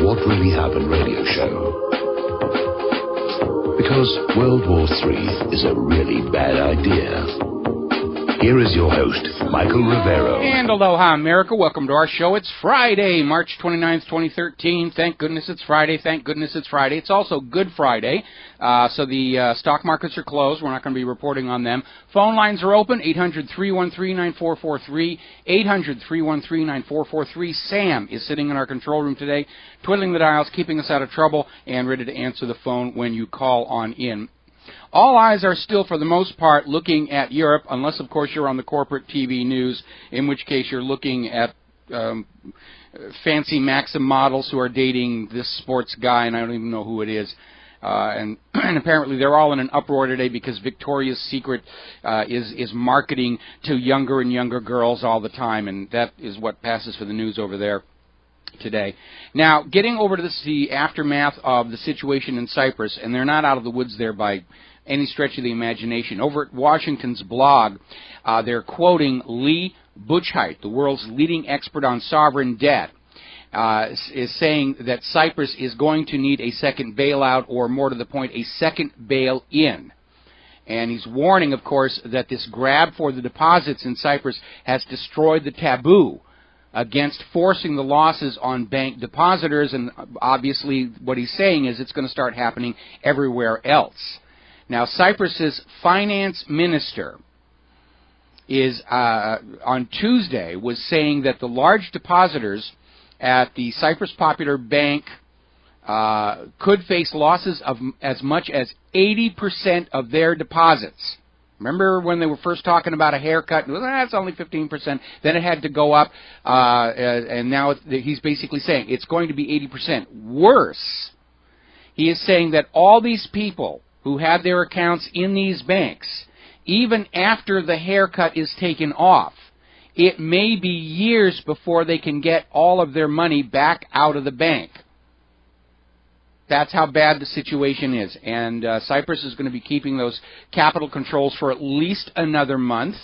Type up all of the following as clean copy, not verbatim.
What Really Happened radio show. Because World War III is a really bad idea. Here is your host, Michael Rivero. And aloha, America. Welcome to our show. It's Friday, March 29th, 2013. Thank goodness it's Friday. Thank goodness it's Friday. It's also Good Friday, so the stock markets are closed. We're not going to be reporting on them. Phone lines are open, 800-313-9443, 800-313-9443. Sam is sitting in our control room today, twiddling the dials, keeping us out of trouble, and ready to answer the phone when you call on in. All eyes are still, for the most part, looking at Europe, unless, of course, you're on the corporate TV news, in which case you're looking at fancy Maxim models who are dating this sports guy, and I don't even know who it is. And apparently they're all in an uproar today because Victoria's Secret is marketing to younger and younger girls all the time, and that is what passes for the news over there today. Now, getting over to the aftermath of the situation in Cyprus, and they're not out of the woods there by any stretch of the imagination. Over at Washington's blog, they're quoting Lee Butchheit, the world's leading expert on sovereign debt, is saying that Cyprus is going to need a second bailout, or more to the point, a second bail-in. And he's warning, of course, that this grab for the deposits in Cyprus has destroyed the taboo against forcing the losses on bank depositors, and obviously what he's saying is it's going to start happening everywhere else. Now, Cyprus's finance minister is on Tuesday was saying that the large depositors at the Cyprus Popular Bank could face losses of as much as 80% of their deposits. Remember when they were first talking about a haircut? That's only 15%. Then it had to go up, and now he's basically saying it's going to be 80%. Worse, he is saying that all these people who have their accounts in these banks, even after the haircut is taken off, it may be years before they can get all of their money back out of the bank. That's how bad the situation is. And Cyprus is going to be keeping those capital controls for at least another month,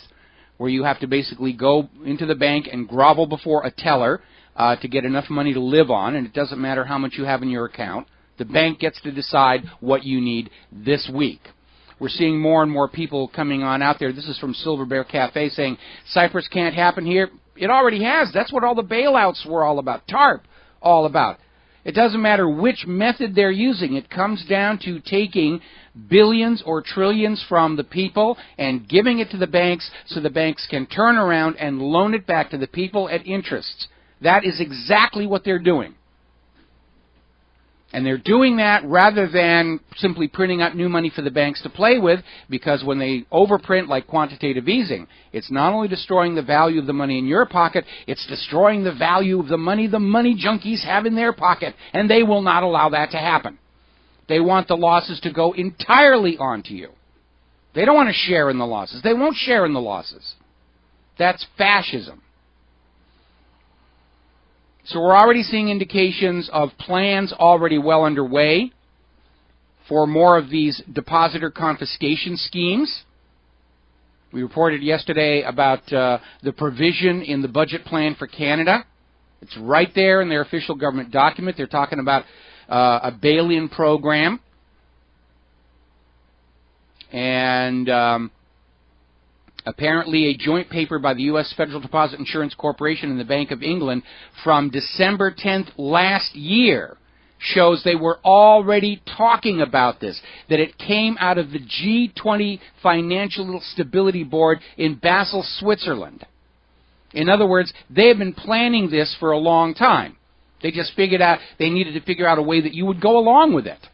where you have to basically go into the bank and grovel before a teller to get enough money to live on, and it doesn't matter how much you have in your account. The bank gets to decide what you need this week. We're seeing more and more people coming on out there. This is from Silver Bear Cafe saying, Cyprus can't happen here. It already has. That's what all the bailouts were all about. TARP, all about. It doesn't matter which method they're using. It comes down to taking billions or trillions from the people and giving it to the banks so the banks can turn around and loan it back to the people at interests. That is exactly what they're doing. And they're doing that rather than simply printing out new money for the banks to play with, because when they overprint like quantitative easing, it's not only destroying the value of the money in your pocket, it's destroying the value of the money junkies have in their pocket, and they will not allow that to happen. They want the losses to go entirely onto you. They don't want to share in the losses. They won't share in the losses. That's fascism. So we're already seeing indications of plans already well underway for more of these depositor confiscation schemes. We reported yesterday about the provision in the budget plan for Canada. It's right there in their official government document. They're talking about a bail-in program. And apparently a joint paper by the U.S. Federal Deposit Insurance Corporation and the Bank of England from December 10th last year shows they were already talking about this, that it came out of the G20 Financial Stability Board in Basel, Switzerland. In other words, they have been planning this for a long time. They just figured out they needed to figure out a way that you would go along with it.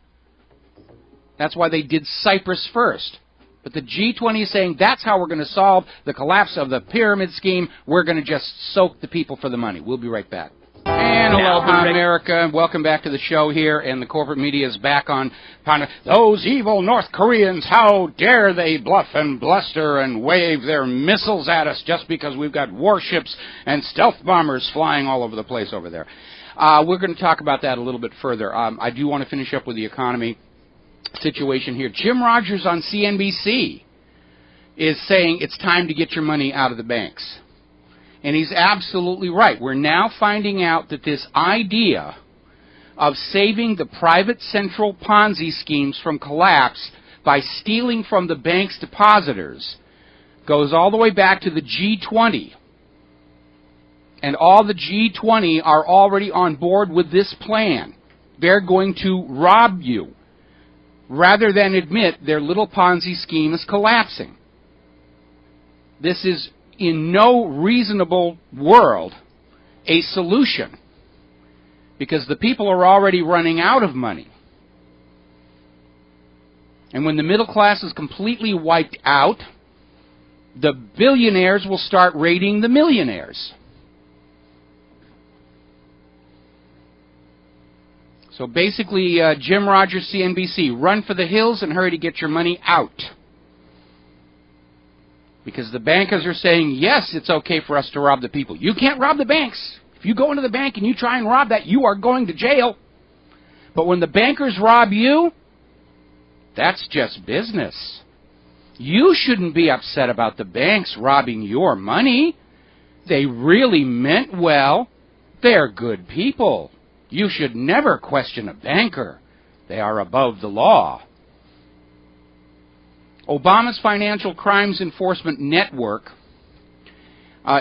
That's why they did Cyprus first. But the G20 is saying that's how we're going to solve the collapse of the pyramid scheme. We're going to just soak the people for the money. We'll be right back. And aloha, America. Welcome back to the show here, and the corporate media is back on those evil North Koreans. How dare they bluff and bluster and wave their missiles at us just because we've got warships and stealth bombers flying all over the place over there. We're going to talk about that a little bit further. I do want to finish up with the economy situation here. Jim Rogers on CNBC is saying it's time to get your money out of the banks. And he's absolutely right. We're now finding out that this idea of saving the private central Ponzi schemes from collapse by stealing from the bank's depositors goes all the way back to the G20. And all the G20 are already on board with this plan. They're going to rob you rather than admit their little Ponzi scheme is collapsing. This is in no reasonable world a solution, because the people are already running out of money. And when the middle class is completely wiped out, the billionaires will start raiding the millionaires. So basically, Jim Rogers, CNBC, run for the hills and hurry to get your money out. Because the bankers are saying, yes, it's okay for us to rob the people. You can't rob the banks. If you go into the bank and you try and rob that, you are going to jail. But when the bankers rob you, that's just business. You shouldn't be upset about the banks robbing your money. They really meant well. They're good people. You should never question a banker. They are above the law. Obama's Financial Crimes Enforcement Network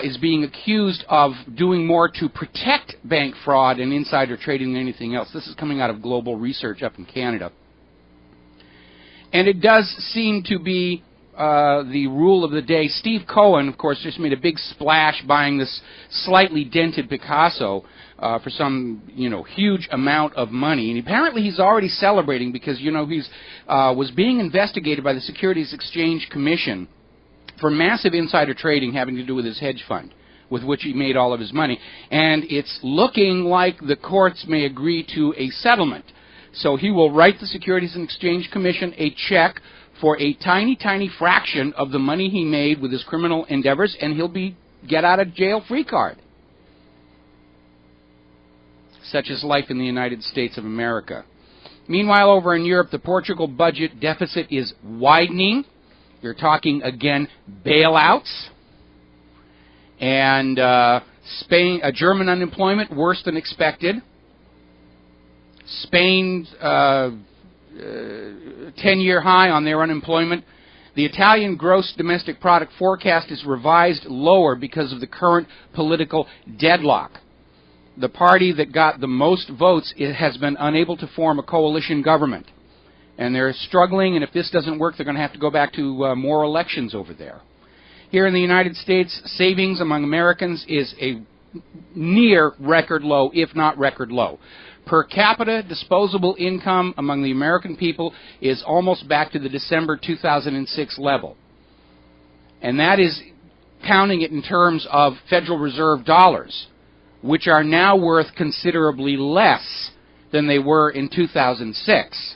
is being accused of doing more to protect bank fraud and insider trading than anything else. This is coming out of Global Research up in Canada. And it does seem to be the rule of the day. Steve Cohen, of course, just made a big splash buying this slightly dented Picasso for some, huge amount of money. And apparently he's already celebrating because, he's was being investigated by the Securities Exchange Commission for massive insider trading having to do with his hedge fund, with which he made all of his money. And it's looking like the courts may agree to a settlement. So he will write the Securities and Exchange Commission a check for a tiny, tiny fraction of the money he made with his criminal endeavors, and he'll be get-out-of-jail-free card. Such is life in the United States of America. Meanwhile, over in Europe, the Portugal budget deficit is widening. You're talking, again, bailouts. And Spain, German unemployment worse than expected. Spain's 10-year high on their unemployment. The Italian gross domestic product forecast is revised lower because of the current political deadlock. The party that got the most votes has been unable to form a coalition government. And they're struggling, and if this doesn't work, they're going to have to go back to more elections over there. Here in the United States, savings among Americans is a near record low, if not record low. Per capita disposable income among the American people is almost back to the December 2006 level. And that is counting it in terms of Federal Reserve dollars, which are now worth considerably less than they were in 2006.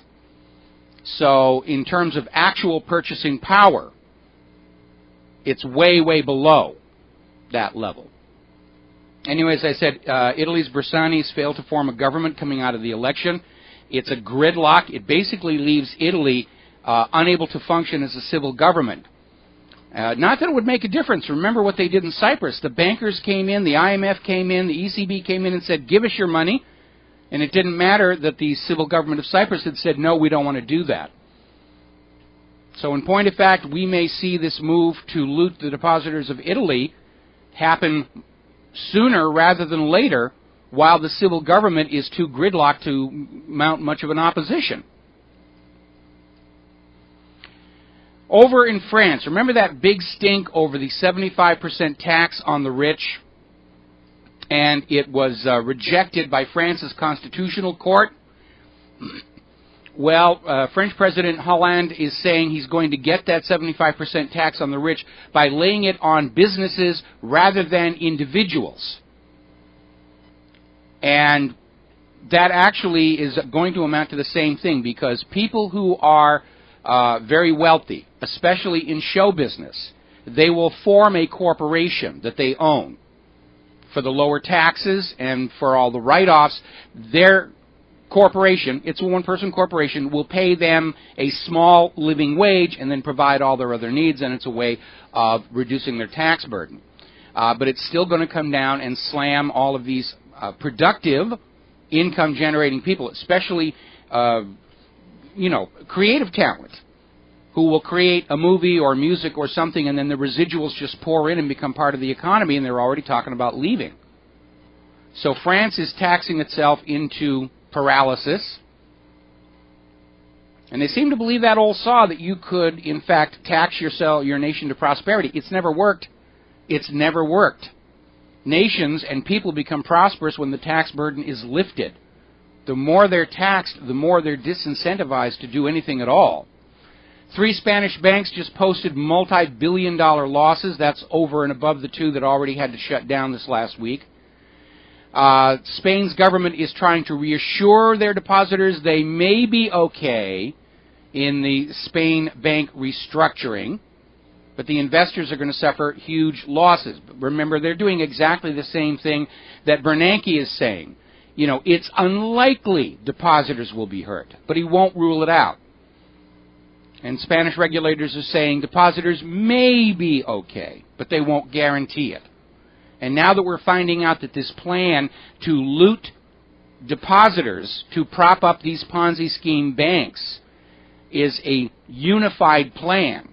So in terms of actual purchasing power, it's way, way below that level. Anyway, as I said, Italy's Bersani's failed to form a government coming out of the election. It's a gridlock. It basically leaves Italy unable to function as a civil government. Not that it would make a difference. Remember what they did in Cyprus. The bankers came in, the IMF came in, the ECB came in and said, give us your money. And it didn't matter that the civil government of Cyprus had said, no, we don't want to do that. So in point of fact, we may see this move to loot the depositors of Italy happen sooner rather than later, while the civil government is too gridlocked to mount much of an opposition. Over in France, remember that big stink over the 75% tax on the rich? And it was rejected by France's constitutional court. Well, French President Hollande is saying he's going to get that 75% tax on the rich by laying it on businesses rather than individuals. And that actually is going to amount to the same thing, because people who are very wealthy, especially in show business, they will form a corporation that they own. For the lower taxes and for all the write-offs, their corporation, it's a one-person corporation, will pay them a small living wage and then provide all their other needs, and it's a way of reducing their tax burden. But it's still going to come down and slam all of these productive income-generating people, especially, creative talent, who will create a movie or music or something, and then the residuals just pour in and become part of the economy, and they're already talking about leaving. So France is taxing itself into paralysis. And they seem to believe that old saw that you could, in fact, tax your nation to prosperity. It's never worked. It's never worked. Nations and people become prosperous when the tax burden is lifted. The more they're taxed, the more they're disincentivized to do anything at all. 3 Spanish banks just posted multi-billion-dollar losses. That's over and above the 2 that already had to shut down this last week. Spain's government is trying to reassure their depositors they may be okay in the Spain bank restructuring, but the investors are going to suffer huge losses. But remember, they're doing exactly the same thing that Bernanke is saying. It's unlikely depositors will be hurt, but he won't rule it out. And Spanish regulators are saying depositors may be okay, but they won't guarantee it. And now that we're finding out that this plan to loot depositors to prop up these Ponzi scheme banks is a unified plan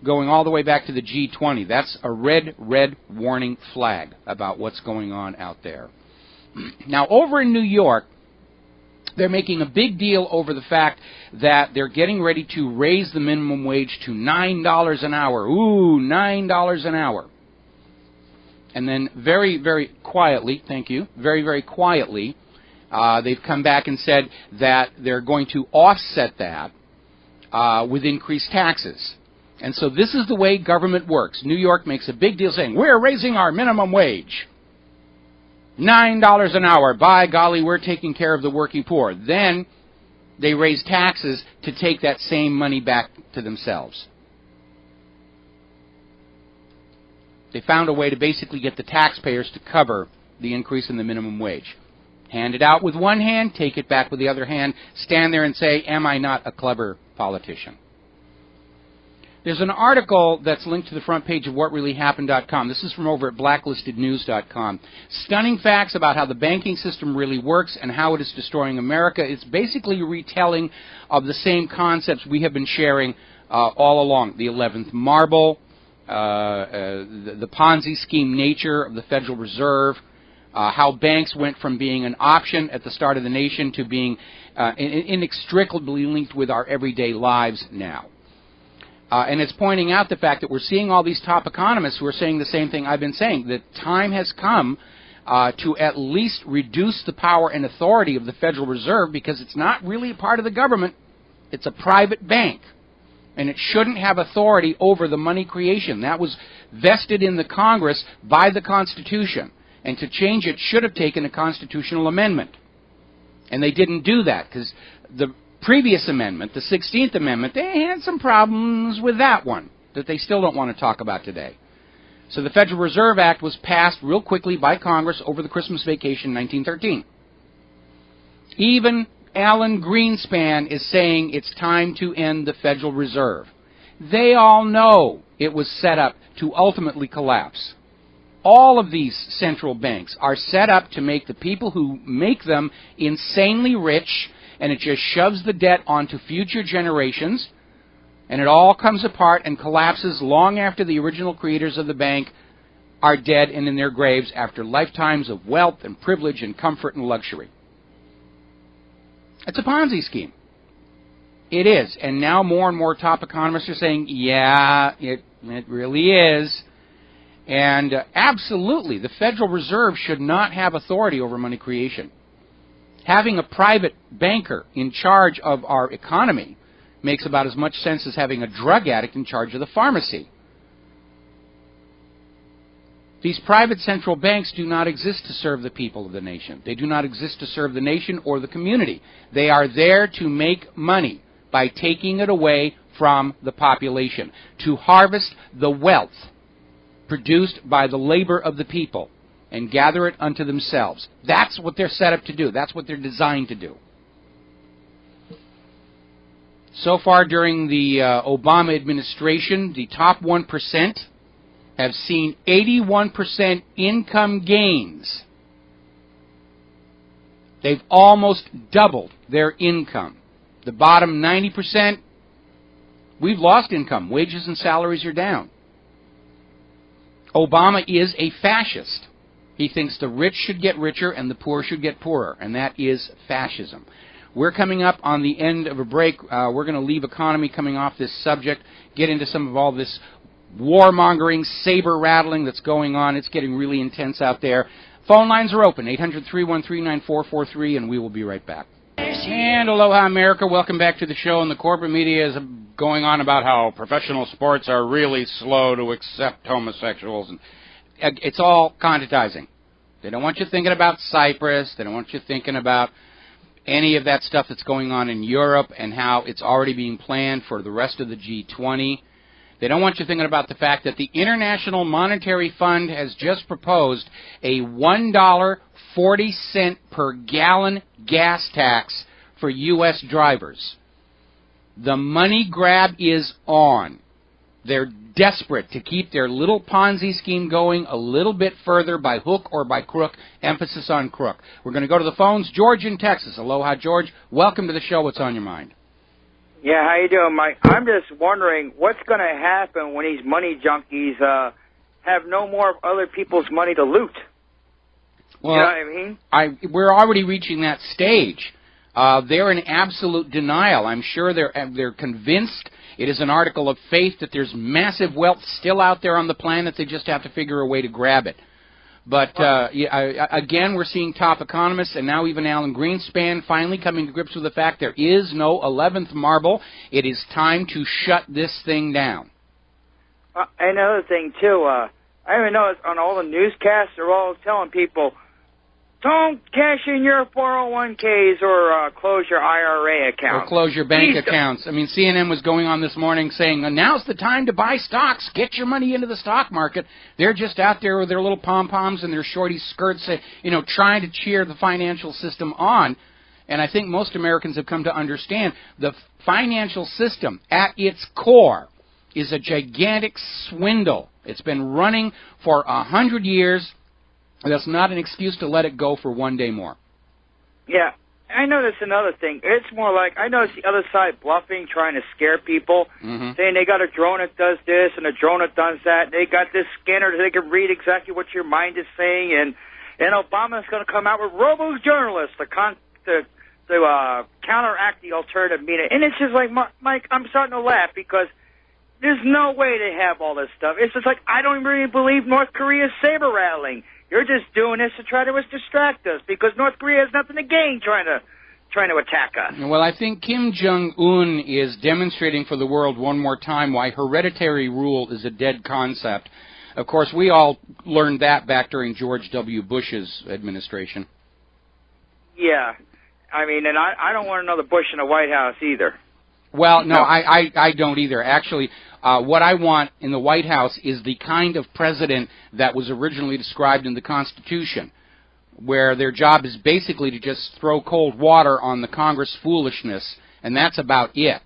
going all the way back to the G20, that's a red warning flag about what's going on out there. Now, over in New York, they're making a big deal over the fact that they're getting ready to raise the minimum wage to $9 an hour. Ooh, $9 an hour. And then very, very quietly, thank you, very, very quietly, they've come back and said that they're going to offset that with increased taxes. And so this is the way government works. New York makes a big deal saying, we're raising our minimum wage. $9 an hour. By golly, we're taking care of the working poor. Then they raise taxes to take that same money back to themselves. They found a way to basically get the taxpayers to cover the increase in the minimum wage. Hand it out with one hand, take it back with the other hand, stand there and say, am I not a clever politician? There's an article that's linked to the front page of whatreallyhappened.com. This is from over at blacklistednews.com. Stunning facts about how the banking system really works and how it is destroying America. It's basically a retelling of the same concepts we have been sharing all along. The 11th marble, the Ponzi scheme nature of the Federal Reserve, how banks went from being an option at the start of the nation to being inextricably linked with our everyday lives now. And it's pointing out the fact that we're seeing all these top economists who are saying the same thing I've been saying, that time has come to at least reduce the power and authority of the Federal Reserve, because it's not really a part of the government. It's a private bank. And it shouldn't have authority over the money creation. That was vested in the Congress by the Constitution. And to change it should have taken a constitutional amendment. And they didn't do that, because the previous amendment, the 16th Amendment, they had some problems with that one that they still don't want to talk about today. So the Federal Reserve Act was passed real quickly by Congress over the Christmas vacation in 1913. Even Alan Greenspan is saying it's time to end the Federal Reserve. They all know it was set up to ultimately collapse. All of these central banks are set up to make the people who make them insanely rich, and it just shoves the debt onto future generations, and it all comes apart and collapses long after the original creators of the bank are dead and in their graves after lifetimes of wealth and privilege and comfort and luxury. It's a Ponzi scheme. It is. And now more and more top economists are saying, yeah, it really is. And absolutely, the Federal Reserve should not have authority over money creation. Having a private banker in charge of our economy makes about as much sense as having a drug addict in charge of the pharmacy. These private central banks do not exist to serve the people of the nation. They do not exist to serve the nation or the community. They are there to make money by taking it away from the population, to harvest the wealth produced by the labor of the people and gather it unto themselves. That's what they're set up to do. That's what they're designed to do. So far during the Obama administration, the top 1% have seen 81% income gains. They've almost doubled their income. The bottom 90%, we've lost income. Wages and salaries are down. Obama is a fascist. He thinks the rich should get richer and the poor should get poorer, and that is fascism. We're coming up on the end of a break. We're going to leave economy coming off this subject, get into some of all this warmongering, saber-rattling that's going on. It's getting really intense out there. Phone lines are open, 800-313-9443, and we will be right back. And aloha, America. Welcome back to the show. And the corporate media is going on about how professional sports are really slow to accept homosexuals. And it's all conditizing. They don't want you thinking about Cyprus. They don't want you thinking about any of that stuff that's going on in Europe and how it's already being planned for the rest of the G20. They don't want you thinking about the fact that the International Monetary Fund has just proposed a $1.40 per gallon gas tax for U.S. drivers. The money grab is on. They're desperate to keep their little Ponzi scheme going a little bit further by hook or by crook, emphasis on crook. We're going to go to the phones. George in Texas. Aloha, George. Welcome to the show. What's on your mind? Yeah, how you doing, Mike? I'm just wondering what's going to happen when these money junkies have no more of other people's money to loot. Well, you know what I mean? We're already reaching that stage. They're in absolute denial. I'm sure they're convinced. It is an article of faith that there's massive wealth still out there on the planet. They just have to figure a way to grab it. But, again, we're seeing top economists, and now even Alan Greenspan finally coming to grips with the fact there is no 11th marble. It is time to shut this thing down. Another thing, too, I even noticed on all the newscasts, they're all telling people, don't cash in your 401ks or close your IRA account. Or close your bank accounts. I mean, CNN was going on this morning saying, now's the time to buy stocks. Get your money into the stock market. They're just out there with their little pom-poms and their shorty skirts, trying to cheer the financial system on. And I think most Americans have come to understand the financial system at its core is a gigantic swindle. It's been running for 100 years. That's not an excuse to let it go for one day more. Yeah, I notice another thing. It's more like, I notice the other side bluffing, trying to scare people, saying they got a drone that does this and a drone that does that. They got this scanner that they can read exactly what your mind is saying, and Obama's going to come out with robo-journalists to counteract the alternative media. And it's just like, Mike, I'm starting to laugh because there's no way they have all this stuff. It's just like, I don't really believe North Korea's saber-rattling. You're just doing this to try to distract us because North Korea has nothing to gain trying to attack us. Well, I think Kim Jong-un is demonstrating for the world one more time why hereditary rule is a dead concept. Of course, we all learned that back during George W. Bush's administration. Yeah. I mean, and I don't want another Bush in the White House either. Well, no, I don't either. Actually, what I want in the White House is the kind of president that was originally described in the Constitution, where their job is basically to just throw cold water on the Congress foolishness, and that's about it.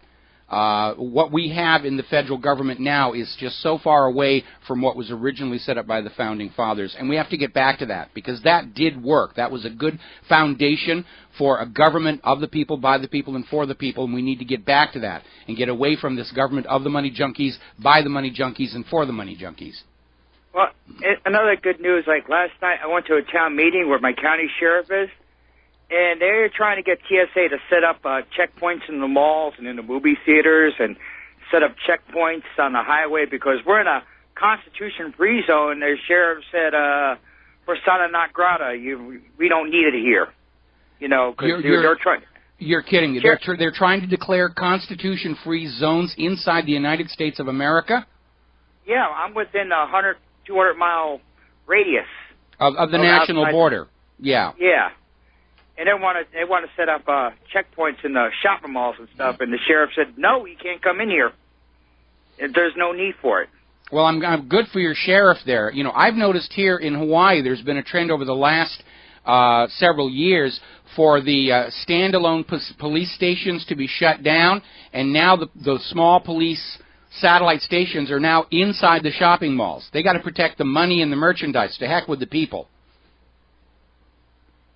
What we have in the federal government now is just so far away from what was originally set up by the Founding Fathers, and we have to get back to that, because that did work. That was a good foundation for a government of the people, by the people, and for the people, and we need to get back to that and get away from this government of the money junkies, by the money junkies, and for the money junkies. Well, another good news, like last night I went to a town meeting where my county sheriff is, and they're trying to get TSA to set up checkpoints in the malls and in the movie theaters and set up checkpoints on the highway because we're in a Constitution-free zone. Their sheriff said, persona non grata, we don't need it here. Because they're trying. You're kidding me. They're trying to declare Constitution-free zones inside the United States of America? Yeah, I'm within a 200-mile radius. Of the national border. Yeah. Yeah. And they want to set up checkpoints in the shopping malls and stuff. And the sheriff said, no, you can't come in here. There's no need for it. Well, I'm good for your sheriff there. I've noticed here in Hawaii there's been a trend over the last several years for the standalone police stations to be shut down, and now the small police satellite stations are now inside the shopping malls. They got to protect the money and the merchandise. To heck with the people.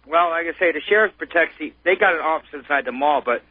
Well, like I say, the sheriff protects they got an office inside the mall, but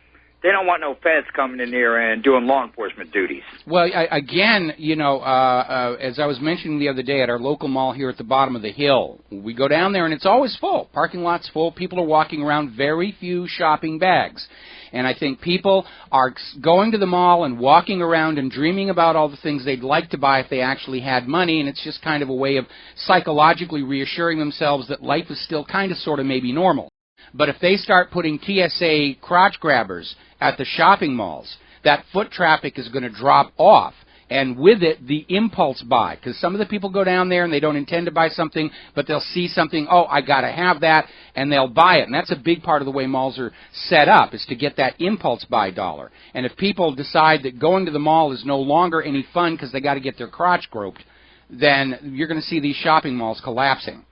they don't want no feds coming in there and doing law enforcement duties. Well, again, as I was mentioning the other day at our local mall here at the bottom of the hill, we go down there and it's always full. Parking lot's full. People are walking around, very few shopping bags. And I think people are going to the mall and walking around and dreaming about all the things they'd like to buy if they actually had money, and it's just kind of a way of psychologically reassuring themselves that life is still kind of sort of maybe normal. But if they start putting TSA crotch grabbers at the shopping malls, that foot traffic is going to drop off. And with it, the impulse buy. Because some of the people go down there and they don't intend to buy something, but they'll see something, oh, I got to have that, and they'll buy it. And that's a big part of the way malls are set up, is to get that impulse buy dollar. And if people decide that going to the mall is no longer any fun because they got to get their crotch groped, then you're going to see these shopping malls collapsing.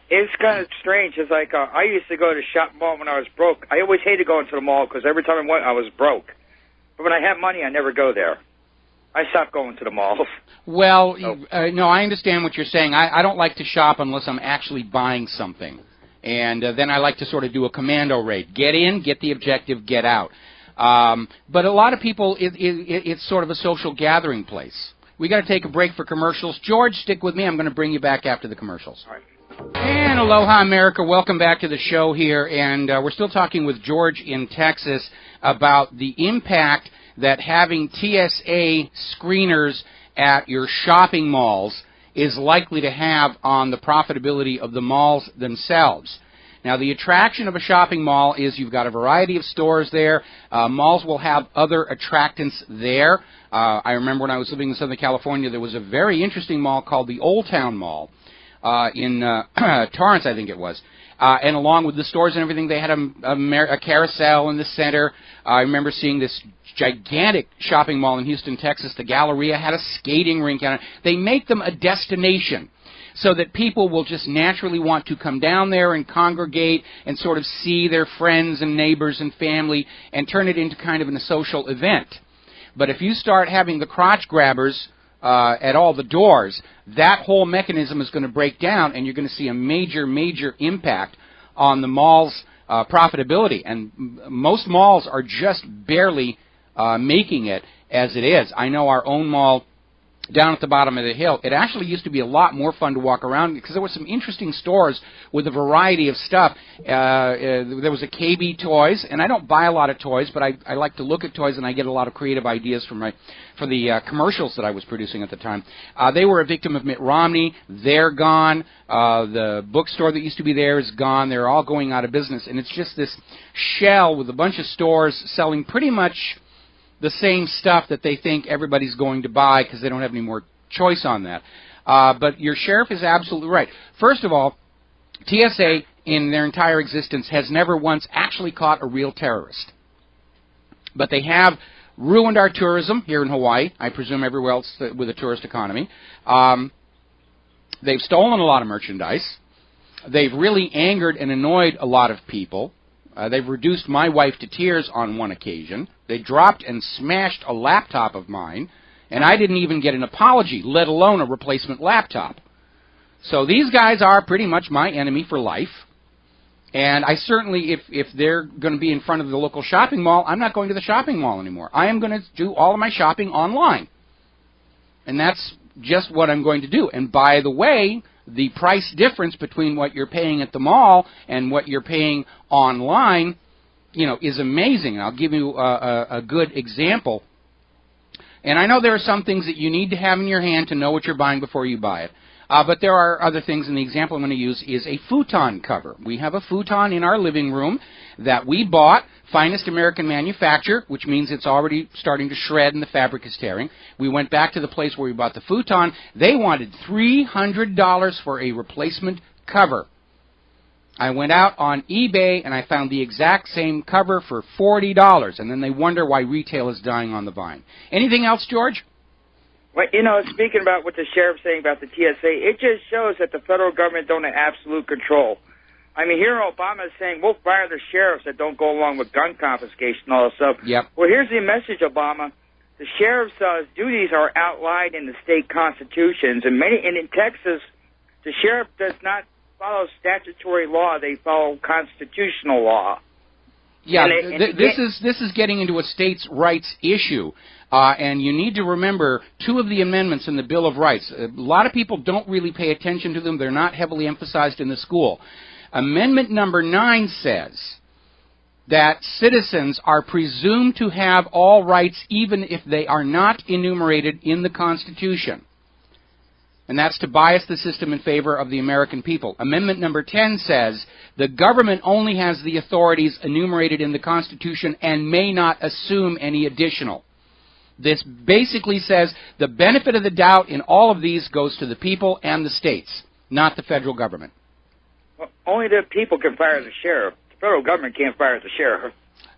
It's kind of strange. It's like I used to go to shop mall when I was broke. I always hated going to the mall because every time I went, I was broke. But when I have money, I never go there. I stopped going to the malls. Well, no, I understand what you're saying. I don't like to shop unless I'm actually buying something. And then I like to sort of do a commando raid. Get in, get the objective, get out. But a lot of people, it's sort of a social gathering place. We got to take a break for commercials. George, stick with me. I'm going to bring you back after the commercials. All right. And aloha, America. Welcome back to the show here. And we're still talking with George in Texas about the impact that having TSA screeners at your shopping malls is likely to have on the profitability of the malls themselves. Now, the attraction of a shopping mall is you've got a variety of stores there. Malls will have other attractants there. I remember when I was living in Southern California, there was a very interesting mall called the Old Town Mall in Torrance, I think it was. And along with the stores and everything, they had a carousel in the center. I remember seeing this gigantic shopping mall in Houston, Texas. The Galleria had a skating rink on it. They make them a destination so that people will just naturally want to come down there and congregate and sort of see their friends and neighbors and family and turn it into kind of a social event. But if you start having the crotch grabbers at all the doors, that whole mechanism is going to break down, and you're going to see a major, major impact on the mall's profitability. And most malls are just barely making it as it is. I know our own mall down at the bottom of the hill, it actually used to be a lot more fun to walk around because there were some interesting stores with a variety of stuff. There was a KB Toys, and I don't buy a lot of toys, but I like to look at toys, and I get a lot of creative ideas for the commercials that I was producing at the time. They were a victim of Mitt Romney. They're gone. The bookstore that used to be there is gone. They're all going out of business, and it's just this shell with a bunch of stores selling pretty much the same stuff that they think everybody's going to buy because they don't have any more choice on that. But your sheriff is absolutely right. First of all, TSA in their entire existence has never once actually caught a real terrorist. But they have ruined our tourism here in Hawaii, I presume everywhere else with a tourist economy. They've stolen a lot of merchandise. They've really angered and annoyed a lot of people. They've reduced my wife to tears on one occasion. They dropped and smashed a laptop of mine, and I didn't even get an apology, let alone a replacement laptop. So these guys are pretty much my enemy for life. And I certainly, if they're going to be in front of the local shopping mall, I'm not going to the shopping mall anymore. I am going to do all of my shopping online. And that's just what I'm going to do. And by the way, the price difference between what you're paying at the mall and what you're paying online, is amazing. I'll give you a good example. And I know there are some things that you need to have in your hand to know what you're buying before you buy it. But there are other things, and the example I'm going to use is a futon cover. We have a futon in our living room that we bought, finest American manufacture, which means it's already starting to shred and the fabric is tearing. We went back to the place where we bought the futon. They wanted $300 for a replacement cover. I went out on eBay and I found the exact same cover for $40, and then they wonder why retail is dying on the vine. Anything else, George? Well, speaking about what the sheriff's saying about the TSA, it just shows that the federal government don't have absolute control. I mean, here Obama is saying, we'll fire the sheriffs that don't go along with gun confiscation and all that stuff. Yep. Well, here's the message, Obama. The sheriff's duties are outlined in the state constitutions, and in Texas, the sheriff does not follow statutory law. They follow constitutional law. Yeah, this is getting into a states' rights issue. And you need to remember two of the amendments in the Bill of Rights. A lot of people don't really pay attention to them. They're not heavily emphasized in the school. Amendment number 9 says that citizens are presumed to have all rights even if they are not enumerated in the Constitution. And that's to bias the system in favor of the American people. Amendment number 10 says the government only has the authorities enumerated in the Constitution and may not assume any additional. This basically says the benefit of the doubt in all of these goes to the people and the states, not the federal government. Well, only the people can fire the sheriff. The federal government can't fire the sheriff.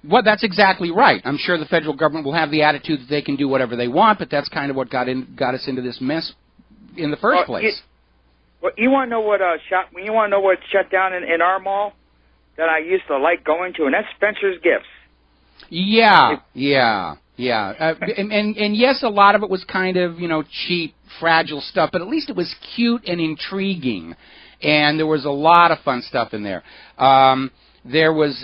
Well, that's exactly right. I'm sure the federal government will have the attitude that they can do whatever they want, but that's kind of what got us into this mess in the first place. You want to know what shut down in our mall that I used to like going to, and that's Spencer's Gifts. Yeah. And yes, a lot of it was kind of, cheap, fragile stuff, but at least it was cute and intriguing, and there was a lot of fun stuff in there. There was,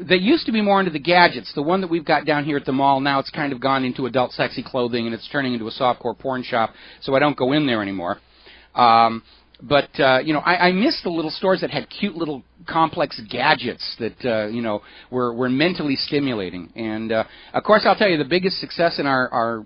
they used to be more into the gadgets. The one that we've got down here at the mall, now it's kind of gone into adult sexy clothing, and it's turning into a softcore porn shop, so I don't go in there anymore. But I miss the little stores that had cute little complex gadgets that, were mentally stimulating. And, of course, I'll tell you, the biggest success in our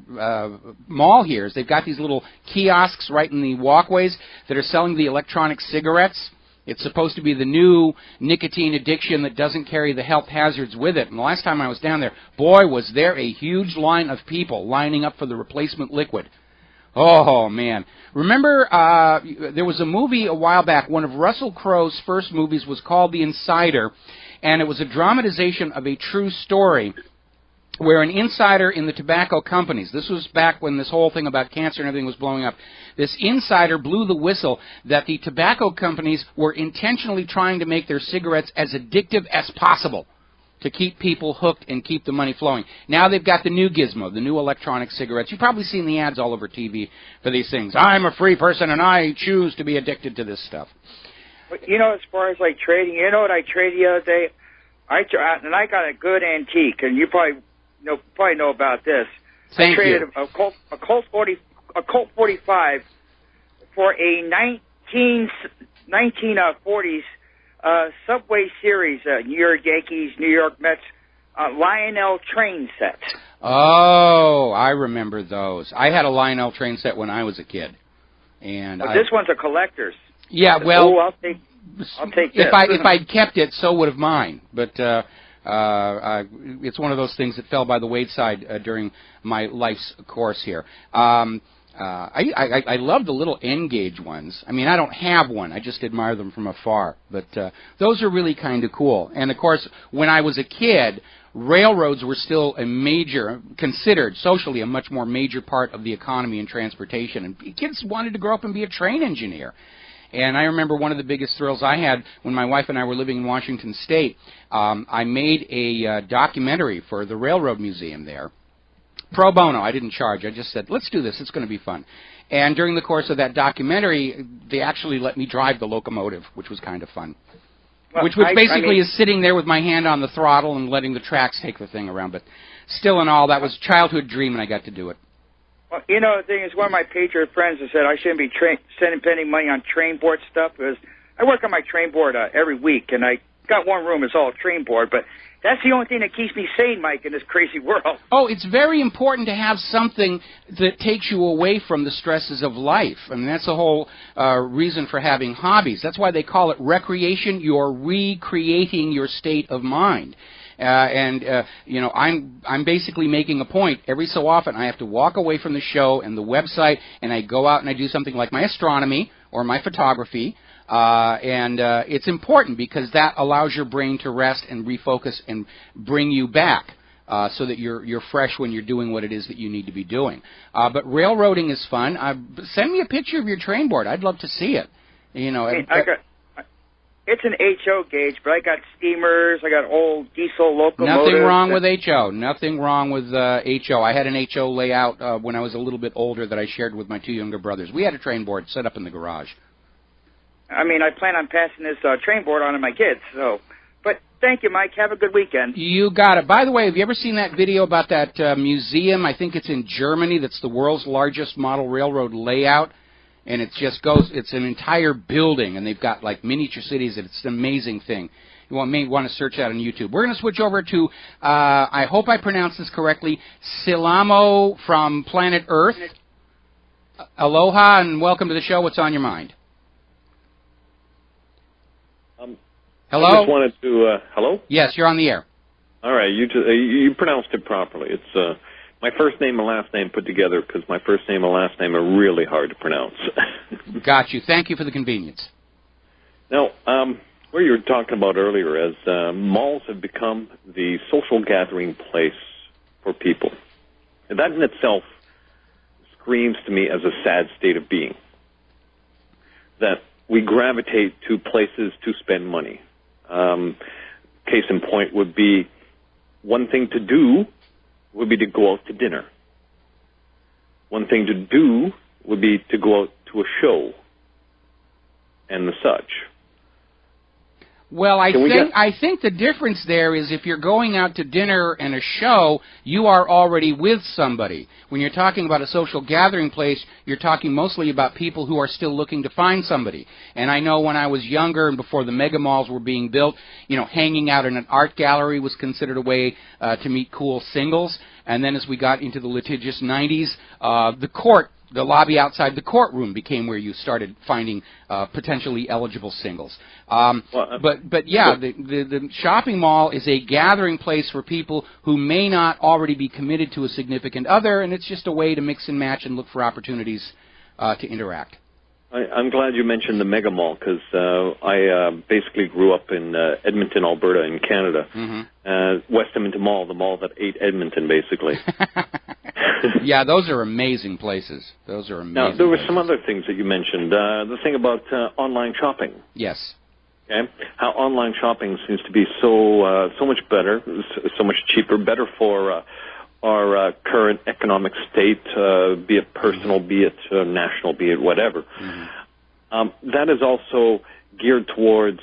mall here is they've got these little kiosks right in the walkways that are selling the electronic cigarettes. It's supposed to be the new nicotine addiction that doesn't carry the health hazards with it. And the last time I was down there, boy, was there a huge line of people lining up for the replacement liquid. Oh, man. Remember, there was a movie a while back. One of Russell Crowe's first movies was called The Insider, and it was a dramatization of a true story where an insider in the tobacco companies, this was back when this whole thing about cancer and everything was blowing up, this insider blew the whistle that the tobacco companies were intentionally trying to make their cigarettes as addictive as possible to keep people hooked and keep the money flowing. Now they've got the new gizmo, the new electronic cigarettes. You've probably seen the ads all over TV for these things. I'm a free person and I choose to be addicted to this stuff. As far as like trading, you know what I traded the other day? I got a good antique, and you probably know about this. Thank I traded you. a Colt 45 for a 1940s Subway Series, New York Yankees, New York Mets, Lionel train set. Oh, I remember those. I had a Lionel train set when I was a kid, and this one's a collector's. Yeah, well, I'll take this. If I'd kept it, so would have mine. But it's one of those things that fell by the wayside during my life's course here. I love the little N-gauge ones. I mean, I don't have one. I just admire them from afar. But those are really kind of cool. And, of course, when I was a kid, railroads were still considered socially a much more major part of the economy and transportation. And kids wanted to grow up and be a train engineer. And I remember one of the biggest thrills I had when my wife and I were living in Washington State. I made a documentary for the Railroad Museum there. Pro bono. I didn't charge. I just said, let's do this. It's going to be fun. And during the course of that documentary, they actually let me drive the locomotive, which was kind of fun. Well, which basically is sitting there with my hand on the throttle and letting the tracks take the thing around. But still in all, that was a childhood dream, and I got to do it. Well, the thing is, one of my Patriot friends has said I shouldn't be spending money on train board stuff, because I work on my train board every week, and I got one room that's all train board, but that's the only thing that keeps me sane, Mike, in this crazy world. Oh, it's very important to have something that takes you away from the stresses of life. I mean, that's the whole reason for having hobbies. That's why they call it recreation. You're recreating your state of mind. I'm basically making a point. Every so often I have to walk away from the show and the website, and I go out and I do something like my astronomy or my photography. It's important because that allows your brain to rest and refocus and bring you back so that you're fresh when you're doing what it is that you need to be doing. But railroading is fun. Send me a picture of your train board. I'd love to see it. It's an HO gauge, but I got steamers, I got old diesel locomotives. Nothing wrong with HO. Nothing wrong with HO. I had an HO layout when I was a little bit older that I shared with my two younger brothers. We had a train board set up in the garage. I mean, I plan on passing this train board on to my kids. So, but thank you, Mike. Have a good weekend. You got it. By the way, have you ever seen that video about that museum? I think it's in Germany. That's the world's largest model railroad layout. And it just goes, it's an entire building, and they've got like miniature cities, and it's an amazing thing. You may want to search that on YouTube. We're going to switch over to, I hope I pronounced this correctly, Silamo from Planet Earth. Aloha, and welcome to the show. What's on your mind? Hello? I just wanted to, hello? Yes, you're on the air. All right, you pronounced it properly. It's my first name and last name put together, because my first name and last name are really hard to pronounce. Got you. Thank you for the convenience. Now, what you were talking about earlier, as malls have become the social gathering place for people. And that in itself screams to me as a sad state of being, that we gravitate to places to spend money. Case in point would be, one thing to do would be to go out to dinner. One thing to do would be to go out to a show and the such. Well, I think the difference there is if you're going out to dinner and a show, you are already with somebody. When you're talking about a social gathering place, you're talking mostly about people who are still looking to find somebody. And I know when I was younger and before the mega malls were being built, you know, hanging out in an art gallery was considered a way to meet cool singles. And then as we got into the litigious 90s, the lobby outside the courtroom became where you started finding potentially eligible singles. But yeah, the shopping mall is a gathering place for people who may not already be committed to a significant other, and it's just a way to mix and match and look for opportunities to interact. I'm glad you mentioned the mega mall, because I basically grew up in Edmonton, Alberta, in Canada. Mm-hmm. West Edmonton Mall, the mall that ate Edmonton, basically. Yeah, those are amazing places. Those are amazing. Now, there were places. some other things that you mentioned. The thing about online shopping. Yes. Okay. How online shopping seems to be so much better, so much cheaper, better for our current economic state, be it personal, be it national, be it whatever. Mm-hmm. That is also geared towards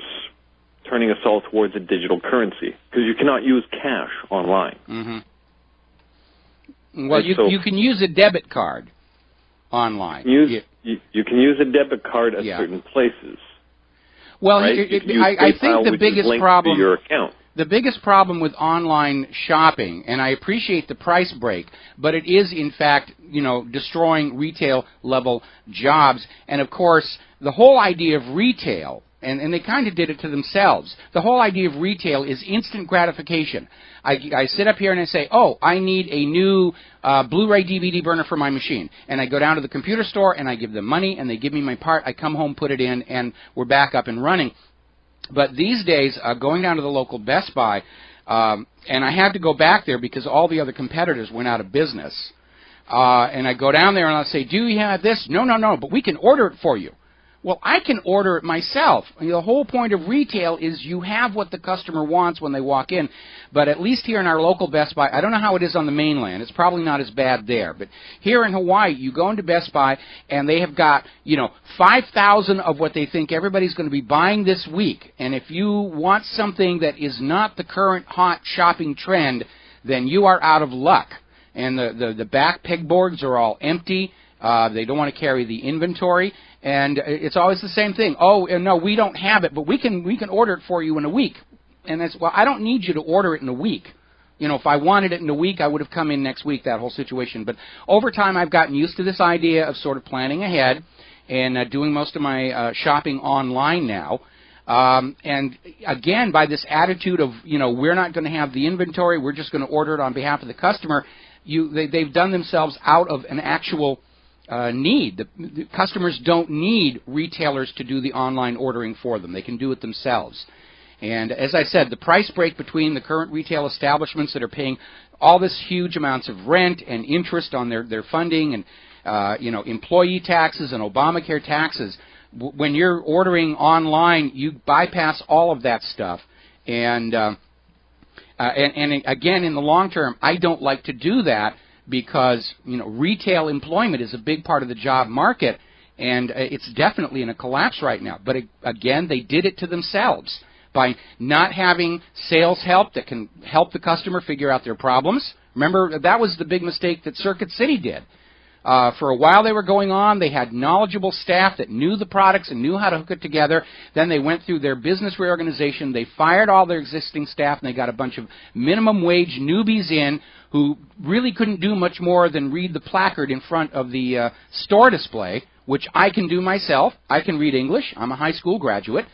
turning us all towards a digital currency, because you cannot use cash online. Mm-hmm. Well, you can use a debit card online. You can use a debit card at certain places. Well, right? I think the biggest problem. To your account. The biggest problem with online shopping, and I appreciate the price break, but it is in fact, destroying retail level jobs. And of course, the whole idea of retail, and they kind of did it to themselves. The whole idea of retail is instant gratification. I sit up here and I say, oh, I need a new Blu-ray DVD burner for my machine. And I go down to the computer store and I give them money and they give me my part. I come home, put it in, and we're back up and running. But these days, going down to the local Best Buy, and I had to go back there because all the other competitors went out of business. And I go down there and I say, do you have this? No, but we can order it for you. Well, I can order it myself. The whole point of retail is you have what the customer wants when they walk in. But at least here in our local Best Buy, I don't know how it is on the mainland. It's probably not as bad there. But here in Hawaii, you go into Best Buy, and they have got, 5,000 of what they think everybody's going to be buying this week. And if you want something that is not the current hot shopping trend, then you are out of luck. And the back pegboards are all empty. They don't want to carry the inventory. And it's always the same thing. Oh, no, we don't have it, but we can order it for you in a week. And that's, well, I don't need you to order it in a week. If I wanted it in a week, I would have come in next week, that whole situation. But over time, I've gotten used to this idea of sort of planning ahead and doing most of my shopping online now. And again, by this attitude of, we're not going to have the inventory, we're just going to order it on behalf of the customer, they've done themselves out of an actual need. The customers don't need retailers to do the online ordering for them. They can do it themselves. And as I said, the price break between the current retail establishments that are paying all this huge amounts of rent and interest on their funding and employee taxes and Obamacare taxes, when you're ordering online, you bypass all of that stuff. And again, in the long term, I don't like to do that, because retail employment is a big part of the job market, And it's definitely in a collapse right now. But again, they did it to themselves by not having sales help that can help the customer figure out their problems. Remember, that was the big mistake that Circuit City did. For a while they were going on, they had knowledgeable staff that knew the products and knew how to hook it together. Then they went through their business reorganization. They fired all their existing staff, and they got a bunch of minimum wage newbies in who really couldn't do much more than read the placard in front of the store display, which I can do myself. I can read English. I'm a high school graduate.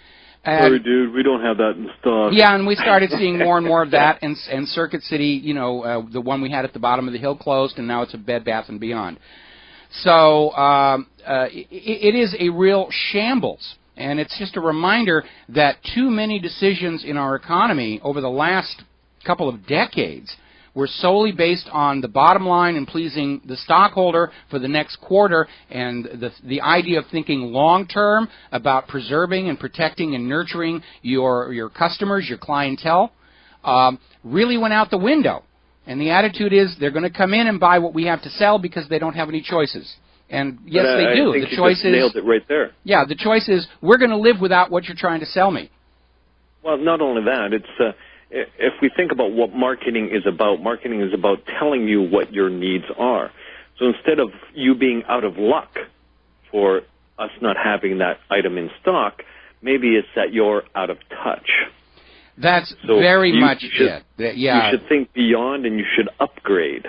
Sorry, dude, we don't have that in stock. Yeah, and we started seeing more and more of that, and Circuit City, the one we had at the bottom of the hill closed, and now it's a Bed Bath & Beyond. So it is a real shambles, and it's just a reminder that too many decisions in our economy over the last couple of decades were solely based on the bottom line and pleasing the stockholder for the next quarter, and the idea of thinking long-term about preserving and protecting and nurturing your customers, your clientele, really went out the window. And the attitude is they're going to come in and buy what we have to sell because they don't have any choices. And yes, they do. I think you just nailed it right there. Yeah, the choice is we're going to live without what you're trying to sell me. Well, not only that, it's if we think about what marketing is about telling you what your needs are. So instead of you being out of luck for us not having that item in stock, maybe it's that you're out of touch. That's very much it. Yeah. You should think beyond, and you should upgrade.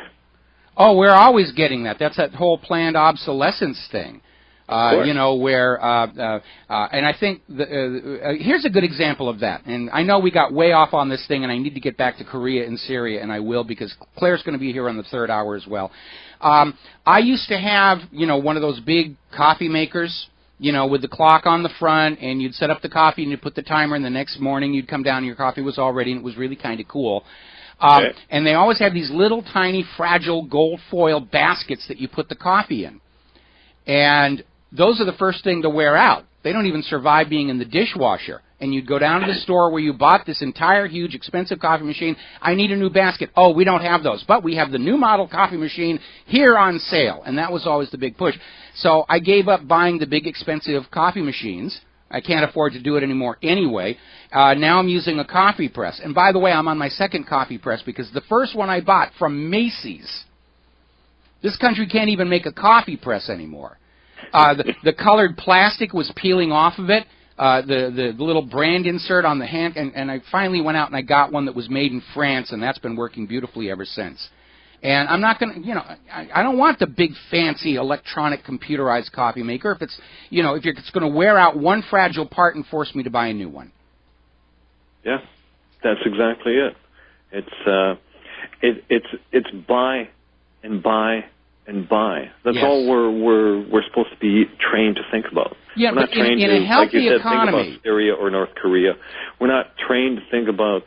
Oh, we're always getting that. That's that whole planned obsolescence thing. Where and I think here's a good example of that. And I know we got way off on this thing, and I need to get back to Korea and Syria, and I will, because Claire's going to be here on the third hour as well. I used to have, one of those big coffee makers, with the clock on the front, and you'd set up the coffee and you'd put the timer, and the next morning you'd come down and your coffee was all ready, and it was really kind of cool. Okay. And they always had these little tiny fragile gold foil baskets that you put the coffee in. And those are the first thing to wear out. They don't even survive being in the dishwasher. And you'd go down to the store where you bought this entire huge expensive coffee machine. I need a new basket. Oh, we don't have those. But we have the new model coffee machine here on sale. And that was always the big push. So I gave up buying the big expensive coffee machines. I can't afford to do it anymore anyway. Now I'm using a coffee press. And by the way, I'm on my second coffee press because the first one I bought from Macy's. This country can't even make a coffee press anymore. The colored plastic was peeling off of it. The little brand insert on the hand, and I finally went out and I got one that was made in France, and that's been working beautifully ever since. And I'm not going to, I don't want the big fancy electronic computerized coffee maker if it's, if it's going to wear out one fragile part and force me to buy a new one. Yeah, that's exactly it. It's buy and buy and buy. That's all we're supposed to be trained to think about. Yeah, we're not but trained in to, a healthy like you said, economy, think about Syria or North Korea. We're not trained to think about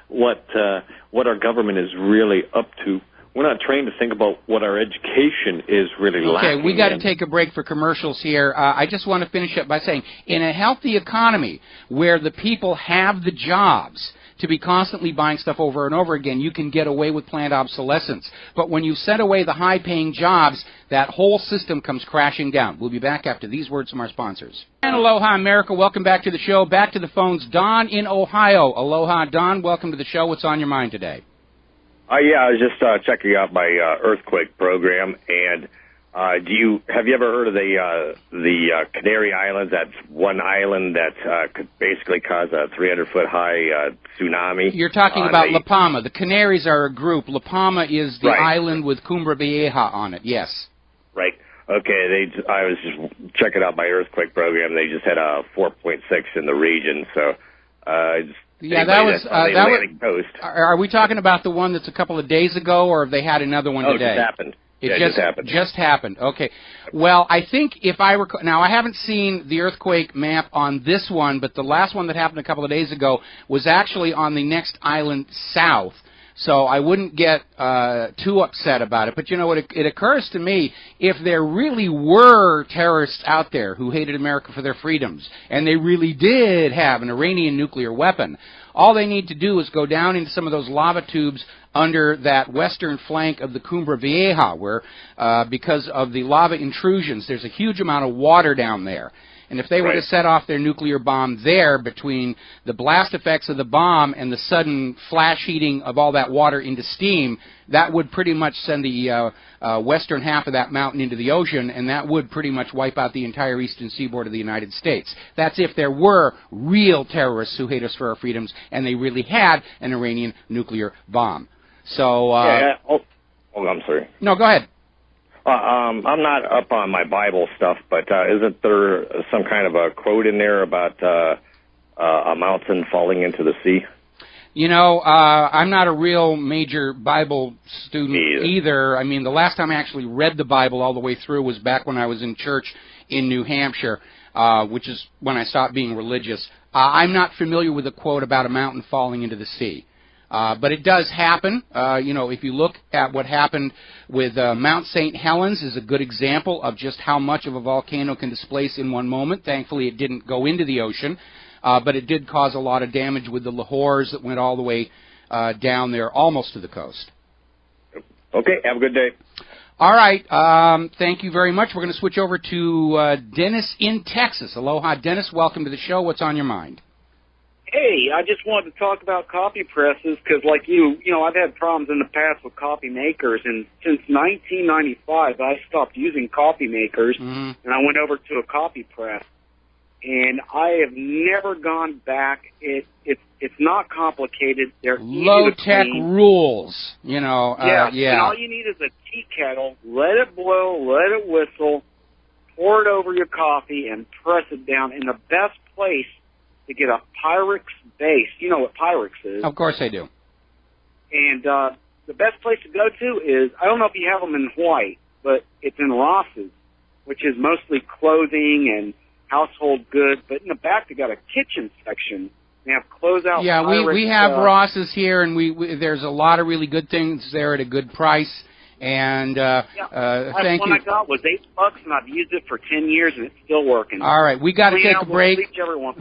what our government is really up to. We're not trained to think about what our education is really lacking. Okay, we got to take a break for commercials here. I just want to finish up by saying, in a healthy economy where the people have the jobs to be constantly buying stuff over and over again, you can get away with planned obsolescence. But when you set away the high-paying jobs, that whole system comes crashing down. We'll be back after these words from our sponsors. And aloha, America. Welcome back to the show. Back to the phones. Don in Ohio. Aloha, Don. Welcome to the show. What's on your mind today? Yeah, I was just checking out my earthquake program, and have you ever heard of the Canary Islands? That's one island that could basically cause a 300-foot high tsunami. You're talking about La Palma. The Canaries are a group. La Palma is the island with Cumbre Vieja on it. Yes. Right. Okay. I was just checking out my earthquake program. They just had a 4.6 in the region, so yeah, that was on the Atlantic coast. Are we talking about the one that's a couple of days ago, or have they had another one today? It just happened. It just happened. Just happened. Okay. Well, I think if I recall, now I haven't seen the earthquake map on this one, but the last one that happened a couple of days ago was actually on the next island south. So I wouldn't get too upset about it. But, it occurs to me, if there really were terrorists out there who hated America for their freedoms, and they really did have an Iranian nuclear weapon, All they need to do is go down into some of those lava tubes under that western flank of the Cumbre Vieja, where because of the lava intrusions, there's a huge amount of water down there. And if they were to set off their nuclear bomb there, between the blast effects of the bomb and the sudden flash heating of all that water into steam, that would pretty much send the western half of that mountain into the ocean, and that would pretty much wipe out the entire eastern seaboard of the United States. That's if there were real terrorists who hate us for our freedoms, and they really had an Iranian nuclear bomb. So, Oh, I'm sorry. No, go ahead. I'm not up on my Bible stuff, but isn't there some kind of a quote in there about a mountain falling into the sea? You know, I'm not a real major Bible student either. I mean, the last time I actually read the Bible all the way through was back when I was in church in New Hampshire, which is when I stopped being religious. I'm not familiar with a quote about a mountain falling into the sea. But it does happen. You know, if you look at what happened with Mount St. Helens is a good example of just how much of a volcano can displace in one moment. Thankfully, it didn't go into the ocean, but it did cause a lot of damage with the lahars that went all the way down there, almost to the coast. Okay, have a good day. All right, thank you very much. We're going to switch over to Dennis in Texas. Aloha, Dennis. Welcome to the show. What's on your mind? Hey, I just wanted to talk about copy presses because, like you know, I've had problems in the past with copy makers, and since 1995, I stopped using copy makers, and I went over to a copy press, and I have never gone back. It's not complicated. They're low-tech rules, you know. Yeah. And all you need is a tea kettle. Let it boil, let it whistle, pour it over your coffee, and press it down in the best place to get a Pyrex base. You know what Pyrex is. Of course I do. And the best place to go to is, I don't know if you have them in white, but it's in Ross's, which is mostly clothing and household goods. But in the back, they got a kitchen section. They have closeout. Yeah, Pyrex, we have Ross's here, and we there's a lot of really good things there at a good price. And thank you. One I got was $8, and I've used it for 10 years, and it's still working. All right, we got to take a break.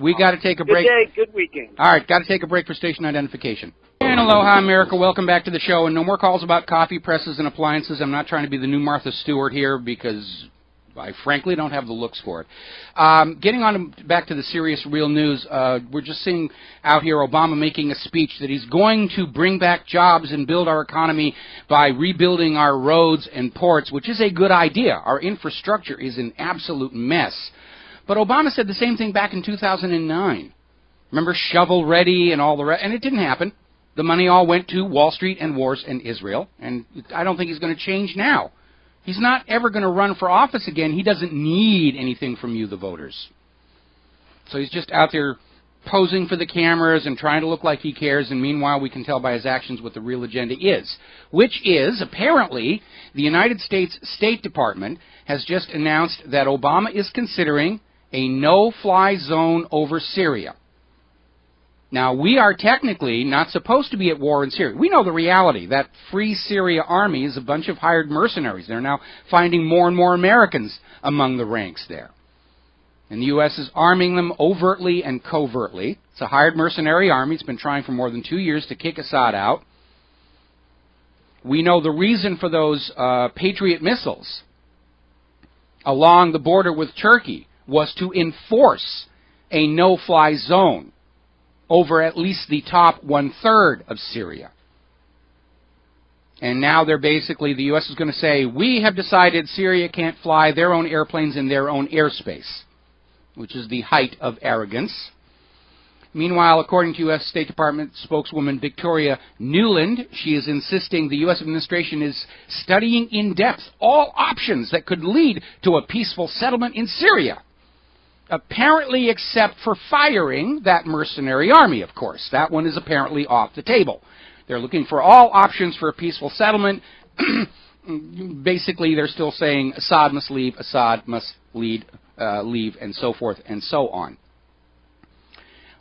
We got to take a break. Good day, good weekend. All right, got to take a break for station identification. And aloha, America. Welcome back to the show. And no more calls about coffee presses and appliances. I'm not trying to be the new Martha Stewart here because I frankly don't have the looks for it. Getting on back to the serious, real news, we're just seeing out here Obama making a speech that he's going to bring back jobs and build our economy by rebuilding our roads and ports, which is a good idea. Our infrastructure is an absolute mess. But Obama said the same thing back in 2009. Remember, shovel ready and all the rest, and it didn't happen. The money all went to Wall Street and wars and Israel, and I don't think he's going to change now. He's not ever going to run for office again. He doesn't need anything from you, the voters. So he's just out there posing for the cameras and trying to look like he cares, and meanwhile we can tell by his actions what the real agenda is, which is, apparently, the United States State Department has just announced that Obama is considering a no-fly zone over Syria. Now, we are technically not supposed to be at war in Syria. We know the reality. That Free Syria Army is a bunch of hired mercenaries. They're now finding more and more Americans among the ranks there. And the U.S. is arming them overtly and covertly. It's a hired mercenary army. It's been trying for more than 2 years to kick Assad out. We know the reason for those Patriot missiles along the border with Turkey was to enforce a no-fly zone over at least the top one-third of Syria. And now they're basically, the U.S. is going to say, we have decided Syria can't fly their own airplanes in their own airspace, which is the height of arrogance. Meanwhile, according to U.S. State Department spokeswoman Victoria Nuland, she is insisting the U.S. administration is studying in depth all options that could lead to a peaceful settlement in Syria. Apparently except for firing that mercenary army, of course. That one is apparently off the table. They're looking for all options for a peaceful settlement. Basically, they're still saying Assad must leave, leave, and so forth and so on.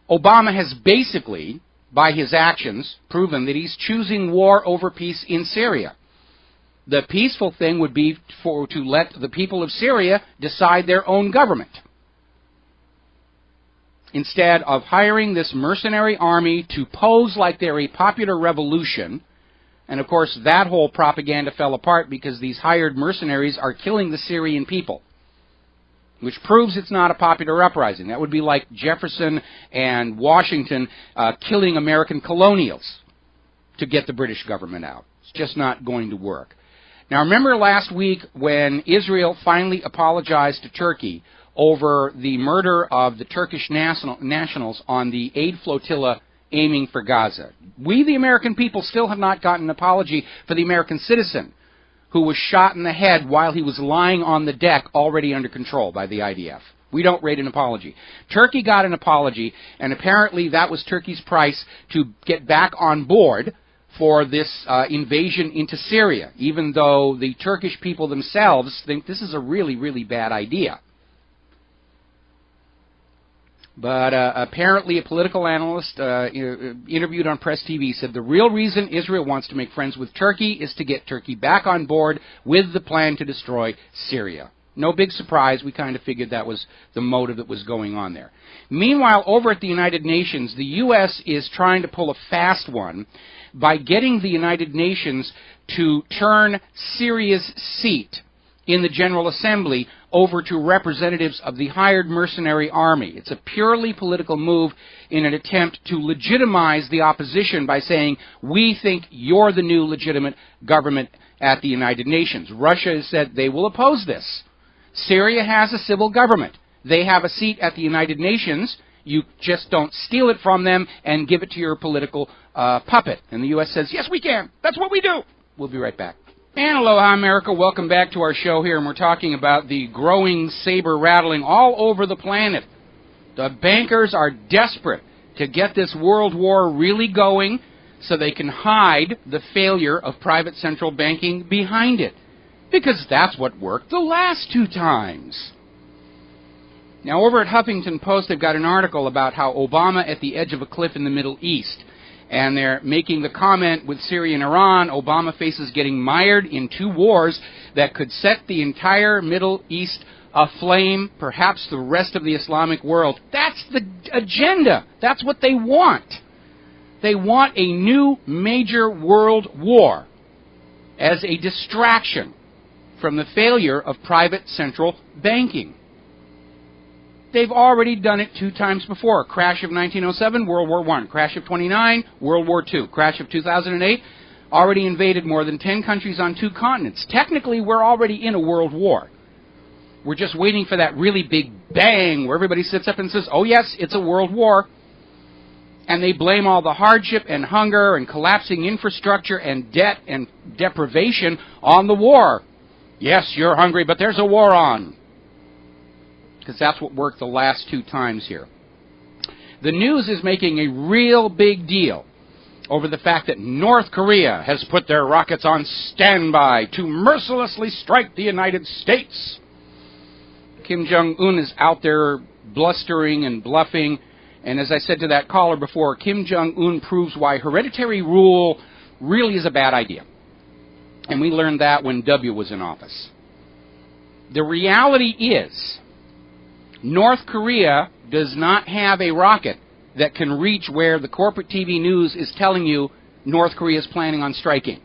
Obama has basically, by his actions, proven that he's choosing war over peace in Syria. The peaceful thing would be to let the people of Syria decide their own government. instead of hiring this mercenary army to pose like they're a popular revolution. And, of course, that whole propaganda fell apart because these hired mercenaries are killing the Syrian people, which proves it's not a popular uprising. That would be like Jefferson and Washington killing American colonials to get the British government out. It's just not going to work. Now, remember last week when Israel finally apologized to Turkey over the murder of the Turkish nationals on the aid flotilla aiming for Gaza? We, the American people, still have not gotten an apology for the American citizen who was shot in the head while he was lying on the deck already under control by the IDF. We don't rate an apology. Turkey got an apology, and apparently that was Turkey's price to get back on board for this invasion into Syria, even though the Turkish people themselves think this is a really, really bad idea. But apparently a political analyst interviewed on Press TV said the real reason Israel wants to make friends with Turkey is to get Turkey back on board with the plan to destroy Syria. No big surprise. We kind of figured that was the motive that was going on there. Meanwhile, over at the United Nations, the U.S. is trying to pull a fast one by getting the United Nations to turn Syria's seat in the General Assembly over to representatives of the hired mercenary army. It's a purely political move in an attempt to legitimize the opposition by saying, we think you're the new legitimate government at the United Nations. Russia has said they will oppose this. Syria has a civil government. They have a seat at the United Nations. You just don't steal it from them and give it to your political puppet. And the U.S. says, yes, we can. That's what we do. We'll be right back. And aloha, America. Welcome back to our show here, and we're talking about the growing saber rattling all over the planet. The bankers are desperate to get this world war really going so they can hide the failure of private central banking behind it, because that's what worked the last 2 times. Now, over at Huffington Post, they've got an article about how Obama at the edge of a cliff in the Middle East. And they're making the comment with Syria and Iran, Obama faces getting mired in 2 wars that could set the entire Middle East aflame, perhaps the rest of the Islamic world. That's the agenda. That's what they want. They want a new major world war as a distraction from the failure of private central banking. They've already done it 2 times before. Crash of 1907, World War I. Crash of 29, World War II. Crash of 2008, already invaded more than 10 countries on 2 continents. Technically, we're already in a world war. We're just waiting for that really big bang where everybody sits up and says, oh yes, it's a world war. And they blame all the hardship and hunger and collapsing infrastructure and debt and deprivation on the war. Yes, you're hungry, but there's a war on. Because that's what worked the last 2 times here. The news is making a real big deal over the fact that North Korea has put their rockets on standby to mercilessly strike the United States. Kim Jong-un is out there blustering and bluffing, and as I said to that caller before, Kim Jong-un proves why hereditary rule really is a bad idea. And we learned that when W was in office. The reality is, North Korea does not have a rocket that can reach where the corporate TV news is telling you North Korea is planning on striking.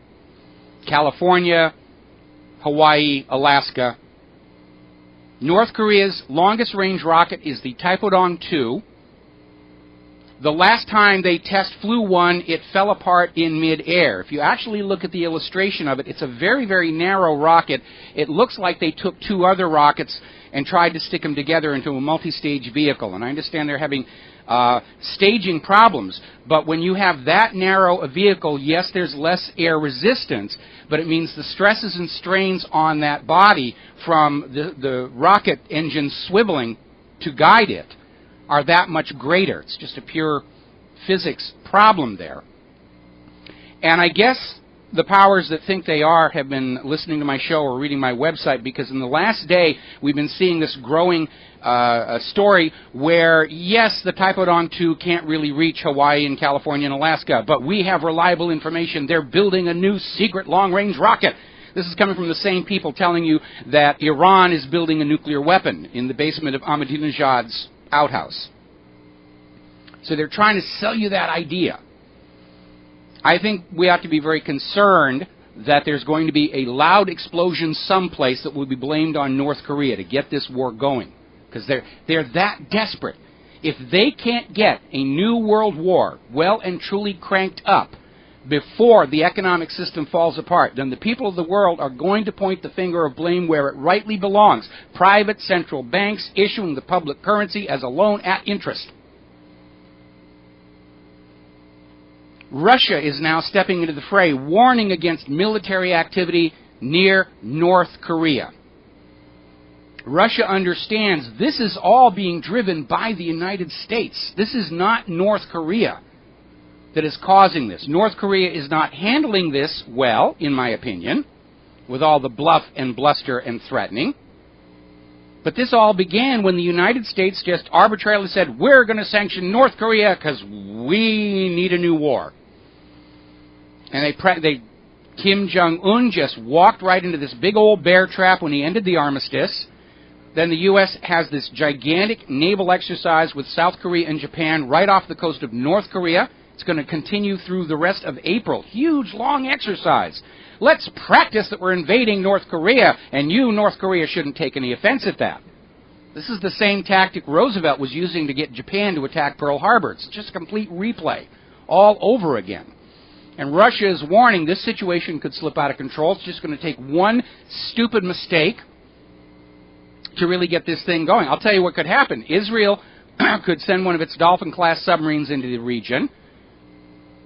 California, Hawaii, Alaska. North Korea's longest range rocket is the Taepodong 2. The last time they flew one, it fell apart in midair. If you actually look at the illustration of it, it's a very, very narrow rocket. It looks like they took 2 other rockets and tried to stick them together into a multi-stage vehicle. And I understand they're having staging problems, but when you have that narrow a vehicle, yes, there's less air resistance, but it means the stresses and strains on that body from the rocket engine swiveling to guide it are that much greater. It's just a pure physics problem there. And I guess the powers that think they are have been listening to my show or reading my website, because in the last day we've been seeing this growing story where, yes, the Taepodong 2 can't really reach Hawaii and California and Alaska, but we have reliable information. They're building a new secret long-range rocket. This is coming from the same people telling you that Iran is building a nuclear weapon in the basement of Ahmadinejad's outhouse. So they're trying to sell you that idea. I think we have to be very concerned that there's going to be a loud explosion someplace that will be blamed on North Korea to get this war going. Because they're that desperate. If they can't get a new world war well and truly cranked up before the economic system falls apart, then the people of the world are going to point the finger of blame where it rightly belongs. Private central banks issuing the public currency as a loan at interest. Russia is now stepping into the fray, warning against military activity near North Korea. Russia understands this is all being driven by the United States. This is not North Korea that is causing this. North Korea is not handling this well, in my opinion, with all the bluff and bluster and threatening. But this all began when the United States just arbitrarily said, we're going to sanction North Korea because we need a new war. And Kim Jong-un just walked right into this big old bear trap when he ended the armistice. Then the U.S. has this gigantic naval exercise with South Korea and Japan right off the coast of North Korea. It's going to continue through the rest of April. Huge, long exercise. Let's practice that we're invading North Korea, and you, North Korea, shouldn't take any offense at that. This is the same tactic Roosevelt was using to get Japan to attack Pearl Harbor. It's just a complete replay, all over again. And Russia is warning this situation could slip out of control. It's just going to take one stupid mistake to really get this thing going. I'll tell you what could happen. Israel could send one of its Dolphin-class submarines into the region.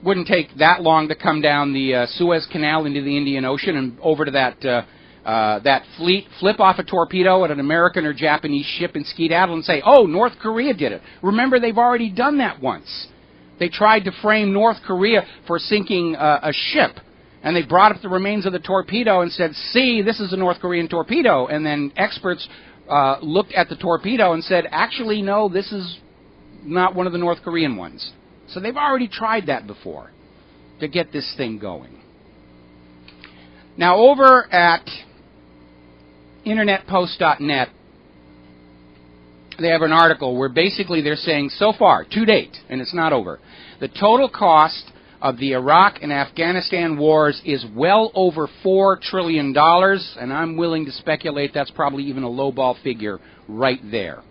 Wouldn't take that long to come down the Suez Canal into the Indian Ocean and over to that fleet, flip off a torpedo at an American or Japanese ship and skedaddle and say, oh, North Korea did it. Remember, they've already done that once. They tried to frame North Korea for sinking a ship. And they brought up the remains of the torpedo and said, see, this is a North Korean torpedo. And then experts looked at the torpedo and said, actually, no, this is not one of the North Korean ones. So they've already tried that before to get this thing going. Now, over at InternetPost.net, they have an article where basically they're saying, so far, to date, and it's not over, the total cost of the Iraq and Afghanistan wars is well over $4 trillion, and I'm willing to speculate that's probably even a lowball figure right there.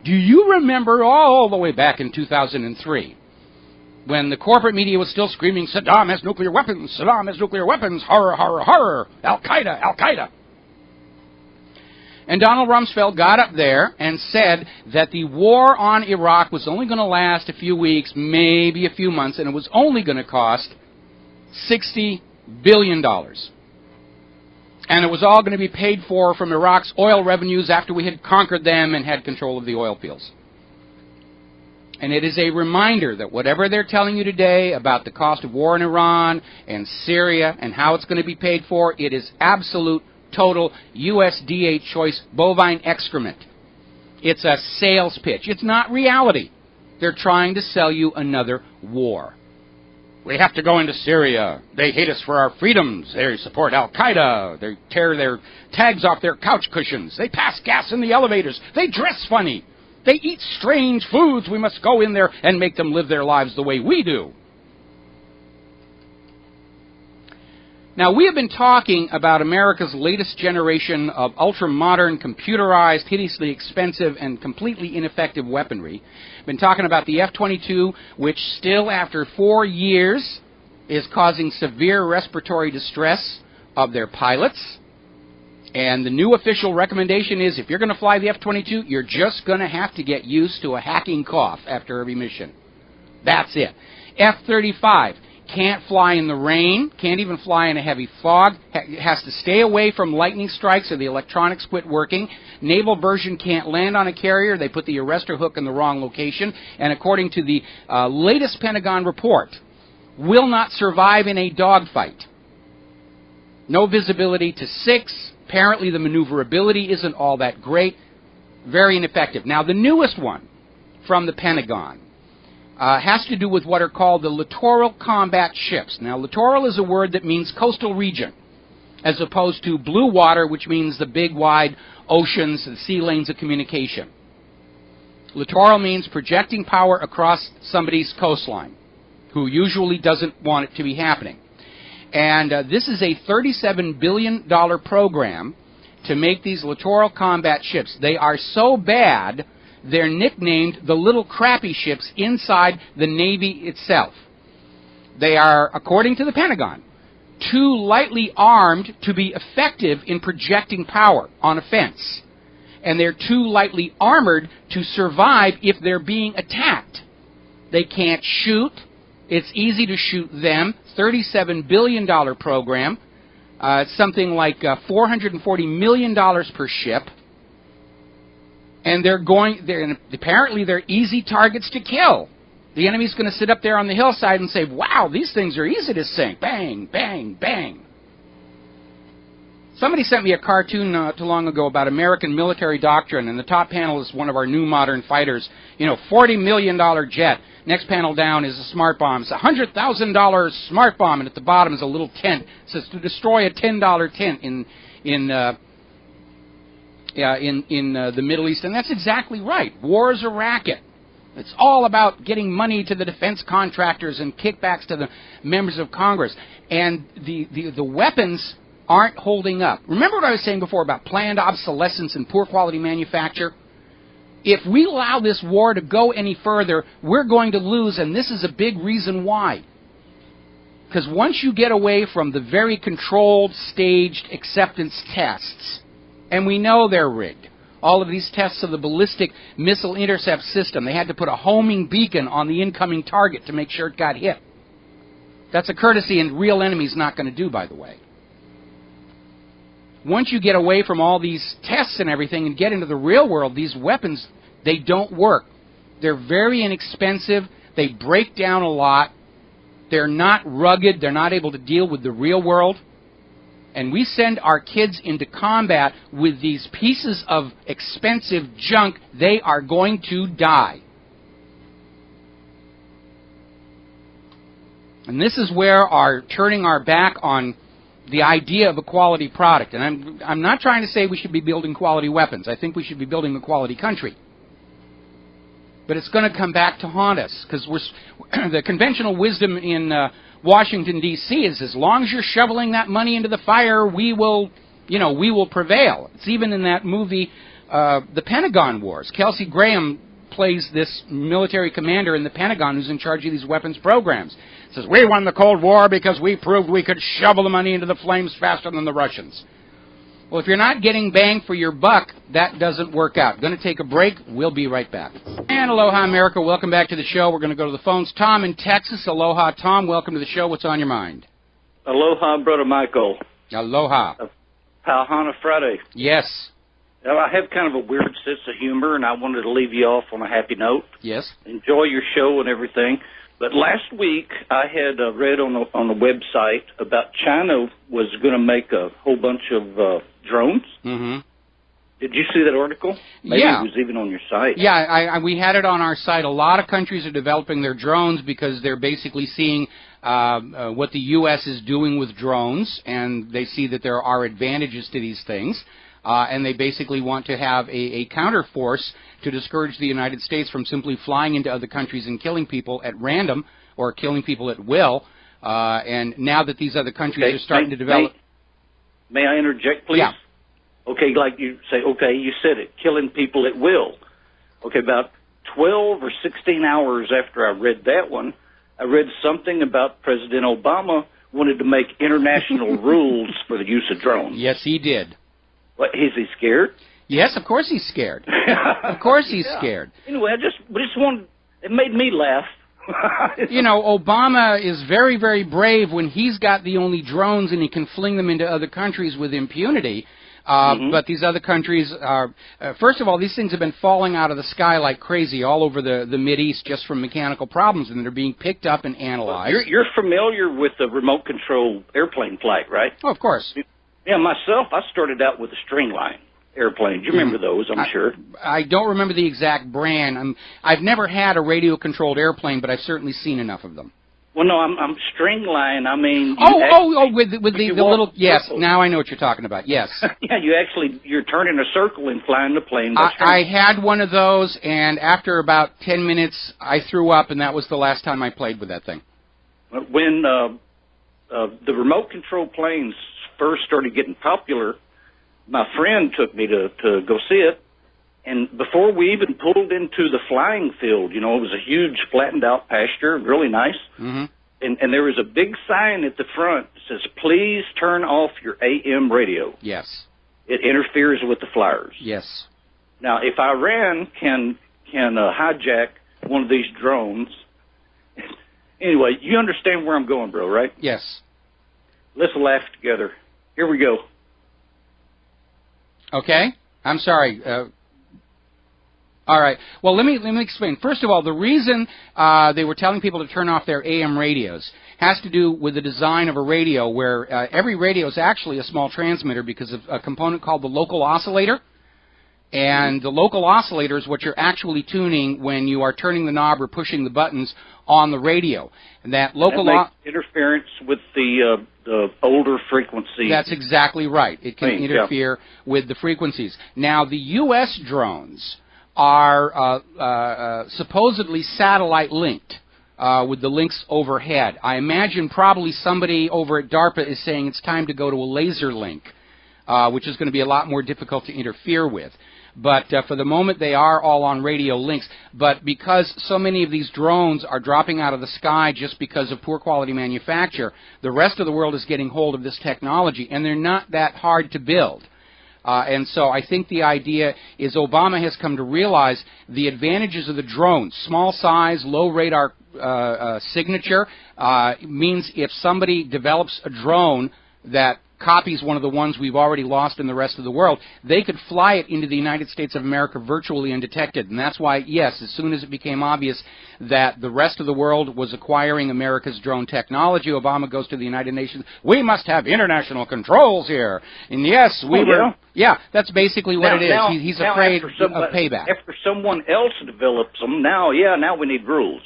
Do you remember all the way back in 2003, when the corporate media was still screaming, Saddam has nuclear weapons, Saddam has nuclear weapons, horror, horror, horror, Al-Qaeda, Al-Qaeda. And Donald Rumsfeld got up there and said that the war on Iraq was only going to last a few weeks, maybe a few months, and it was only going to cost $60 billion. And it was all going to be paid for from Iraq's oil revenues after we had conquered them and had control of the oil fields. And it is a reminder that whatever they're telling you today about the cost of war in Iran and Syria and how it's going to be paid for, it is absolute, total USDA choice bovine excrement. It's a sales pitch. It's not reality. They're trying to sell you another war. We have to go into Syria. They hate us for our freedoms. They support Al-Qaeda. They tear their tags off their couch cushions. They pass gas in the elevators. They dress funny. They eat strange foods. We must go in there and make them live their lives the way we do. Now, we have been talking about America's latest generation of ultra-modern, computerized, hideously expensive, and completely ineffective weaponry. Been talking about the F-22, which still, after 4 years, is causing severe respiratory distress of their pilots. And the new official recommendation is, if you're going to fly the F-22, you're just going to have to get used to a hacking cough after every mission. That's it. F-35. Can't fly in the rain, can't even fly in a heavy fog, has to stay away from lightning strikes or the electronics quit working. Naval version can't land on a carrier. They put the arrestor hook in the wrong location. And according to the latest Pentagon report, will not survive in a dogfight. No visibility to 6. Apparently the maneuverability isn't all that great. Very ineffective. Now the newest one from the Pentagon has to do with what are called the littoral combat ships. Now, littoral is a word that means coastal region, as opposed to blue water, which means the big, wide oceans and sea lanes of communication. Littoral means projecting power across somebody's coastline, who usually doesn't want it to be happening. And this is a $37 billion program to make these littoral combat ships. They are so bad, they're nicknamed the little crappy ships inside the Navy itself. They are, according to the Pentagon, too lightly armed to be effective in projecting power on offense. And they're too lightly armored to survive if they're being attacked. They can't shoot. It's easy to shoot them. $37 billion program. It's something like $440 million per ship. And apparently they're easy targets to kill. The enemy's going to sit up there on the hillside and say, wow, these things are easy to sink. Bang, bang, bang. Somebody sent me a cartoon not too long ago about American military doctrine, and the top panel is one of our new modern fighters. $40 million jet. Next panel down is a smart bomb. It's a $100,000 smart bomb, and at the bottom is a little tent. It says to destroy a $10 tent in the Middle East, and that's exactly right. War is a racket. It's all about getting money to the defense contractors and kickbacks to the members of Congress, and the weapons aren't holding up. Remember what I was saying before about planned obsolescence and poor quality manufacture? If we allow this war to go any further, we're going to lose, and this is a big reason why. Because once you get away from the very controlled, staged acceptance tests, and we know they're rigged, all of these tests of the ballistic missile intercept system, they had to put a homing beacon on the incoming target to make sure it got hit. That's a courtesy and real enemy's not going to do, by the way. Once you get away from all these tests and everything and get into the real world, these weapons, they don't work. They're very inexpensive. They break down a lot. They're not rugged. They're not able to deal with the real world. And we send our kids into combat with these pieces of expensive junk. They are going to die. And this is where our turning our back on the idea of a quality product. And I'm not trying to say we should be building quality weapons. I think we should be building a quality country. But it's going to come back to haunt us, because the conventional wisdom in Washington, D.C. is as long as you're shoveling that money into the fire, we will prevail. It's even in that movie, The Pentagon Wars. Kelsey Graham plays this military commander in the Pentagon who's in charge of these weapons programs. Says, we won the Cold War because we proved we could shovel the money into the flames faster than the Russians. Well, if you're not getting bang for your buck, that doesn't work out. Going to take a break. We'll be right back. And aloha, America. Welcome back to the show. We're going to go to the phones. Tom in Texas. Aloha, Tom. Welcome to the show. What's on your mind? Aloha, Brother Michael. Aloha. Pauhana Friday. Yes. Well, I have kind of a weird sense of humor, and I wanted to leave you off on a happy note. Yes. Enjoy your show and everything. But last week, I had read on the website about China was going to make a whole bunch of drones. Mm-hmm. Did you see that article? Maybe yeah. It was even on your site. Yeah, we had it on our site. A lot of countries are developing their drones because they're basically seeing what the U.S. is doing with drones, and they see that there are advantages to these things. And they basically want to have a counterforce to discourage the United States from simply flying into other countries and killing people at random or killing people at will. And now that these other countries are starting to develop... May I interject, please? Yeah. Okay, like you say, okay, you said it, killing people at will. Okay, about 12 or 16 hours after I read that one, I read something about President Obama wanted to make international rules for the use of drones. Yes, he did. What, is he scared? Yes, of course he's scared. Of course he's scared. Anyway, I just wanted, it made me laugh. Obama is very, very brave when he's got the only drones and he can fling them into other countries with impunity. But these other countries are, first of all, these things have been falling out of the sky like crazy all over the Mideast just from mechanical problems, and they're being picked up and analyzed. Well, you're familiar with the remote control airplane flight, right? Oh, of course. Yeah, myself, I started out with a stringline airplane. Do you remember those, I'm sure? I don't remember the exact brand. I've never had a radio-controlled airplane, but I've certainly seen enough of them. Well, no, I'm string line. I mean, with the little, yes, circles. now I know what you're talking about, yes. Yeah, you're turning a circle and flying the plane. I had one of those, and after about 10 minutes, I threw up, and that was the last time I played with that thing. When the remote control planes first started getting popular, my friend took me to go see it. And before we even pulled into the flying field, it was a huge flattened out pasture, really nice. Mm-hmm. And there was a big sign at the front that says, "Please turn off your AM radio." Yes. It interferes with the flyers. Yes. Now, if Iran can hijack one of these drones, anyway, you understand where I'm going, bro, right? Yes. Let's laugh together. Here we go. Okay. I'm sorry. All right. Well, let me explain. First of all, the reason they were telling people to turn off their AM radios has to do with the design of a radio, where every radio is actually a small transmitter because of a component called the local oscillator. And the local oscillator is what you're actually tuning when you are turning the knob or pushing the buttons on the radio. And that local makes interference with the older frequencies. That's exactly right. It can interfere with the frequencies. Now, the U.S. drones are supposedly satellite linked with the links overhead. I imagine probably somebody over at DARPA is saying it's time to go to a laser link, which is going to be a lot more difficult to interfere with. But for the moment, they are all on radio links. But because so many of these drones are dropping out of the sky just because of poor quality manufacture, the rest of the world is getting hold of this technology, and they're not that hard to build. And so I think the idea is Obama has come to realize the advantages of the drone. Small size, low radar signature means if somebody develops a drone that copies one of the ones we've already lost in the rest of the world, they could fly it into the United States of America virtually undetected. And that's why, yes, as soon as it became obvious that the rest of the world was acquiring America's drone technology, Obama goes to the United Nations, we must have international controls here. And yes, yeah, that's basically what it is. He's afraid of payback. After someone else develops them, now we need rules.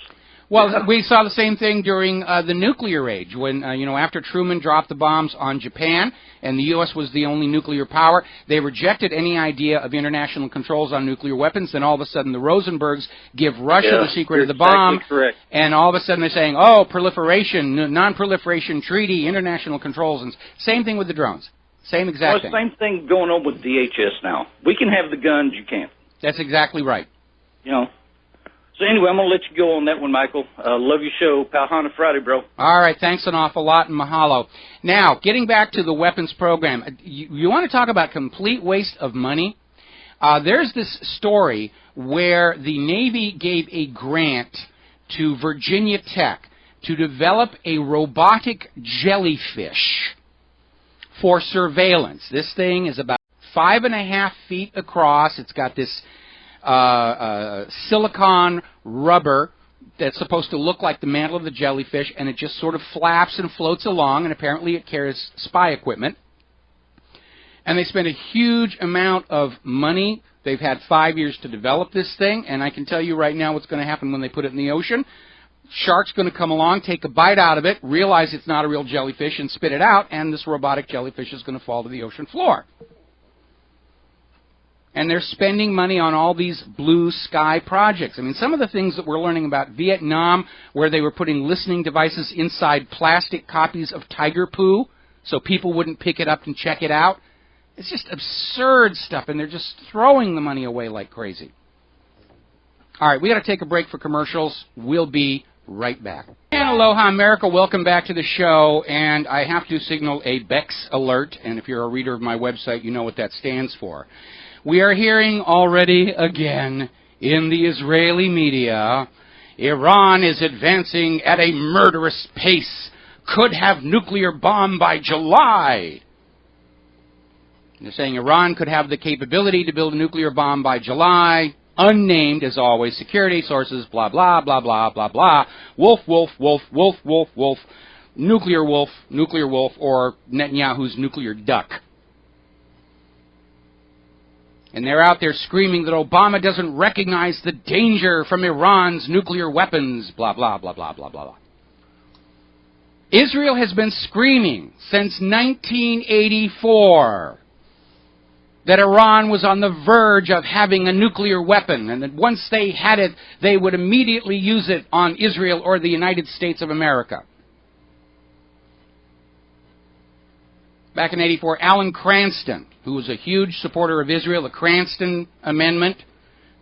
Well, we saw the same thing during the nuclear age when, after Truman dropped the bombs on Japan and the U.S. was the only nuclear power, they rejected any idea of international controls on nuclear weapons. Then all of a sudden the Rosenbergs give Russia the secret of the bomb. Exactly correct. And all of a sudden they're saying, oh, proliferation, non-proliferation treaty, international controls. And same thing with the drones. Same exact thing. Same thing going on with DHS now. We can have the guns, you can't. That's exactly right. So anyway, I'm going to let you go on that one, Michael. Love your show. Palhana Friday, bro. All right. Thanks an awful lot, and mahalo. Now, getting back to the weapons program, you want to talk about complete waste of money? There's this story where the Navy gave a grant to Virginia Tech to develop a robotic jellyfish for surveillance. This thing is about 5.5 feet across. It's got this silicone rubber that's supposed to look like the mantle of the jellyfish, and it just sort of flaps and floats along, and apparently it carries spy equipment. And they spent a huge amount of money. They've had 5 years to develop this thing, and I can tell you right now what's going to happen when they put it in the ocean. Shark's going to come along, take a bite out of it, realize it's not a real jellyfish, and spit it out, and this robotic jellyfish is going to fall to the ocean floor. And they're spending money on all these blue sky projects. I mean, some of the things that we're learning about Vietnam, where they were putting listening devices inside plastic copies of tiger poo so people wouldn't pick it up and check it out. It's just absurd stuff, and they're just throwing the money away like crazy. All right, we got to take a break for commercials. We'll be right back. And aloha, America. Welcome back to the show. And I have to signal a BEX alert, and if you're a reader of my website, you know what that stands for. We are hearing already again in the Israeli media, Iran is advancing at a murderous pace, could have nuclear bomb by July. And they're saying Iran could have the capability to build a nuclear bomb by July, unnamed as always, security sources, blah, blah, blah, blah, blah, blah, wolf, wolf, wolf, wolf, wolf, wolf, nuclear wolf, or Netanyahu's nuclear duck. And they're out there screaming that Obama doesn't recognize the danger from Iran's nuclear weapons, blah, blah, blah, blah, blah, blah, blah. Israel has been screaming since 1984 that Iran was on the verge of having a nuclear weapon, and that once they had it, they would immediately use it on Israel or the United States of America. Back in 84, Alan Cranston, who was a huge supporter of Israel, the Cranston Amendment,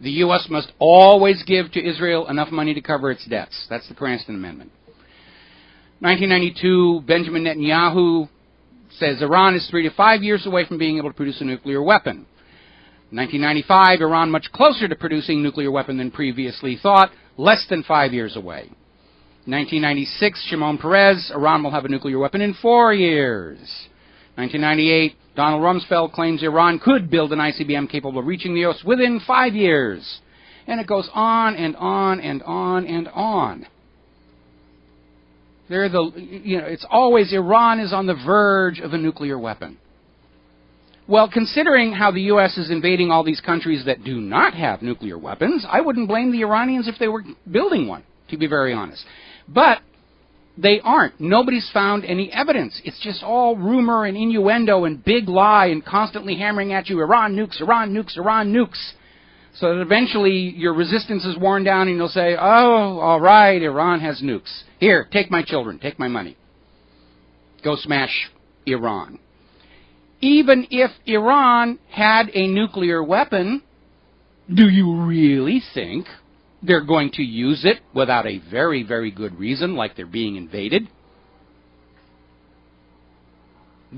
the U.S. must always give to Israel enough money to cover its debts. That's the Cranston Amendment. 1992, Benjamin Netanyahu says Iran is 3 to 5 years away from being able to produce a nuclear weapon. 1995, Iran much closer to producing a nuclear weapon than previously thought, less than 5 years away. 1996, Shimon Peres, Iran will have a nuclear weapon in 4 years. 1998, Donald Rumsfeld claims Iran could build an ICBM capable of reaching the U.S. within 5 years. And it goes on and on and on and on. It's always Iran is on the verge of a nuclear weapon. Well, considering how the U.S. is invading all these countries that do not have nuclear weapons, I wouldn't blame the Iranians if they were building one, to be very honest. But they aren't. Nobody's found any evidence. It's just all rumor and innuendo and big lie and constantly hammering at you, Iran nukes, Iran nukes, Iran nukes. So that eventually your resistance is worn down and you'll say, oh, all right, Iran has nukes. Here, take my children, take my money. Go smash Iran. Even if Iran had a nuclear weapon, do you really think they're going to use it without a very, very good reason, like they're being invaded?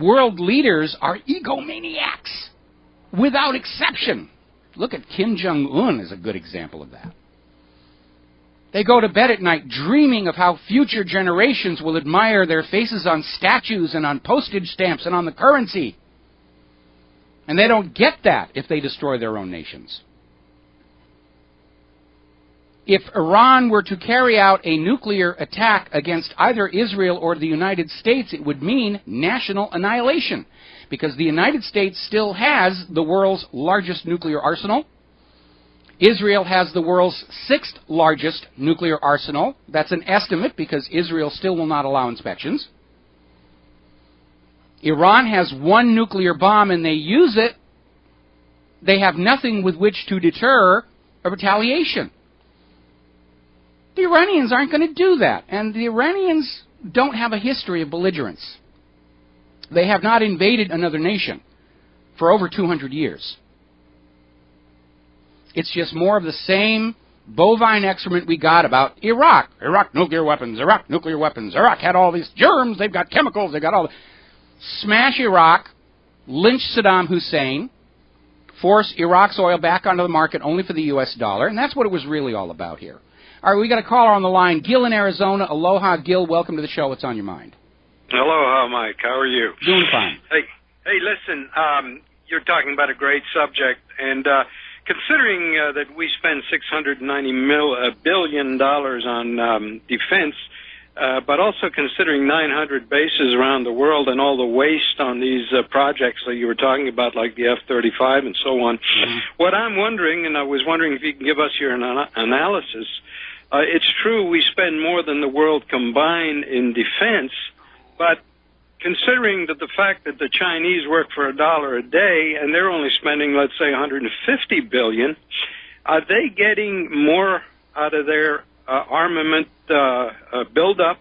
World leaders are egomaniacs, without exception. Look at Kim Jong-un as a good example of that. They go to bed at night dreaming of how future generations will admire their faces on statues and on postage stamps and on the currency. And they don't get that if they destroy their own nations. If Iran were to carry out a nuclear attack against either Israel or the United States, it would mean national annihilation. Because the United States still has the world's largest nuclear arsenal. Israel has the world's 6th largest nuclear arsenal. That's an estimate because Israel still will not allow inspections. Iran has 1 nuclear bomb and they use it. They have nothing with which to deter a retaliation. The Iranians aren't going to do that. And the Iranians don't have a history of belligerence. They have not invaded another nation for over 200 years. It's just more of the same bovine excrement we got about Iraq. Iraq, nuclear weapons. Iraq, nuclear weapons. Iraq had all these germs. They've got chemicals. They've got all the... Smash Iraq, lynch Saddam Hussein, force Iraq's oil back onto the market only for the U.S. dollar, and that's what it was really all about here. All right, we got a caller on the line. Gil in Arizona. Aloha, Gil. Welcome to the show. What's on your mind? Aloha, Mike. How are you? Doing fine. Hey, listen, you're talking about a great subject, and considering that we spend $690 billion on defense, but also considering 900 bases around the world and all the waste on these projects that you were talking about, like the F-35 and so on, what I'm wondering, and I was wondering if you can give us your analysis, it's true we spend more than the world combined in defense, but considering that the fact that the Chinese work for $1 a day and they're only spending, let's say, $150 billion, are they getting more out of their armament buildup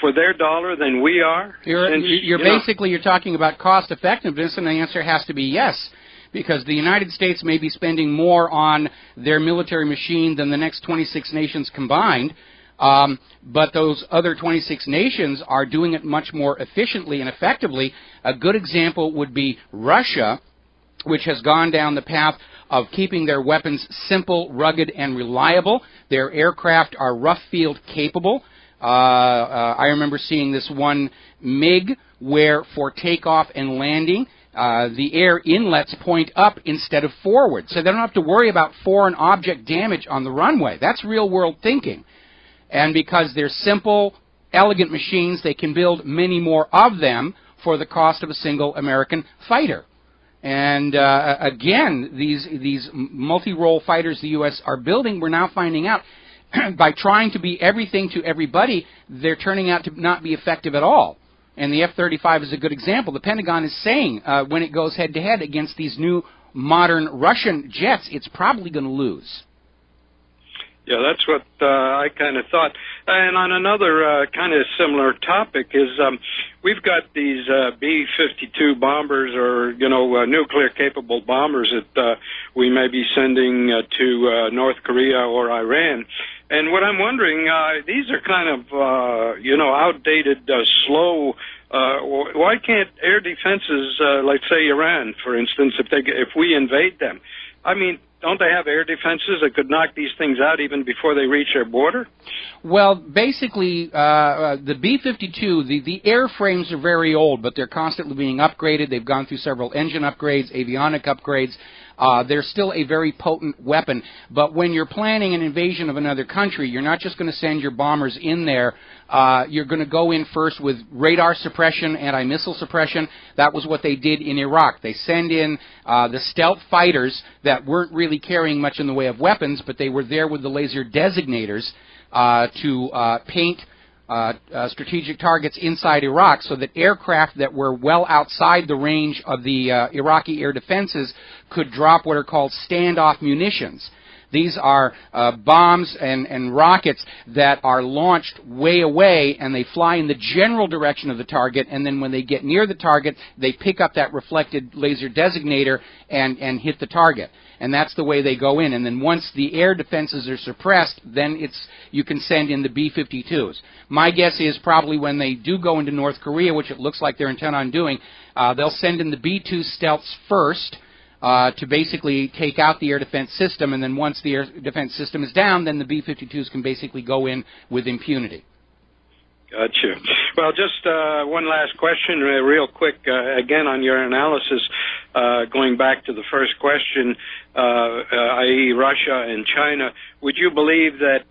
for their dollar than we are? You're talking about cost effectiveness, and the answer has to be yes. Because the United States may be spending more on their military machine than the next 26 nations combined, but those other 26 nations are doing it much more efficiently and effectively. A good example would be Russia, which has gone down the path of keeping their weapons simple, rugged, and reliable. Their aircraft are rough field capable. I remember seeing this one MiG where for takeoff and landing, the air inlets point up instead of forward. So they don't have to worry about foreign object damage on the runway. That's real-world thinking. And because they're simple, elegant machines, they can build many more of them for the cost of a single American fighter. And again, these multi-role fighters the U.S. are building, we're now finding out, by trying to be everything to everybody, they're turning out to not be effective at all. And the F-35 is a good example. The Pentagon is saying when it goes head-to-head against these new modern Russian jets, it's probably going to lose. Yeah, that's what I kind of thought. And on another kind of similar topic is we've got these B-52 bombers, or nuclear-capable bombers that we may be sending to North Korea or Iran. And what I'm wondering, these are kind of outdated, slow. Why can't air defenses, let's say Iran, for instance, if we invade them? I mean, don't they have air defenses that could knock these things out even before they reach their border? Well, basically, the B-52, the airframes are very old, but they're constantly being upgraded. They've gone through several engine upgrades, avionic upgrades. They're still a very potent weapon. But when you're planning an invasion of another country, you're not just going to send your bombers in there. You're going to go in first with radar suppression, anti-missile suppression. That was what they did in Iraq. They send in the stealth fighters that weren't really carrying much in the way of weapons, but they were there with the laser designators to paint strategic targets inside Iraq, so that aircraft that were well outside the range of the Iraqi air defenses could drop what are called standoff munitions. These are bombs and rockets that are launched way away, and they fly in the general direction of the target, and then when they get near the target, they pick up that reflected laser designator and hit the target. And that's the way they go in. And then once the air defenses are suppressed, then you can send in the B-52s. My guess is probably when they do go into North Korea, which it looks like they're intent on doing, they'll send in the B-2 stealths first, to basically take out the air defense system, and then once the air defense system is down, then the B-52s can basically go in with impunity. Gotcha. Well, just one last question, real quick. Again, on your analysis, going back to the first question, i.e. Russia and China, would you believe that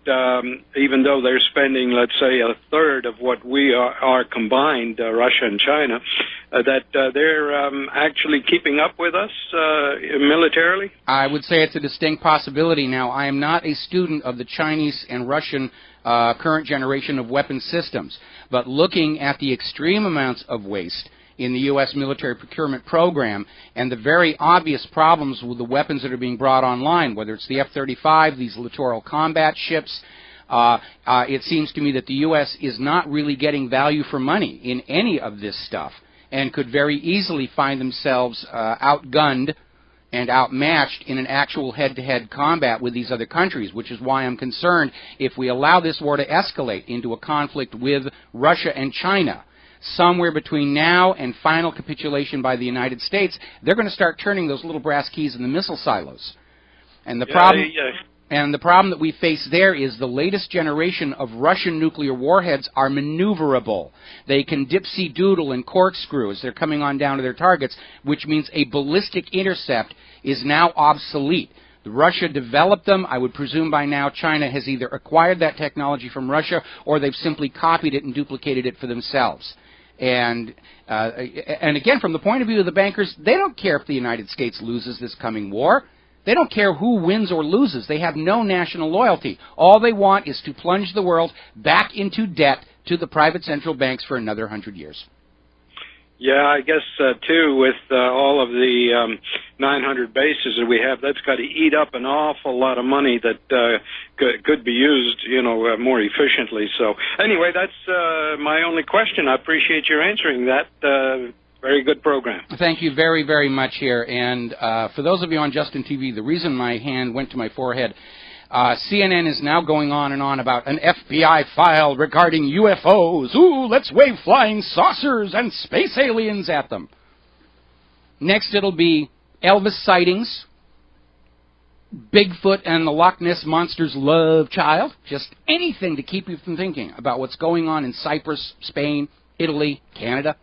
even though they're spending, let's say, a third of what we are combined, Russia and China, that they're actually keeping up with us militarily? I would say it's a distinct possibility. Now, I am not a student of the Chinese and Russian current generation of weapon systems, but looking at the extreme amounts of waste in the U.S. military procurement program and the very obvious problems with the weapons that are being brought online, whether it's the F-35, these littoral combat ships, it seems to me that the U.S. is not really getting value for money in any of this stuff and could very easily find themselves outgunned and outmatched in an actual head-to-head combat with these other countries, which is why I'm concerned if we allow this war to escalate into a conflict with Russia and China, somewhere between now and final capitulation by the United States, they're going to start turning those little brass keys in the missile silos. And the problem that we face there is the latest generation of Russian nuclear warheads are maneuverable. They can dipsy-doodle and corkscrew as they're coming on down to their targets, which means a ballistic intercept is now obsolete. Russia developed them. I would presume by now China has either acquired that technology from Russia or they've simply copied it and duplicated it for themselves. And again, from the point of view of the bankers, they don't care if the United States loses this coming war. They don't care who wins or loses. They have no national loyalty. All they want is to plunge the world back into debt to the private central banks for another 100 years. Yeah, I guess, too, with all of the 900 bases that we have, that's got to eat up an awful lot of money that could be used, more efficiently. So, anyway, that's my only question. I appreciate your answering that. Very good program. Thank you very, very much here. And for those of you on Justin TV, the reason my hand went to my forehead, CNN is now going on and on about an FBI file regarding UFOs. Ooh, let's wave flying saucers and space aliens at them. Next it'll be Elvis sightings, Bigfoot and the Loch Ness Monster's love child. Just anything to keep you from thinking about what's going on in Cyprus, Spain, Italy, Canada.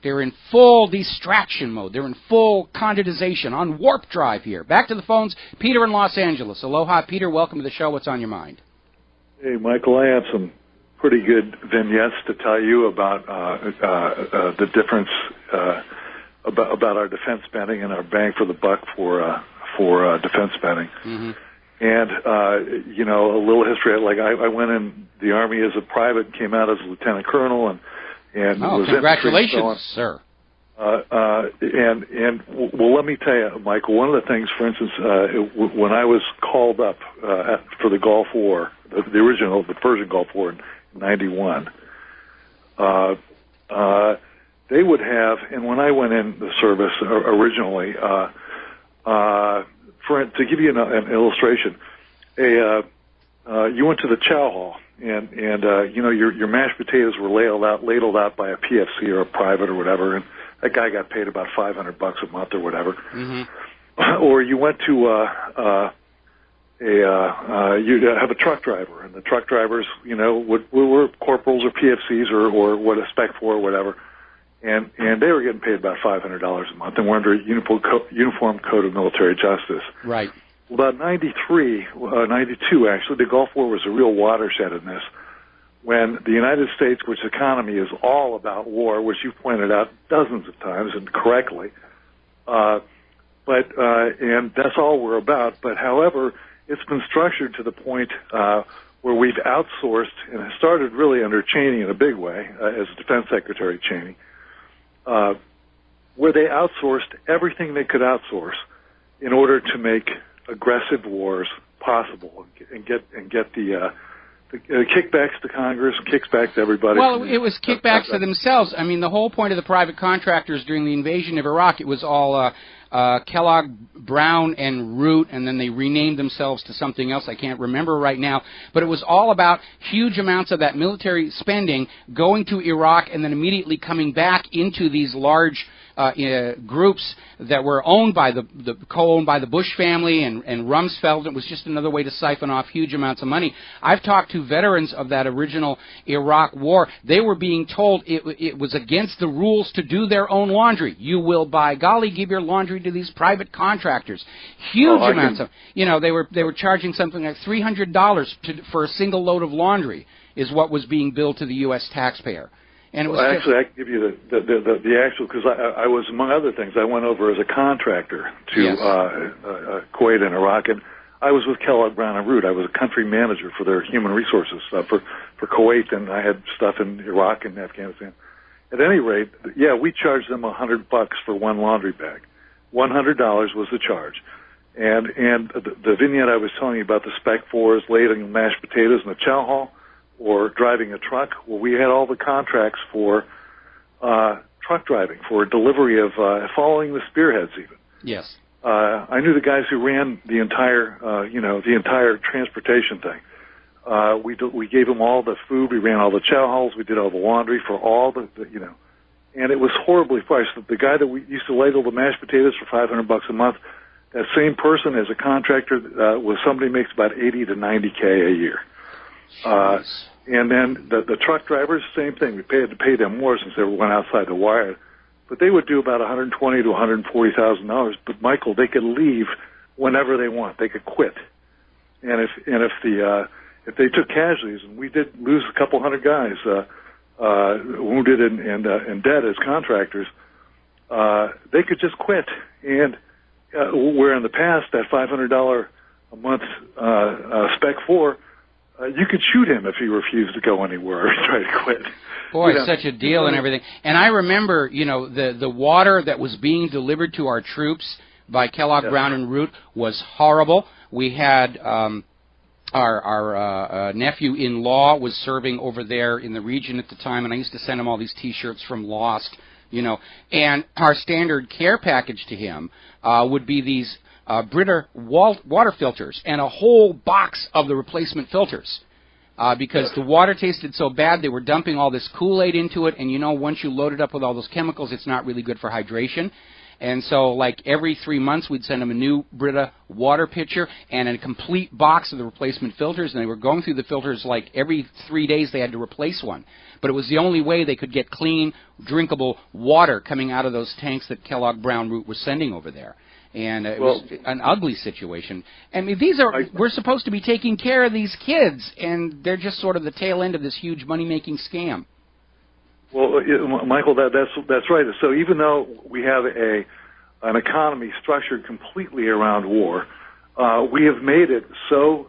They're in full distraction mode. They're in full condensation on warp drive here. Back to the phones. Peter in Los Angeles. Aloha, Peter. Welcome to the show. What's on your mind? Hey, Michael. I have some pretty good vignettes to tell you about the difference about our defense spending and our bang for the buck for defense spending. Mm-hmm. And, a little history, like I went in the Army as a private, came out as a lieutenant colonel, and was congratulations, sir. Well, let me tell you, Michael, one of the things, for instance, when I was called up for the Gulf War, the original, the Persian Gulf War in 91, they would have, and when I went in the service originally, to give you an illustration, you went to the chow hall, and your mashed potatoes were ladled out by a PFC or a private or whatever, and that guy got paid about $500 a month or whatever. Mm-hmm. Or you went to you'd have a truck driver, and the truck drivers, were corporals or PFCs or what a Spec 4 or whatever, and they were getting paid about $500 a month, and were under Uniform Code of Military Justice. Right. About 92 actually, the Gulf War was a real watershed in this, when the United States, which economy is all about war, which you've pointed out dozens of times and correctly, and that's all we're about. But however, it's been structured to the point where we've outsourced, and it started really under Cheney in a big way, as Defense Secretary Cheney, where they outsourced everything they could outsource in order to make aggressive wars possible and get the kickbacks to Congress, kickbacks to everybody. Well, it was kickbacks to themselves. I mean, the whole point of the private contractors during the invasion of Iraq, it was all Kellogg, Brown, and Root, and then they renamed themselves to something else I can't remember right now. But it was all about huge amounts of that military spending going to Iraq and then immediately coming back into these large groups that were owned by co-owned by the Bush family and Rumsfeld. It was just another way to siphon off huge amounts of money. I've talked to veterans of that original Iraq war. They were being told it was against the rules to do their own laundry. You will, by golly, give your laundry to these private contractors. Huge amounts of, they were charging something like $300 for a single load of laundry is what was being billed to the U.S. taxpayer. And it was actually, I can give you the actual, because I was, among other things, I went over as a contractor to Kuwait and Iraq, and I was with Kellogg, Brown and Root. I was a country manager for their human resources for Kuwait, and I had stuff in Iraq and Afghanistan. At any rate, we charged them $100 for one laundry bag. $100 was the charge. And the vignette I was telling you about, the Spec 4s ladling mashed potatoes in the chow hall, or driving a truck, well, we had all the contracts for truck driving, for delivery of following the spearheads even. Yes. I knew the guys who ran the entire transportation thing. We gave them all the food, we ran all the chow halls, we did all the laundry for all the and it was horribly priced. The guy that we used to ladle the mashed potatoes for $500 a month, that same person as a contractor was somebody who makes about $80 to $90K a year. And then the truck drivers, same thing. We had to pay them more since they went outside the wire, but they would do about $120,000 to $140,000. But Michael, they could leave whenever they want. They could quit. And if they took casualties, and we did lose a couple hundred guys, wounded and dead as contractors, they could just quit. And where in the past that $500 a month Spec 4. You could shoot him if he refused to go anywhere or try to quit. Boy, such a deal and everything. And I remember, the water that was being delivered to our troops by Kellogg, Brown and Root was horrible. We had our nephew-in-law was serving over there in the region at the time, and I used to send him all these T-shirts from Lost, and our standard care package to him would be these Brita water filters and a whole box of the replacement filters because the water tasted so bad they were dumping all this Kool-Aid into it, and once you load it up with all those chemicals, it's not really good for hydration. And so, like, every 3 months, we'd send them a new Brita water pitcher and a complete box of the replacement filters, and they were going through the filters like every 3 days they had to replace one. But it was the only way they could get clean, drinkable water coming out of those tanks that Kellogg Brown Root was sending over there. And it was an ugly situation. I mean, we're supposed to be taking care of these kids, and they're just sort of the tail end of this huge money-making scam. Well, Michael, that's right. So even though we have an economy structured completely around war, we have made it so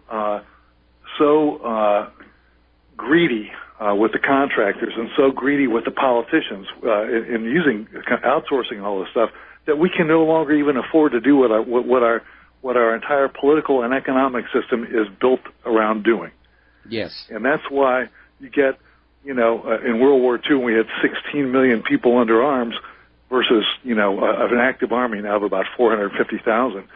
greedy with the contractors and so greedy with the politicians in using outsourcing all this stuff that we can no longer even afford to do what our entire political and economic system is built around doing. Yes. And that's why you get, in World War II, we had 16 million people under arms versus, of an active army now of about 450,000.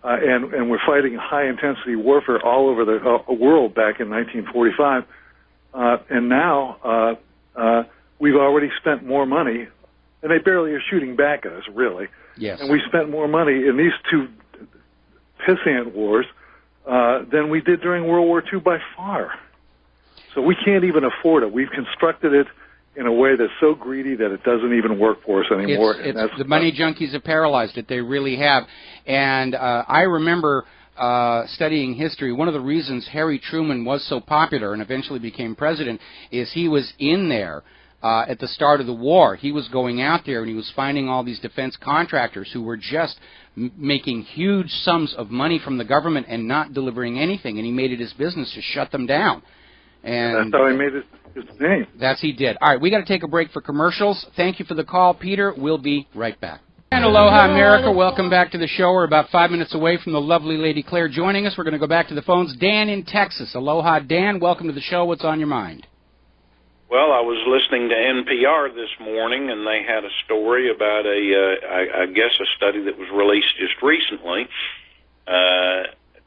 And we're fighting high-intensity warfare all over the world back in 1945. And now we've already spent more money, and they barely are shooting back at us, really. Yes. And we spent more money in these two pissant wars than we did during World War II by far. So we can't even afford it. We've constructed it in a way that's so greedy that it doesn't even work for us anymore. It's the money junkies have paralyzed it. They really have. And I remember studying history. One of the reasons Harry Truman was so popular and eventually became president is he was in there at the start of the war. He was going out there and he was finding all these defense contractors who were just making huge sums of money from the government and not delivering anything. And he made it his business to shut them down. And that's how he made his name. That's he did. All right, we got to take a break for commercials. Thank you for the call, Peter. We'll be right back. And aloha, America. Welcome back to the show. We're about 5 minutes away from the lovely Lady Claire joining us. We're going to go back to the phones. Dan in Texas. Aloha, Dan. Welcome to the show. What's on your mind? Well, I was listening to NPR this morning, and they had a story about I guess a study that was released just recently,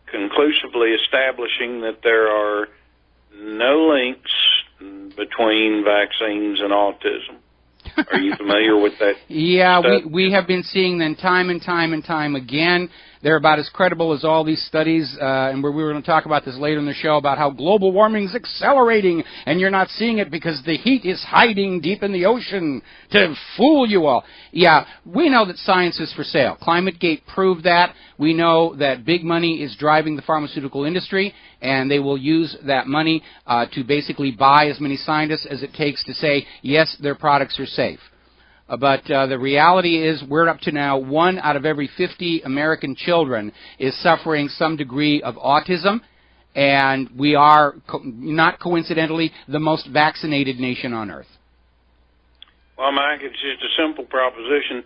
conclusively establishing that there are no links between vaccines and autism. Are you familiar with that? Yeah, we have been seeing them time and time again. They're about as credible as all these studies, and we were going to talk about this later in the show about how global warming is accelerating, and you're not seeing it because the heat is hiding deep in the ocean to fool you all. Yeah, we know that science is for sale. ClimateGate proved that. We know that big money is driving the pharmaceutical industry, and they will use that money to basically buy as many scientists as it takes to say, yes, their products are safe. But the reality is we're up to now 1 out of every 50 American children is suffering some degree of autism, and we are, not coincidentally, the most vaccinated nation on earth. Well, Mike, it's just a simple proposition.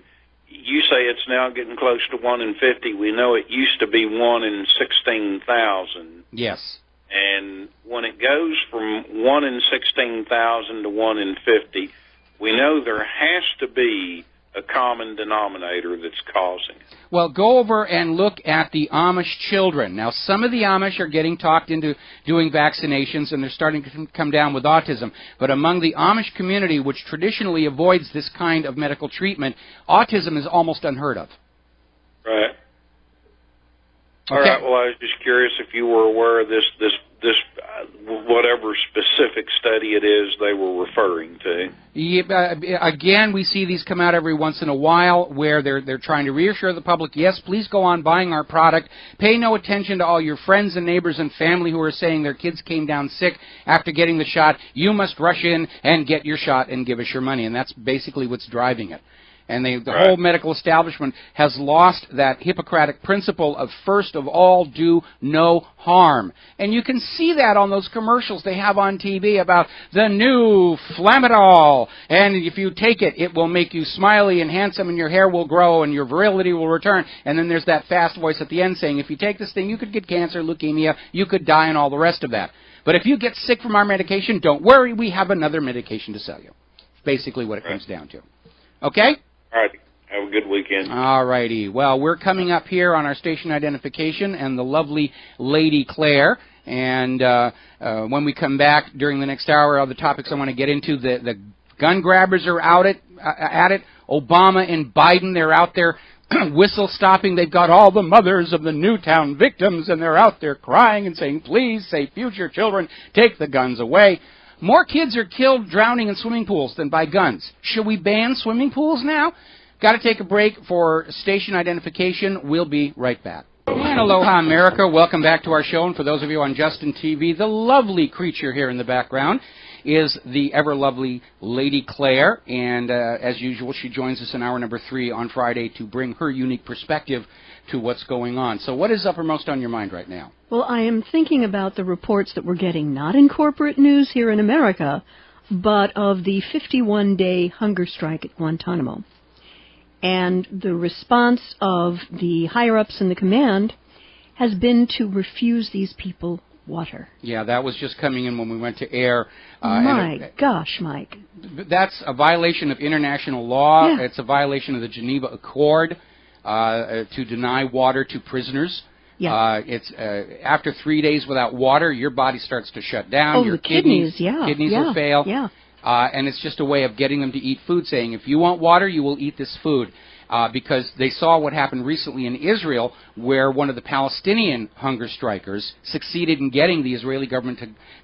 You say it's now getting close to 1 in 50. We know it used to be 1 in 16,000. Yes. And when it goes from 1 in 16,000 to 1 in 50, we know there has to be a common denominator that's causing it. Well, go over and look at the Amish children. Now, some of the Amish are getting talked into doing vaccinations, and they're starting to come down with autism. But among the Amish community, which traditionally avoids this kind of medical treatment, autism is almost unheard of. Right. Okay. All right. Well, I was just curious if you were aware of this whatever specific study it is they were referring to. Yeah, again, we see these come out every once in a while where they're trying to reassure the public, yes, please go on buying our product. Pay no attention to all your friends and neighbors and family who are saying their kids came down sick after getting the shot. You must rush in and get your shot and give us your money, and that's basically what's driving it. And the whole medical establishment has lost that Hippocratic principle of first of all do no harm. And you can see that on those commercials they have on TV about the new Flamadol. And if you take it, it will make you smiley and handsome and your hair will grow and your virility will return. And then there's that fast voice at the end saying, if you take this thing, you could get cancer, leukemia, you could die, and all the rest of that. But if you get sick from our medication, don't worry, we have another medication to sell you. Basically what it comes down to. Okay? All right. Have a good weekend. All righty. Well, we're coming up here on our station identification and the lovely Lady Claire. And when we come back during the next hour, other topics I want to get into, the gun grabbers are out at it. Obama and Biden, they're out there whistle stopping. They've got all the mothers of the Newtown victims, and they're out there crying and saying, please, say future children, take the guns away. More kids are killed drowning in swimming pools than by guns. Should we ban swimming pools now? Got to take a break for station identification. We'll be right back. And aloha, America. Welcome back to our show. And for those of you on Justin TV, the lovely creature here in the background is the ever-lovely Lady Claire, and as usual, she joins us in hour number 3 on Friday to bring her unique perspective to what's going on. So what is uppermost on your mind right now? Well, I am thinking about the reports that we're getting, not in corporate news here in America, but of the 51-day hunger strike at Guantanamo. And the response of the higher-ups in the command has been to refuse these people water. Yeah, that was just coming in when we went to air. My gosh, Mike. That's a violation of international law. Yeah. It's a violation of the Geneva Accord to deny water to prisoners. Yeah. It's after 3 days without water, your body starts to shut down. Oh, Your the kidneys will fail. Yeah. And it's just a way of getting them to eat food, saying, if you want water, you will eat this food. Because they saw what happened recently in Israel, where one of the Palestinian hunger strikers succeeded in getting the Israeli government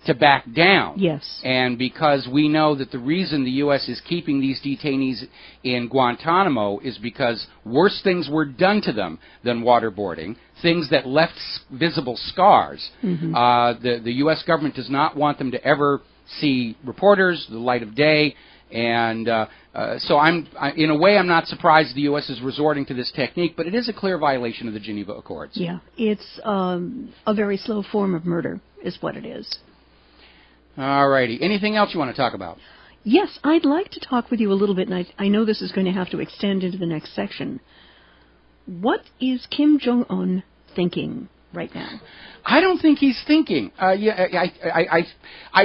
to back down. Yes. And because we know that the reason the U.S. is keeping these detainees in Guantanamo is because worse things were done to them than waterboarding, things that left visible scars. Mm-hmm. The U.S. government does not want them to ever see reporters, the light of day, and so in a way, I'm not surprised the U.S. is resorting to this technique, but it is a clear violation of the Geneva Accords. Yeah, it's a very slow form of murder is what it is. All righty. Anything else you want to talk about? Yes, I'd like to talk with you a little bit, and I know this is going to have to extend into the next section. What is Kim Jong-un thinking right now? I don't think he's thinking. I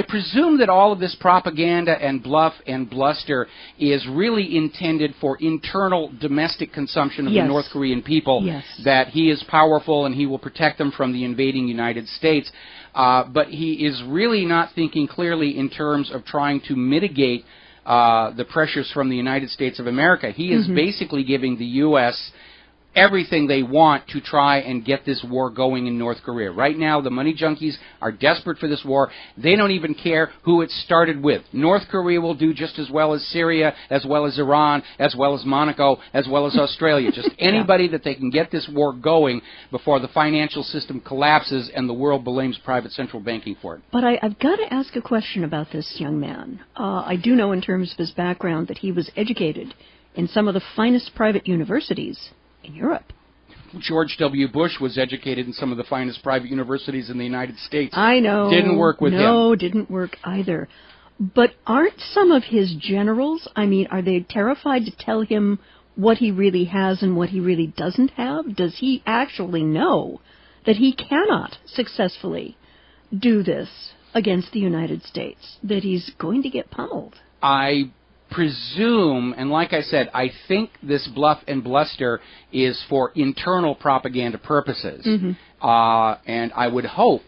presume that all of this propaganda and bluff and bluster is really intended for internal domestic consumption of the North Korean people, that he is powerful and he will protect them from the invading United States. But he is really not thinking clearly in terms of trying to mitigate the pressures from the United States of America. He is basically giving the U.S. everything they want to try and get this war going in North Korea. Right now, the money junkies are desperate for this war. They don't even care who it started with. North Korea will do just as well as Syria, as well as Iran, as well as Monaco, as well as Australia. Just anybody that they can get this war going before the financial system collapses and the world blames private central banking for it. But I've got to ask a question about this young man. I do know in terms of his background that he was educated in some of the finest private universities in Europe. George W. Bush was educated in some of the finest private universities in the United States. I know. Didn't work with him. No, didn't work either. But aren't some of his generals, are they terrified to tell him what he really has and what he really doesn't have? Does he actually know that he cannot successfully do this against the United States, that he's going to get pummeled? I presume, and like I said, I think this bluff and bluster is for internal propaganda purposes. And I would hope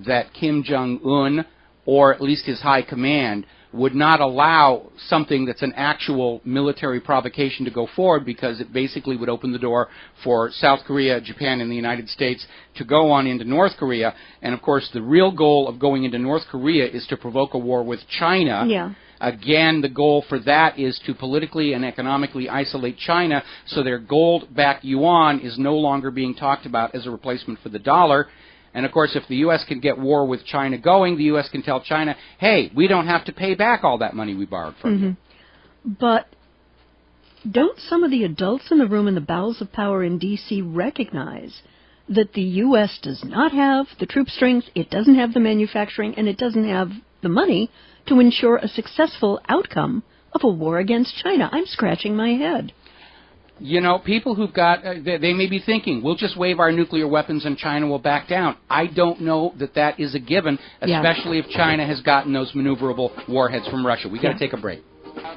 that Kim Jong-un, or at least his high command, would not allow something that's an actual military provocation to go forward, because it basically would open the door for South Korea, Japan, and the United States to go on into North Korea. And, of course, the real goal of going into North Korea is to provoke a war with China. Yeah. Again, the goal for that is to politically and economically isolate China so their gold-backed yuan is no longer being talked about as a replacement for the dollar. And, of course, if the U.S. can get war with China going, the U.S. can tell China, hey, we don't have to pay back all that money we borrowed from you. But don't some of the adults in the room in the bowels of power in D.C. recognize that the U.S. does not have the troop strength, it doesn't have the manufacturing, and it doesn't have the money to ensure a successful outcome of a war against China? I'm scratching my head. You know, people who've got, they may be thinking, we'll just wave our nuclear weapons and China will back down. I don't know that that is a given, especially if China has gotten those maneuverable warheads from Russia. We've got to take a break.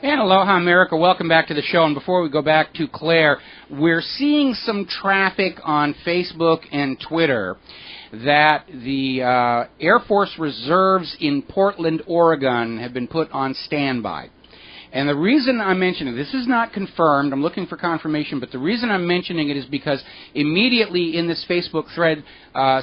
And aloha, America. Welcome back to the show. And before we go back to Claire, we're seeing some traffic on Facebook and Twitter that the Air Force reserves in Portland, Oregon have been put on standby. And the reason I'm mentioning this is not confirmed. I'm looking for confirmation, but the reason I'm mentioning it is because immediately in this Facebook thread,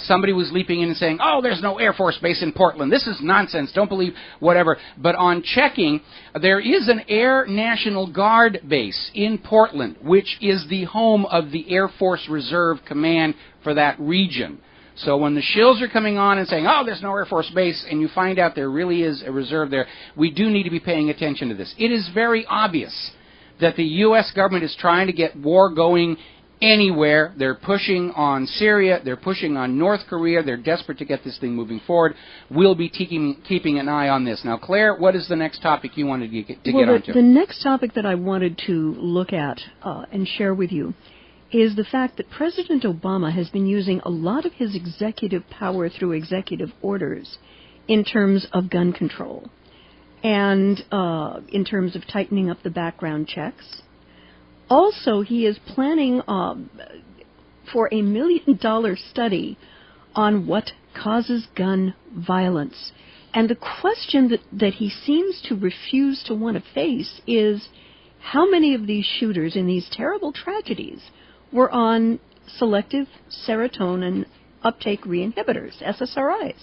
somebody was leaping in and saying, oh, there's no Air Force base in Portland. This is nonsense. Don't believe whatever. But on checking, there is an Air National Guard base in Portland, which is the home of the Air Force Reserve Command for that region. So when the shills are coming on and saying, oh, there's no Air Force Base, and you find out there really is a reserve there, we do need to be paying attention to this. It is very obvious that the U.S. government is trying to get war going anywhere. They're pushing on Syria. They're pushing on North Korea. They're desperate to get this thing moving forward. We'll be keeping an eye on this. Now, Claire, what is the next topic you wanted to get onto? The next topic that I wanted to look at and share with you is the fact that President Obama has been using a lot of his executive power through executive orders in terms of gun control and in terms of tightening up the background checks. Also, he is planning for $1 million study on what causes gun violence. And the question that he seems to refuse to want to face is how many of these shooters in these terrible tragedies were on selective serotonin uptake reinhibitors, SSRIs.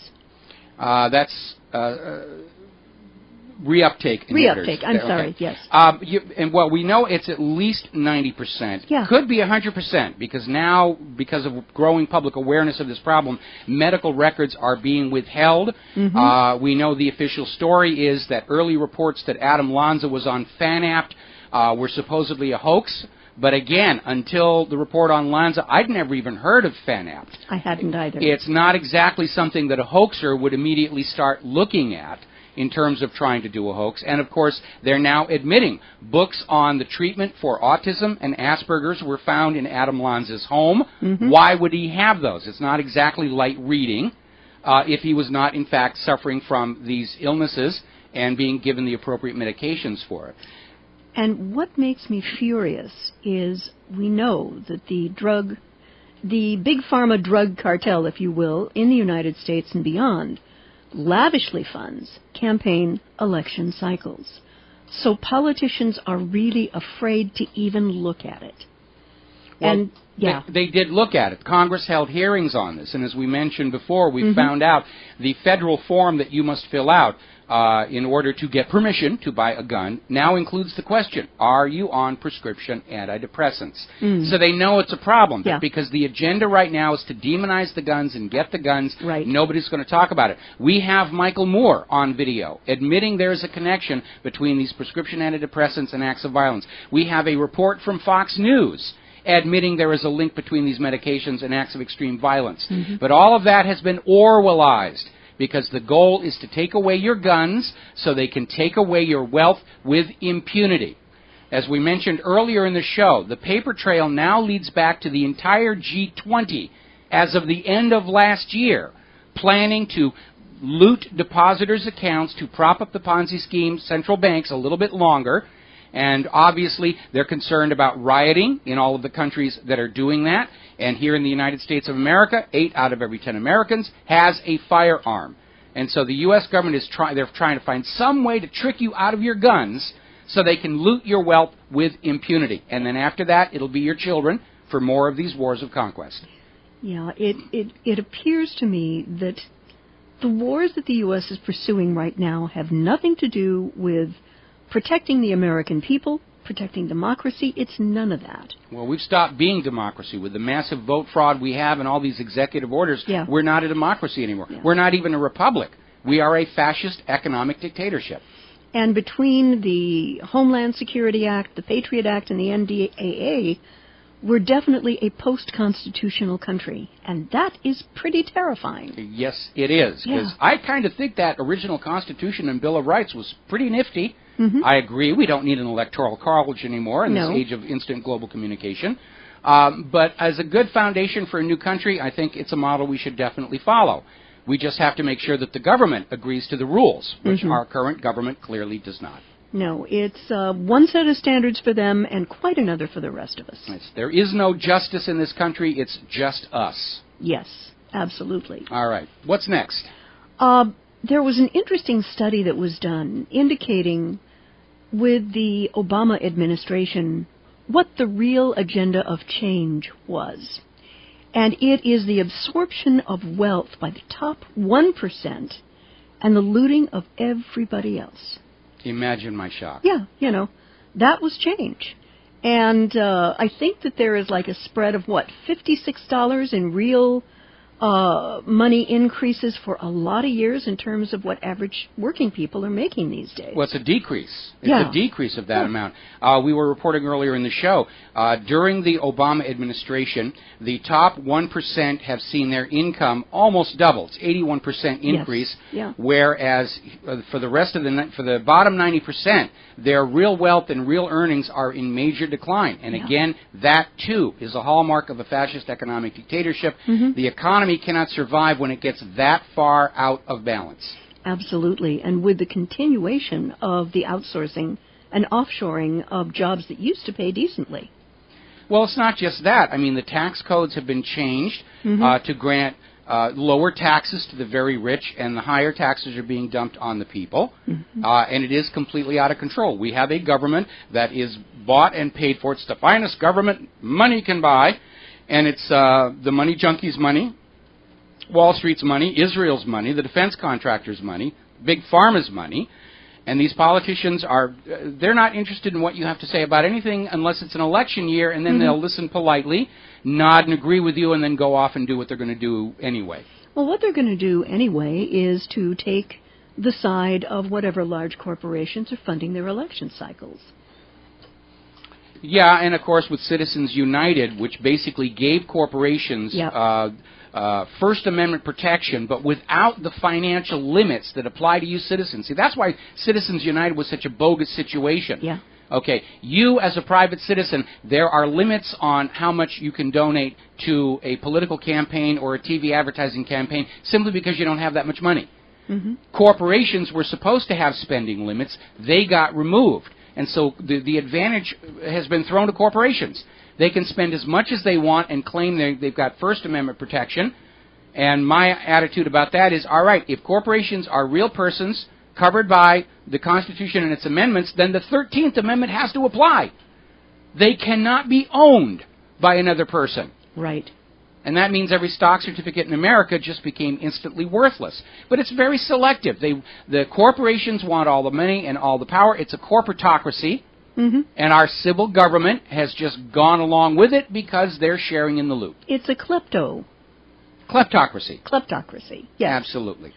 That's reuptake inhibitors. Reuptake, I'm sorry, yes. Well, we know it's at least 90%. Yeah. Could be 100%, because now, because of growing public awareness of this problem, medical records are being withheld. Mm-hmm. We know the official story is that early reports that Adam Lanza was on Fanapt were supposedly a hoax. But again, until the report on Lanza, I'd never even heard of Fanapt. I hadn't either. It's not exactly something that a hoaxer would immediately start looking at in terms of trying to do a hoax. And, of course, they're now admitting books on the treatment for autism and Asperger's were found in Adam Lanza's home. Mm-hmm. Why would he have those? It's not exactly light reading if he was not, in fact, suffering from these illnesses and being given the appropriate medications for it. And what makes me furious is we know that the big pharma drug cartel, if you will, in the United States and beyond, lavishly funds campaign election cycles. So politicians are really afraid to even look at it. Well, and yeah, they did look at it. Congress held hearings on this, and as we mentioned before, we found out the federal form that you must fill out in order to get permission to buy a gun now includes the question, are you on prescription antidepressants? So they know it's a problem, because the agenda right now is to demonize the guns and get the guns. Right. Nobody's going to talk about it. We have Michael Moore on video admitting there's a connection between these prescription antidepressants and acts of violence. We have a report from Fox News admitting there is a link between these medications and acts of extreme violence. But all of that has been Orwellized, because the goal is to take away your guns so they can take away your wealth with impunity. As we mentioned earlier in the show, the paper trail now leads back to the entire G20 as of the end of last year, planning to loot depositors' accounts to prop up the Ponzi scheme, central banks a little bit longer. And obviously, they're concerned about rioting in all of the countries that are doing that. And here in the United States of America, 8 out of every 10 Americans has a firearm. And so the U.S. government is trying to find some way to trick you out of your guns so they can loot your wealth with impunity. And then after that, it'll be your children for more of these wars of conquest. Yeah, it appears to me that the wars that the U.S. is pursuing right now have nothing to do with protecting the American people, protecting democracy. It's none of that. Well, we've stopped being democracy. With the massive vote fraud we have and all these executive orders, we're not a democracy anymore. We're not even a republic. We are a fascist economic dictatorship. And between the Homeland Security Act, the Patriot Act, and the NDAA, we're definitely a post-constitutional country, and that is pretty terrifying. Yes, it is, because I kind of think that original Constitution and Bill of Rights was pretty nifty. I agree, we don't need an electoral college anymore in this age of instant global communication. But as a good foundation for a new country, I think it's a model we should definitely follow. We just have to make sure that the government agrees to the rules, which our current government clearly does not. No, it's one set of standards for them and quite another for the rest of us. There is no justice in this country, it's just us. Yes, absolutely. All right, what's next? There was an interesting study that was done indicating with the Obama administration what the real agenda of change was. And it is the absorption of wealth by the top 1% and the looting of everybody else. Imagine my shock. Yeah, you know, that was change. And I think that there is like a spread of, $56 in real money increases for a lot of years in terms of what average working people are making these days. Well, it's a decrease. It's Yeah. a decrease of that amount. We were reporting earlier in the show, during the Obama administration, the top 1% have seen their income almost double. It's 81% increase, Yeah. whereas for the rest of for the bottom 90%, their real wealth and real earnings are in major decline. And again, that too is a hallmark of a fascist economic dictatorship. The economy cannot survive when it gets that far out of balance. Absolutely. And with the continuation of the outsourcing and offshoring of jobs that used to pay decently. Well, it's not just that. I mean, the tax codes have been changed to grant lower taxes to the very rich, and the higher taxes are being dumped on the people. And it is completely out of control. We have a government that is bought and paid for. It's the finest government money can buy, and it's the money junkies' money, Wall Street's money, Israel's money, the defense contractors' money, Big Pharma's money. And these politicians they're not interested in what you have to say about anything unless it's an election year, and then they'll listen politely, nod and agree with you, and then go off and do what they're going to do anyway. Well, what they're going to do anyway is to take the side of whatever large corporations are funding their election cycles. Yeah, and of course with Citizens United, which basically gave corporations First Amendment protection, but without the financial limits that apply to you citizens. See, that's why Citizens United was such a bogus situation. Yeah. Okay, you as a private citizen, there are limits on how much you can donate to a political campaign or a TV advertising campaign simply because you don't have that much money. Corporations were supposed to have spending limits. They got removed. And so the advantage has been thrown to corporations. They can spend as much as they want and claim they've got First Amendment protection. And my attitude about that is, all right, if corporations are real persons covered by the Constitution and its amendments, then the 13th Amendment has to apply. They cannot be owned by another person. Right. And that means every stock certificate in America just became instantly worthless. But it's very selective. The corporations want all the money and all the power. It's a corporatocracy. And our civil government has just gone along with it because they're sharing in the loot. It's a kleptocracy. Kleptocracy, yes. Absolutely.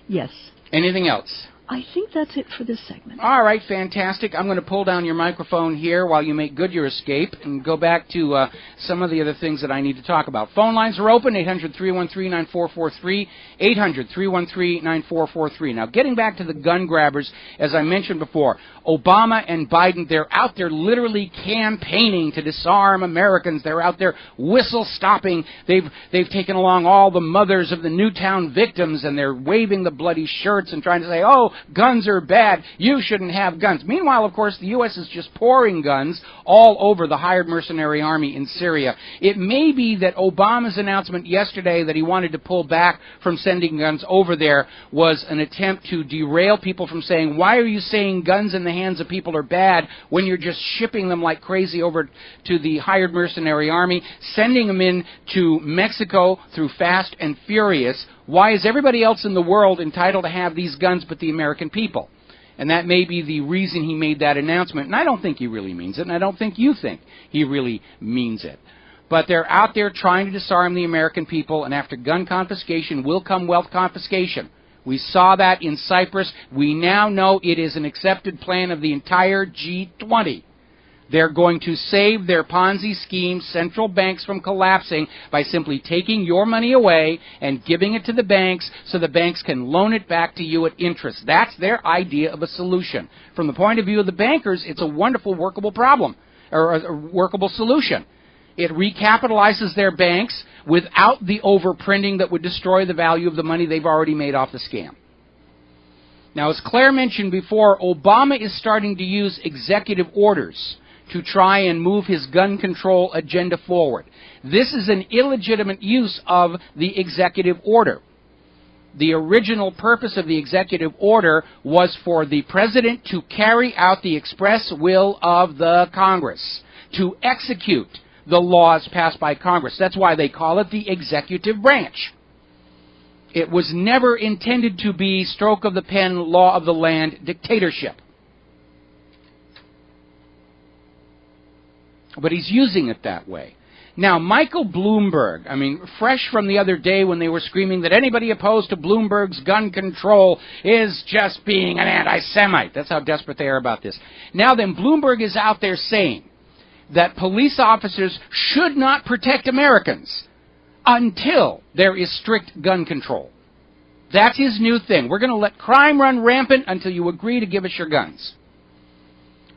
Yes. Anything else? I think that's it for this segment. All right, fantastic. I'm going to pull down your microphone here while you make good your escape and go back to some of the other things that I need to talk about. Phone lines are open, 800-313-9443, 800-313-9443. Now, getting back to the gun grabbers, as I mentioned before, Obama and Biden, they're out there literally campaigning to disarm Americans. They're out there whistle-stopping. They've taken along all the mothers of the Newtown victims, and they're waving the bloody shirts and trying to say, oh, guns are bad. You shouldn't have guns. Meanwhile, of course, the U.S. is just pouring guns all over the hired mercenary army in Syria. It may be that Obama's announcement yesterday that he wanted to pull back from sending guns over there was an attempt to derail people from saying, why are you saying guns in the hands of people are bad when you're just shipping them like crazy over to the hired mercenary army, sending them in to Mexico through Fast and Furious? Why is everybody else in the world entitled to have these guns but the American people? And that may be the reason he made that announcement. And I don't think he really means it, and I don't think you think he really means it. But they're out there trying to disarm the American people, and after gun confiscation will come wealth confiscation. We saw that in Cyprus. We now know it is an accepted plan of the entire G20. They're going to save their Ponzi scheme central banks from collapsing by simply taking your money away and giving it to the banks so the banks can loan it back to you at interest. That's their idea of a solution. From the point of view of the bankers, it's a wonderful workable problem, or a workable solution. It recapitalizes their banks without the overprinting that would destroy the value of the money they've already made off the scam. Now, as Claire mentioned before, Obama is starting to use executive orders to try and move his gun control agenda forward. This is an illegitimate use of the executive order. The original purpose of the executive order was for the president to carry out the express will of the Congress, to execute the laws passed by Congress. That's why they call it the executive branch. It was never intended to be stroke of the pen, law of the land dictatorship. But he's using it that way. Now, Michael Bloomberg, I mean, fresh from the other day when they were screaming that anybody opposed to Bloomberg's gun control is just being an anti-Semite. That's how desperate they are about this. Now then, Bloomberg is out there saying that police officers should not protect Americans until there is strict gun control. That's his new thing. We're going to let crime run rampant until you agree to give us your guns.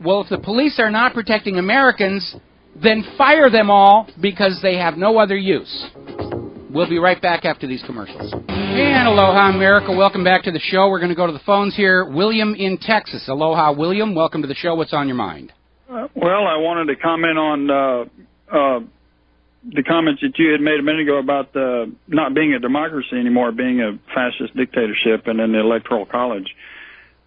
Well, if the police are not protecting Americans, then fire them all because they have no other use. We'll be right back after these commercials. And aloha, America. Welcome back to the show. We're going to go to the phones here. William in Texas. Aloha, William. Welcome to the show. What's on your mind? Well, I wanted to comment on the comments that you had made a minute ago about not being a democracy anymore, being a fascist dictatorship, and then the Electoral College.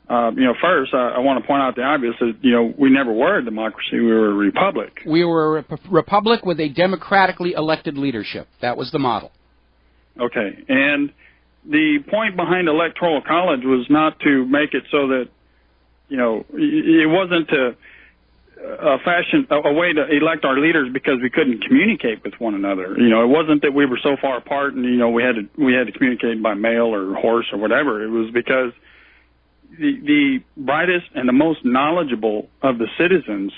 First, I want to point out the obvious that, we never were a democracy. We were a republic. We were a republic with a democratically elected leadership. That was the model. Okay. And the point behind Electoral College was not to make it so that, it wasn't a way to elect our leaders because we couldn't communicate with one another. It wasn't that we were so far apart and, we had to communicate by mail or horse or whatever. It was because the brightest and the most knowledgeable of the citizens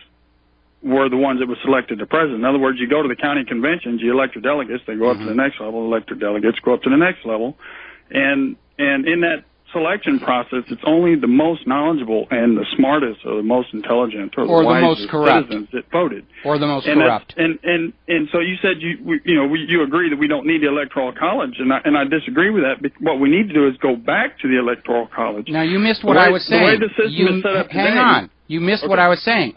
were the ones that were selected to president. In other words, you go to the county conventions, you elect your delegates, they go up to the next level, elect your delegates, go up to the next level. And in that selection process, it's only the most knowledgeable and the smartest or the most intelligent or the most corrupt citizens that voted. Or the most corrupt. And so you said you agree that we don't need the Electoral College, and I disagree with that. What we need to do is go back to the Electoral College. Now, you missed what I was saying. The way the system is set up hang today, on. You missed what I was saying.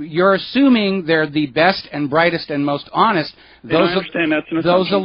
You're assuming they're the best and brightest and most honest. I understand that's an assumption.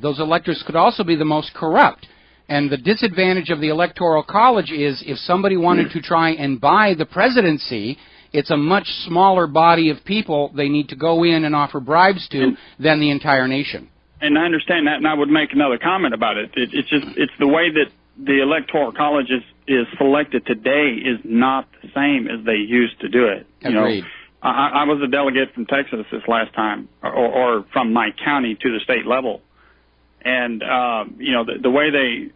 Those electors could also be the most corrupt. And the disadvantage of the Electoral College is if somebody wanted to try and buy the presidency, it's a much smaller body of people they need to go in and offer bribes to than the entire nation. And I understand that, and I would make another comment about it. It's the way that the Electoral College is selected today is not the same as they used to do it. Agreed. I was a delegate from Texas this last time, or from my county to the state level. And the way they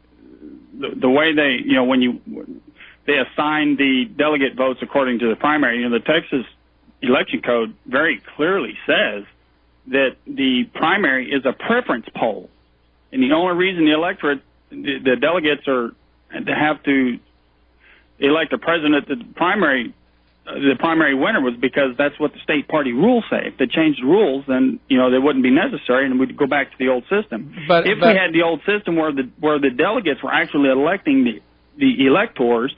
when they assign the delegate votes according to the primary, the Texas election code very clearly says that the primary is a preference poll, and the only reason the electorate, the delegates have to elect a president, the primary winner was because that's what the state party rules say. If they changed the rules, then they wouldn't be necessary, and we'd go back to the old system. But we had the old system where the delegates were actually electing the electors,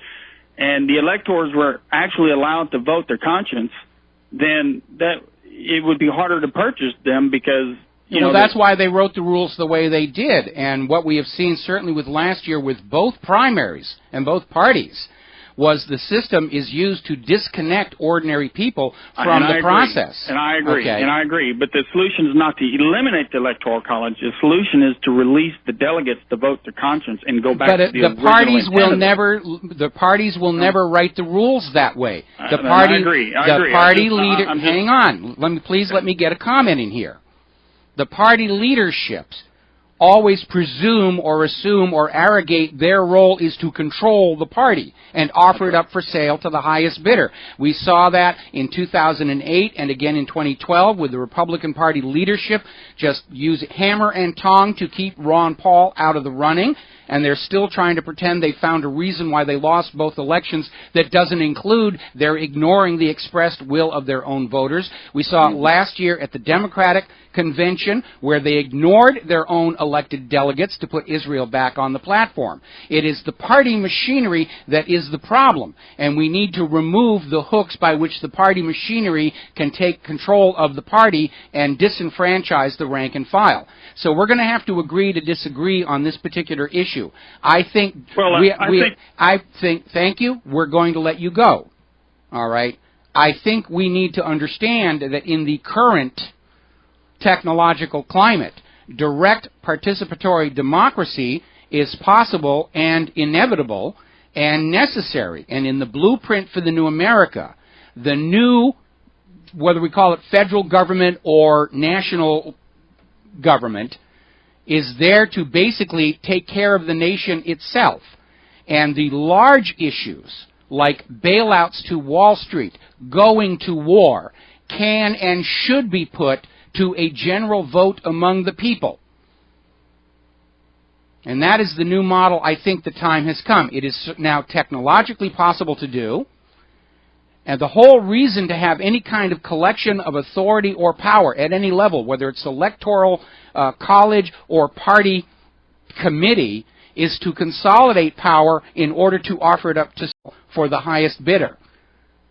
and the electors were actually allowed to vote their conscience, then that it would be harder to purchase them because. That's why they wrote the rules the way they did, and what we have seen certainly with last year with both primaries and both parties was the system is used to disconnect ordinary people from the process. And I agree. Okay. And I agree. But the solution is not to eliminate the Electoral College. The solution is to release the delegates to vote their conscience and go back to the original the parties will never write the rules that way. I agree. Leader. Hang on. Let me get a comment in here. The party leaderships always presume or assume or arrogate their role is to control the party and offer it up for sale to the highest bidder. We saw that in 2008 and again in 2012 with the Republican Party leadership just use hammer and tong to keep Ron Paul out of the running, and they're still trying to pretend they found a reason why they lost both elections that doesn't include their ignoring the expressed will of their own voters. We saw it last year at the Democratic Convention where they ignored their own elected delegates to put Israel back on the platform. It is the party machinery that is the problem, and we need to remove the hooks by which the party machinery can take control of the party and disenfranchise the rank and file. So we're going to have to agree to disagree on this particular issue. I think thank you. We're going to let you go. All right. I think we need to understand that in the current technological climate, direct participatory democracy is possible and inevitable and necessary. And in the blueprint for the new America, the new whether we call it federal government or national government, is there to basically take care of the nation itself. And the large issues, like bailouts to Wall Street, going to war, can and should be put to a general vote among the people. And that is the new model. I think the time has come. It is now technologically possible to do. And the whole reason to have any kind of collection of authority or power at any level, whether it's electoral college or party committee, is to consolidate power in order to offer it up to for the highest bidder.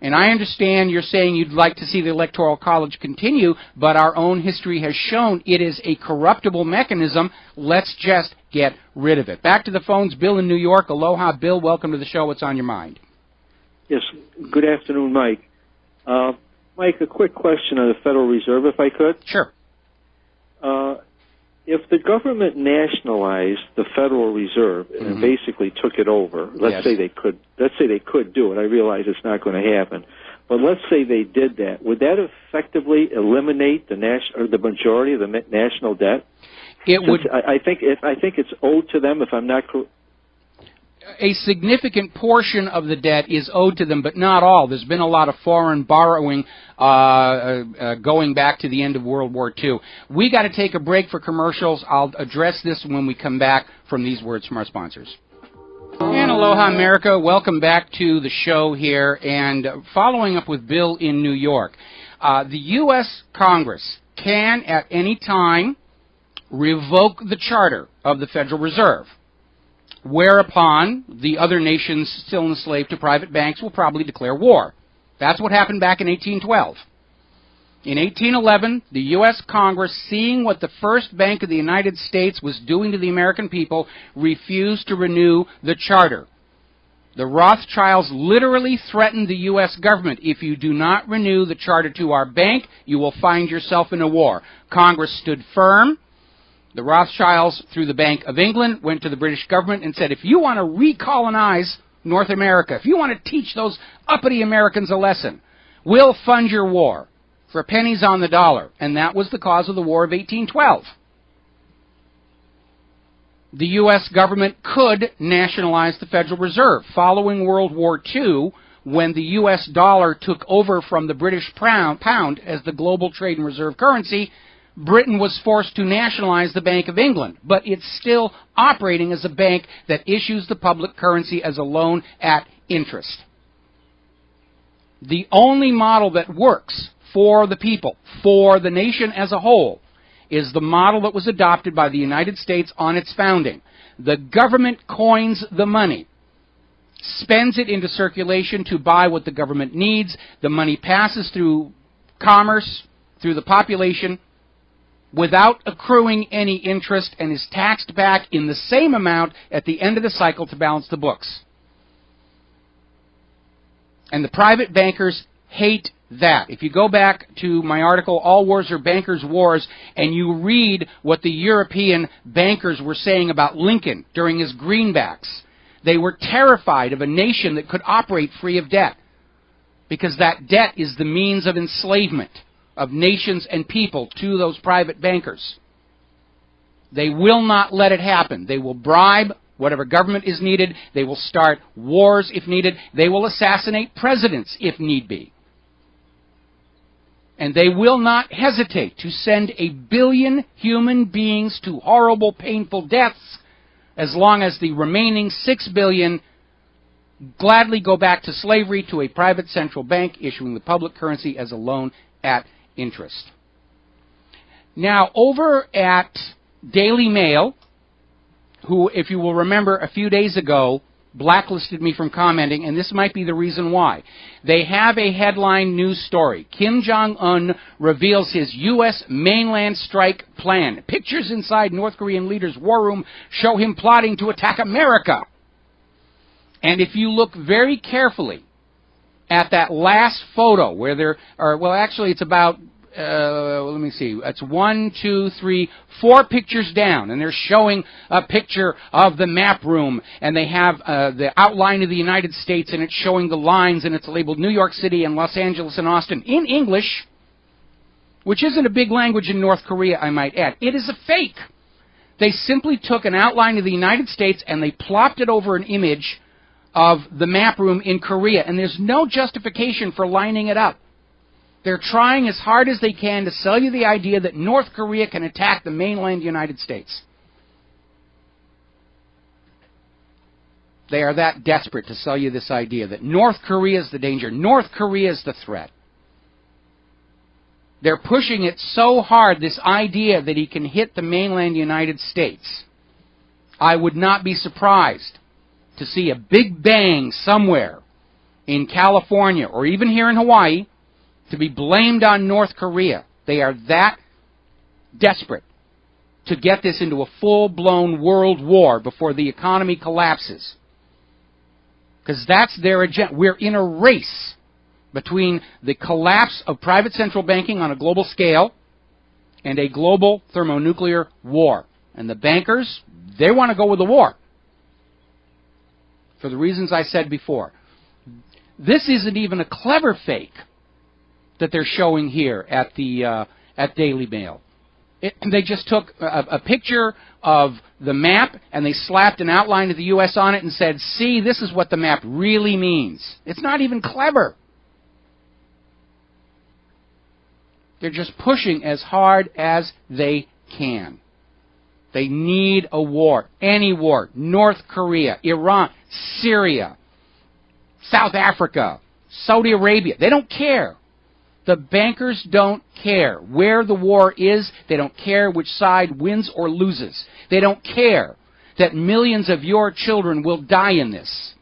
And I understand you're saying you'd like to see the Electoral College continue, but our own history has shown it is a corruptible mechanism. Let's just get rid of it. Back to the phones. Bill in New York. Aloha, Bill. Welcome to the show. What's on your mind? Yes. Good afternoon, Mike. Mike, a quick question on the Federal Reserve, if I could. Sure. If the government nationalized the Federal Reserve and basically took it over, let's say they could do it. I realize it's not going to happen, but let's say they did that. Would that effectively eliminate the majority of the national debt? It would. I think it's owed to them. If I'm not correct. A significant portion of the debt is owed to them, but not all. There's been a lot of foreign borrowing going back to the end of World War II. We got to take a break for commercials. I'll address this when we come back from these words from our sponsors. And aloha, America. Welcome back to the show here. And following up with Bill in New York, the U.S. Congress can at any time revoke the charter of the Federal Reserve, whereupon the other nations still enslaved to private banks will probably declare war. That's what happened back in 1812. In 1811, the U.S. Congress, seeing what the First Bank of the United States was doing to the American people, refused to renew the charter. The Rothschilds literally threatened the U.S. government, if you do not renew the charter to our bank, you will find yourself in a war. Congress stood firm. The Rothschilds, through the Bank of England, went to the British government and said, if you want to recolonize North America, if you want to teach those uppity Americans a lesson, we'll fund your war for pennies on the dollar. And that was the cause of the War of 1812. The U.S. government could nationalize the Federal Reserve. Following World War II, when the U.S. dollar took over from the British pound as the global trade and reserve currency, Britain was forced to nationalize the Bank of England, but it's still operating as a bank that issues the public currency as a loan at interest. The only model that works for the people, for the nation as a whole, is the model that was adopted by the United States on its founding. The government coins the money, spends it into circulation to buy what the government needs. The money passes through commerce, through the population, without accruing any interest, and is taxed back in the same amount at the end of the cycle to balance the books. And the private bankers hate that. If you go back to my article, All Wars Are Bankers' Wars, and you read what the European bankers were saying about Lincoln during his greenbacks, they were terrified of a nation that could operate free of debt, because that debt is the means of enslavement of nations and people to those private bankers. They will not let it happen. They will bribe whatever government is needed. They will start wars if needed. They will assassinate presidents if need be. And they will not hesitate to send 1 billion human beings to horrible, painful deaths, as long as the remaining 6 billion gladly go back to slavery to a private central bank issuing the public currency as a loan at interest. Now, over at Daily Mail, who, if you will remember, a few days ago blacklisted me from commenting, and this might be the reason why. They have a headline news story. Kim Jong-un reveals his U.S. mainland strike plan. Pictures inside North Korean leader's war room show him plotting to attack America. And if you look very carefully at that last photo where there are, well, actually it's about, let me see, it's 1, 2, 3, 4 pictures down, and they're showing a picture of the map room, and they have the outline of the United States, and it's showing the lines, and it's labeled New York City and Los Angeles and Austin in English, which isn't a big language in North Korea, I might add. It is a fake. They simply took an outline of the United States and they plopped it over an image of the map room in Korea, and there's no justification for lining it up. They're trying as hard as they can to sell you the idea that North Korea can attack the mainland United States. They are that desperate to sell you this idea that North Korea is the danger, North Korea is the threat. They're pushing it so hard, this idea that he can hit the mainland United States. I would not be surprised to see a big bang somewhere in California or even here in Hawaii to be blamed on North Korea. They are that desperate to get this into a full-blown world war before the economy collapses. Because that's their agenda. We're in a race between the collapse of private central banking on a global scale and a global thermonuclear war. And the bankers, they want to go with the war. For the reasons I said before. This isn't even a clever fake that they're showing here at the at Daily Mail. They just took a picture of the map and they slapped an outline of the U.S. on it and said, see, this is what the map really means. It's not even clever. They're just pushing as hard as they can. They need a war, any war, North Korea, Iran, Syria, South Africa, Saudi Arabia. They don't care. The bankers don't care where the war is. They don't care which side wins or loses. They don't care that millions of your children will die in this.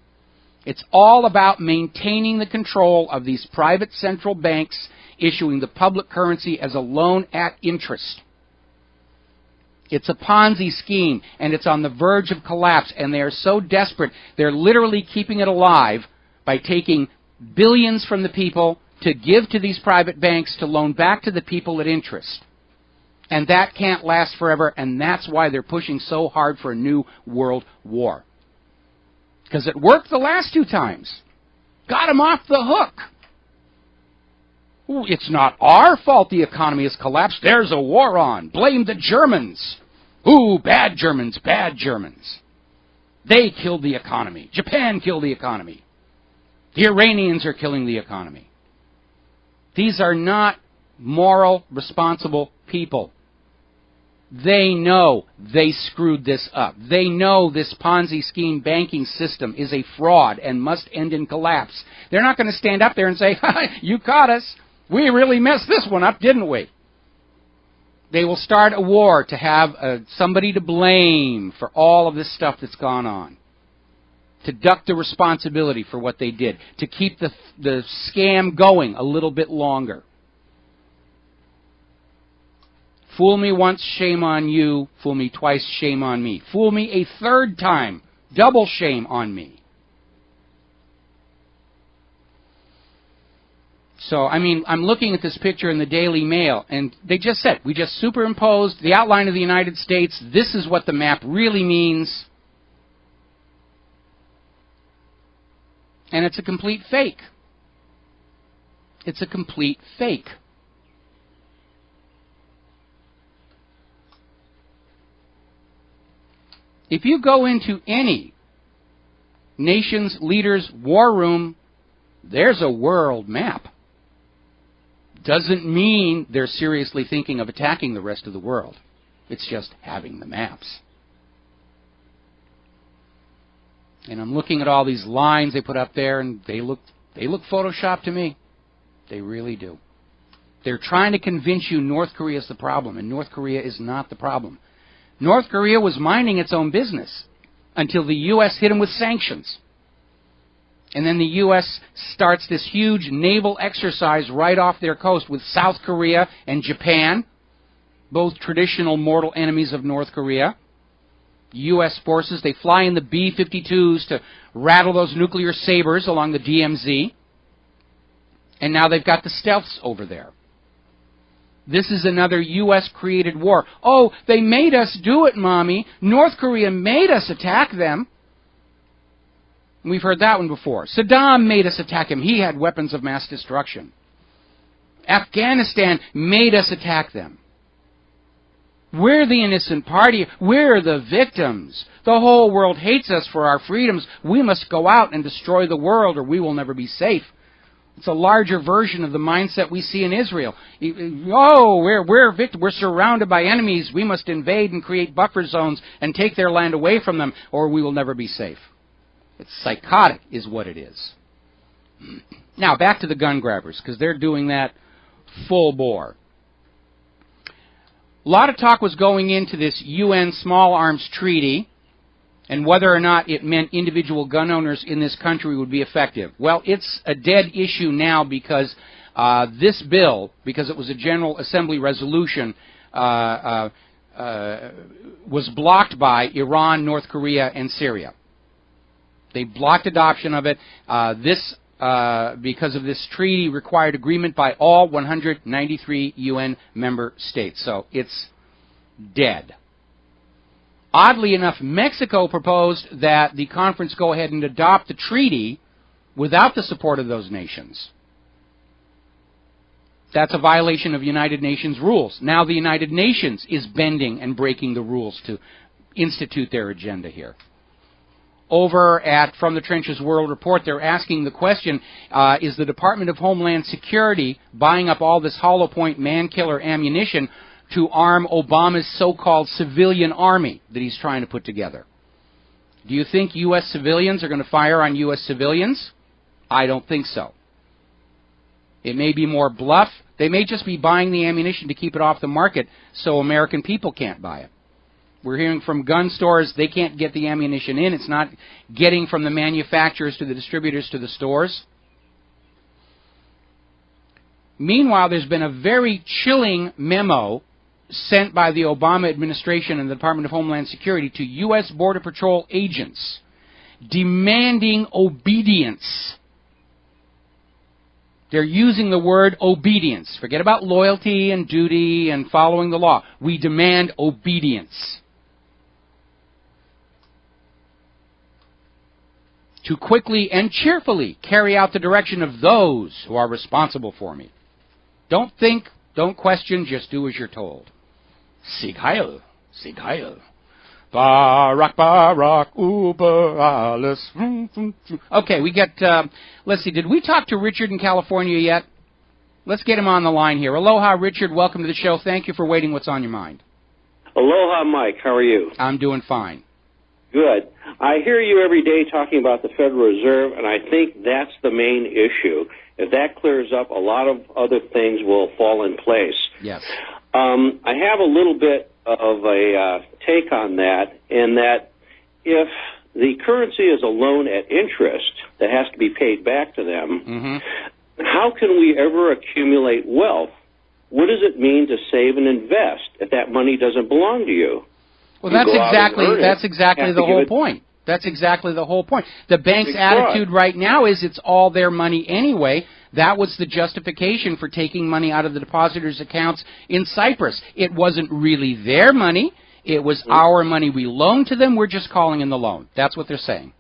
It's all about maintaining the control of these private central banks issuing the public currency as a loan at interest. It's a Ponzi scheme, and it's on the verge of collapse, and they are so desperate, they're literally keeping it alive by taking billions from the people to give to these private banks to loan back to the people at interest. And that can't last forever, and that's why they're pushing so hard for a new world war. Because it worked the last two times. Got them off the hook. Ooh, it's not our fault the economy has collapsed. There's a war on. Blame the Germans. Ooh, bad Germans, bad Germans. They killed the economy. Japan killed the economy. The Iranians are killing the economy. These are not moral, responsible people. They know they screwed this up. They know this Ponzi scheme banking system is a fraud and must end in collapse. They're not going to stand up there and say, you caught us. We really messed this one up, didn't we? They will start a war to have somebody to blame for all of this stuff that's gone on. To duck the responsibility for what they did. To keep the scam going a little bit longer. Fool me once, shame on you. Fool me twice, shame on me. Fool me a third time, double shame on me. So, I mean, I'm looking at this picture in the Daily Mail, and they just said, we just superimposed the outline of the United States. This is what the map really means. And it's a complete fake. It's a complete fake. If you go into any nation's leader's war room, there's a world map. Doesn't mean they're seriously thinking of attacking the rest of the world. It's just having the maps. And I'm looking at all these lines they put up there, and they look photoshopped to me. They really do. They're trying to convince you North Korea is the problem, and North Korea is not the problem. North Korea was minding its own business until the U.S. hit them with sanctions. And then the U.S. starts this huge naval exercise right off their coast with South Korea and Japan, both traditional mortal enemies of North Korea. U.S. forces, they fly in the B-52s to rattle those nuclear sabers along the DMZ. And now they've got the stealths over there. This is another U.S.-created war. Oh, they made us do it, Mommy. North Korea made us attack them. We've heard that one before. Saddam made us attack him. He had weapons of mass destruction. Afghanistan made us attack them. We're the innocent party. We're the victims. The whole world hates us for our freedoms. We must go out and destroy the world or we will never be safe. It's a larger version of the mindset we see in Israel. Oh, we're victims. We're surrounded by enemies. We must invade and create buffer zones and take their land away from them or we will never be safe. It's psychotic is what it is. Now, back to the gun grabbers, because they're doing that full bore. A lot of talk was going into this UN Small Arms Treaty and whether or not it meant individual gun owners in this country would be effective. Well, it's a dead issue now because this bill, because it was a General Assembly resolution, was blocked by Iran, North Korea, and Syria. They blocked adoption of it. Because of this treaty, required agreement by all 193 UN member states. So it's dead. Oddly enough, Mexico proposed that the conference go ahead and adopt the treaty without the support of those nations. That's a violation of United Nations rules. Now the United Nations is bending and breaking the rules to institute their agenda here. Over at From the Trenches World Report, they're asking the question, is the Department of Homeland Security buying up all this hollow point man-killer ammunition to arm Obama's so-called civilian army that he's trying to put together? Do you think U.S. civilians are going to fire on U.S. civilians? I don't think so. It may be more bluff. They may just be buying the ammunition to keep it off the market so American people can't buy it. We're hearing from gun stores they can't get the ammunition in. It's not getting from the manufacturers to the distributors to the stores. Meanwhile, there's been a very chilling memo sent by the Obama administration and the Department of Homeland Security to U.S. Border Patrol agents demanding obedience. They're using the word obedience. Forget about loyalty and duty and following the law. We demand obedience. To quickly and cheerfully carry out the direction of those who are responsible for me. Don't think, don't question, just do as you're told. Sieg Heil, Sieg Heil. Barak, Barak, Uber, alles. Okay, we got, let's see, did we talk to Richard in California yet? Let's get him on the line here. Aloha, Richard, welcome to the show. Thank you for waiting. What's on your mind? Aloha, Mike. How are you? I'm doing fine. Good. I hear you every day talking about the Federal Reserve, and I think that's the main issue. If that clears up, a lot of other things will fall in place. Yes. I have a little bit of a take on that, in that if the currency is a loan at interest that has to be paid back to them, how can we ever accumulate wealth? What does it mean to save and invest if that money doesn't belong to you? Well, that's exactly the whole point. That's exactly the whole point. The bank's attitude right now is it's all their money anyway. That was the justification for taking money out of the depositors' accounts in Cyprus. It wasn't really their money. It was our money we loaned to them. We're just calling in the loan. That's what they're saying.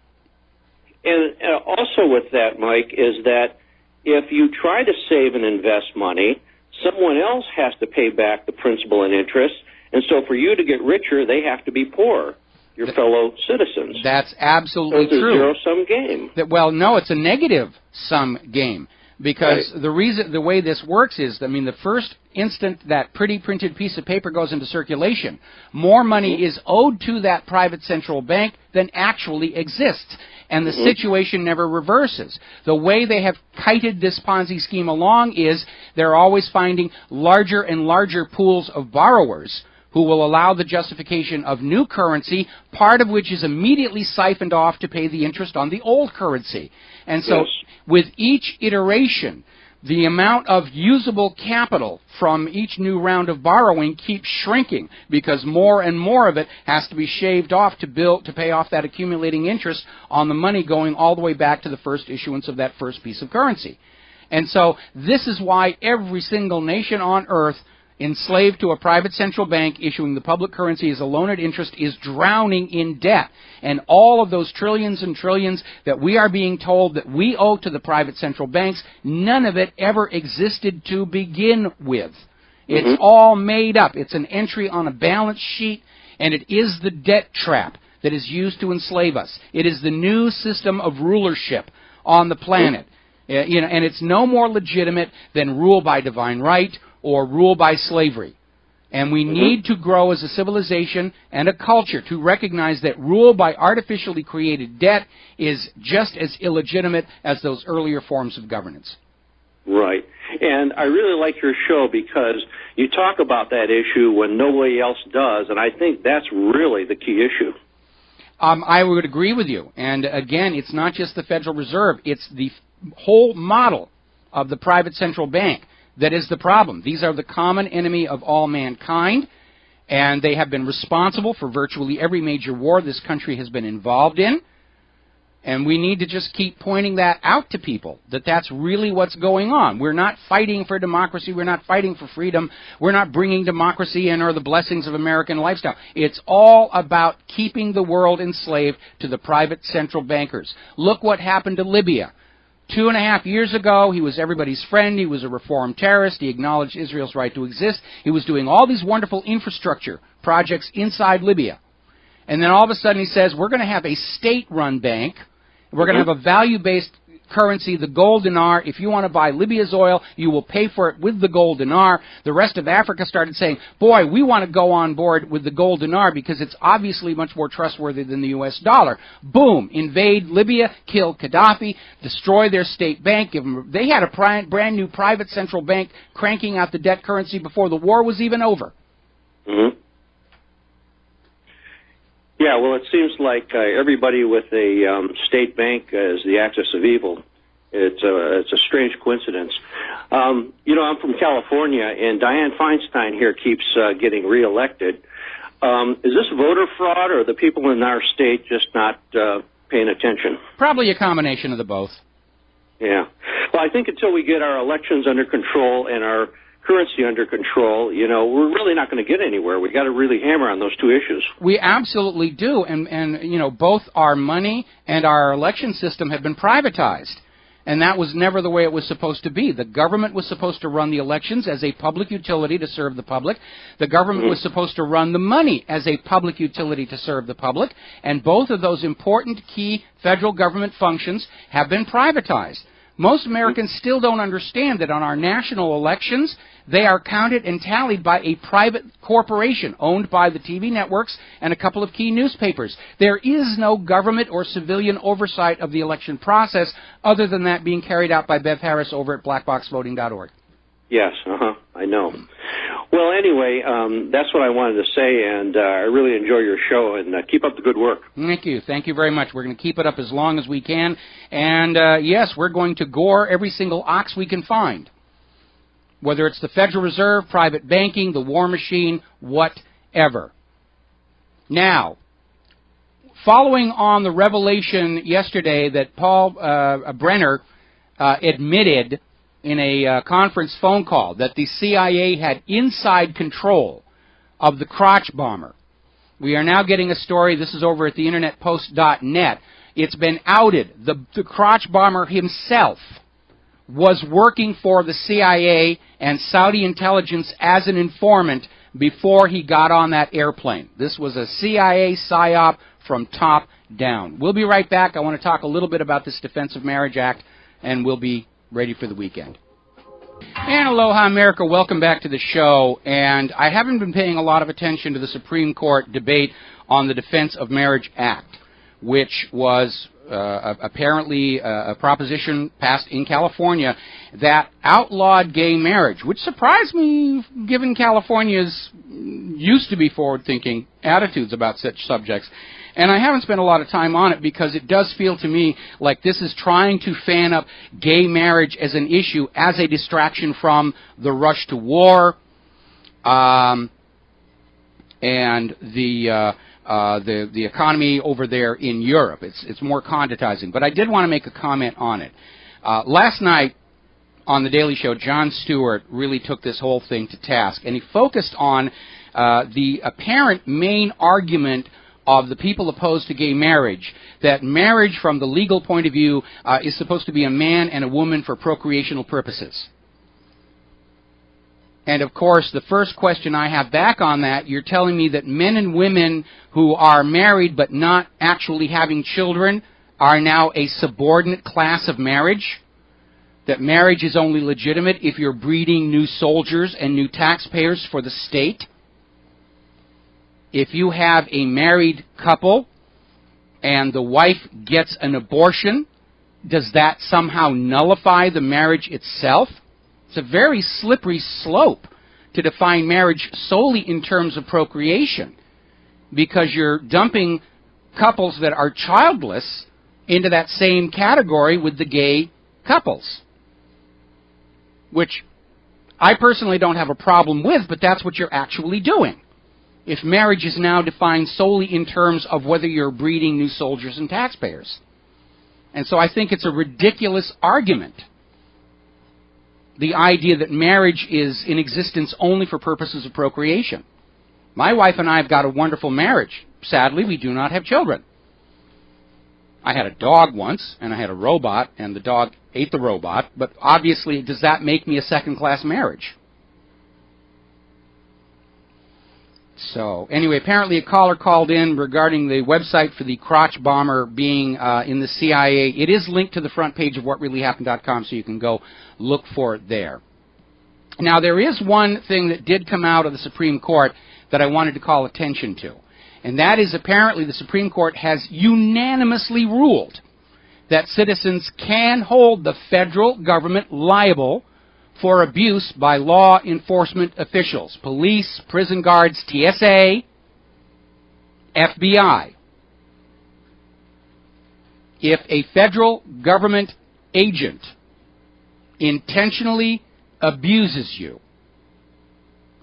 And also with that, Mike, is that if you try to save and invest money, someone else has to pay back the principal and interest. And so for you to get richer, they have to be poor, your fellow citizens. That's absolutely true. So it's true. a zero-sum game. Well, no, it's a negative-sum game. Because the way this works is, I mean, the first instant that pretty printed piece of paper goes into circulation, more money is owed to that private central bank than actually exists. And the situation never reverses. The way they have kited this Ponzi scheme along is they're always finding larger and larger pools of borrowers who will allow the justification of new currency, part of which is immediately siphoned off to pay the interest on the old currency. And so with each iteration, the amount of usable capital from each new round of borrowing keeps shrinking because more and more of it has to be shaved off to pay off that accumulating interest on the money going all the way back to the first issuance of that first piece of currency. And so this is why every single nation on earth enslaved to a private central bank issuing the public currency as a loan at interest, is drowning in debt. And all of those trillions and trillions that we are being told that we owe to the private central banks, none of it ever existed to begin with. It's all made up. It's an entry on a balance sheet, and it is the debt trap that is used to enslave us. It is the new system of rulership on the planet. And it's no more legitimate than rule by divine right or rule by slavery. And we need to grow as a civilization and a culture to recognize that rule by artificially created debt is just as illegitimate as those earlier forms of governance. Right. And I really like your show because you talk about that issue when nobody else does, and I think that's really the key issue. I would agree with you. And again, it's not just the Federal Reserve. It's the whole model of the private central bank that is the problem. These are the common enemy of all mankind, and they have been responsible for virtually every major war this country has been involved in. And we need to just keep pointing that out to people, that that's really what's going on. We're not fighting for democracy. We're not fighting for freedom. We're not bringing democracy in or the blessings of American lifestyle. It's all about keeping the world enslaved to the private central bankers. Look what happened to Libya. 2.5 years ago, he was everybody's friend. He was a reformed terrorist. He acknowledged Israel's right to exist. He was doing all these wonderful infrastructure projects inside Libya. And then all of a sudden he says, we're going to have a state-run bank. We're going to have a value-based currency, the gold dinar. If you want to buy Libya's oil, you will pay for it with the gold dinar. The rest of Africa started saying, boy, we want to go on board with the gold dinar because it's obviously much more trustworthy than the U.S. dollar. Boom, invade Libya, kill Gaddafi, destroy their state bank. They had a brand new private central bank cranking out the debt currency before the war was even over. Yeah, well, it seems like everybody with a state bank is the axis of evil. It's a strange coincidence. You know, I'm from California, and Dianne Feinstein here keeps getting reelected. Is this voter fraud, or are the people in our state just not paying attention? Probably a combination of the both. Yeah. Well, I think until we get our elections under control and our currency under control, you know, we're really not going to get anywhere. We got to really hammer on those two issues. We absolutely do, and you know, both our money and our election system have been privatized, and that was never the way it was supposed to be. The government was supposed to run the elections as a public utility to serve the public. The government was supposed to run the money as a public utility to serve the public, and both of those important key federal government functions have been privatized. Most Americans still don't understand that on our national elections, they are counted and tallied by a private corporation owned by the TV networks and a couple of key newspapers. There is no government or civilian oversight of the election process other than that being carried out by Bev Harris over at blackboxvoting.org. Yes, I know. Well, anyway, that's what I wanted to say, and I really enjoy your show, and keep up the good work. Thank you. Thank you very much. We're going to keep it up as long as we can, and yes, we're going to gore every single ox we can find, whether it's the Federal Reserve, private banking, the war machine, whatever. Now, following on the revelation yesterday that Paul Brenner admitted in a conference phone call that the CIA had inside control of the crotch bomber. We are now getting a story, this is over at the internetpost.net. It's been outed. The crotch bomber himself was working for the CIA and Saudi intelligence as an informant before he got on that airplane. This was a CIA psyop from top down. We'll be right back. I want to talk a little bit about this Defense of Marriage Act, and we'll be ready for the weekend. And aloha, America. Welcome back to the show. And I haven't been paying a lot of attention to the Supreme Court debate on the Defense of Marriage Act, which was apparently a proposition passed in California that outlawed gay marriage, which surprised me given California's used to be forward-thinking attitudes about such subjects. And I haven't spent a lot of time on it because it does feel to me like this is trying to fan up gay marriage as an issue, as a distraction from the rush to war and the economy over there in Europe. It's more condotizing. But I did want to make a comment on it. Last night on The Daily Show, Jon Stewart really took this whole thing to task, and he focused on the apparent main argument of the people opposed to gay marriage, that marriage from the legal point of view is supposed to be a man and a woman for procreational purposes. And of course, the first question I have back on that, you're telling me that men and women who are married but not actually having children are now a subordinate class of marriage? That marriage is only legitimate if you're breeding new soldiers and new taxpayers for the state? If you have a married couple and the wife gets an abortion, does that somehow nullify the marriage itself? It's a very slippery slope to define marriage solely in terms of procreation, because you're dumping couples that are childless into that same category with the gay couples, which I personally don't have a problem with, but that's what you're actually doing. If marriage is now defined solely in terms of whether you're breeding new soldiers and taxpayers. And so I think it's a ridiculous argument, the idea that marriage is in existence only for purposes of procreation. My wife and I have got a wonderful marriage. Sadly, we do not have children. I had a dog once, and I had a robot, and the dog ate the robot, but obviously, does that make me a second-class marriage? So, anyway, apparently a caller called in regarding the website for the crotch bomber being in the CIA. It is linked to the front page of whatreallyhappened.com, so you can go look for it there. Now, there is one thing that did come out of the Supreme Court that I wanted to call attention to, and that is apparently the Supreme Court has unanimously ruled that citizens can hold the federal government liable for abuse by law enforcement officials, police, prison guards, TSA, FBI. If a federal government agent intentionally abuses you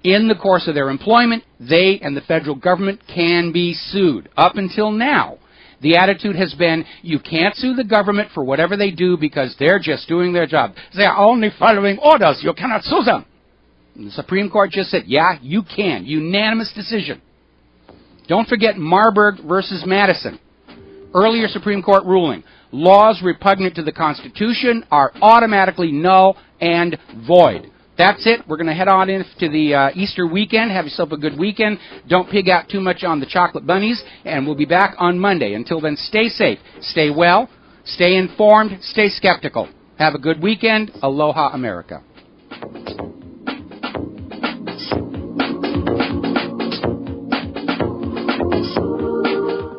in the course of their employment, they and the federal government can be sued. Up until now, the attitude has been, you can't sue the government for whatever they do because they're just doing their job. They are only following orders. You cannot sue them. And the Supreme Court just said, yeah, you can. Unanimous decision. Don't forget Marburg versus Madison. Earlier Supreme Court ruling. Laws repugnant to the Constitution are automatically null and void. That's it. We're going to head on into the Easter weekend. Have yourself a good weekend. Don't pig out too much on the chocolate bunnies, and we'll be back on Monday. Until then, stay safe, stay well, stay informed, stay skeptical. Have a good weekend. Aloha, America.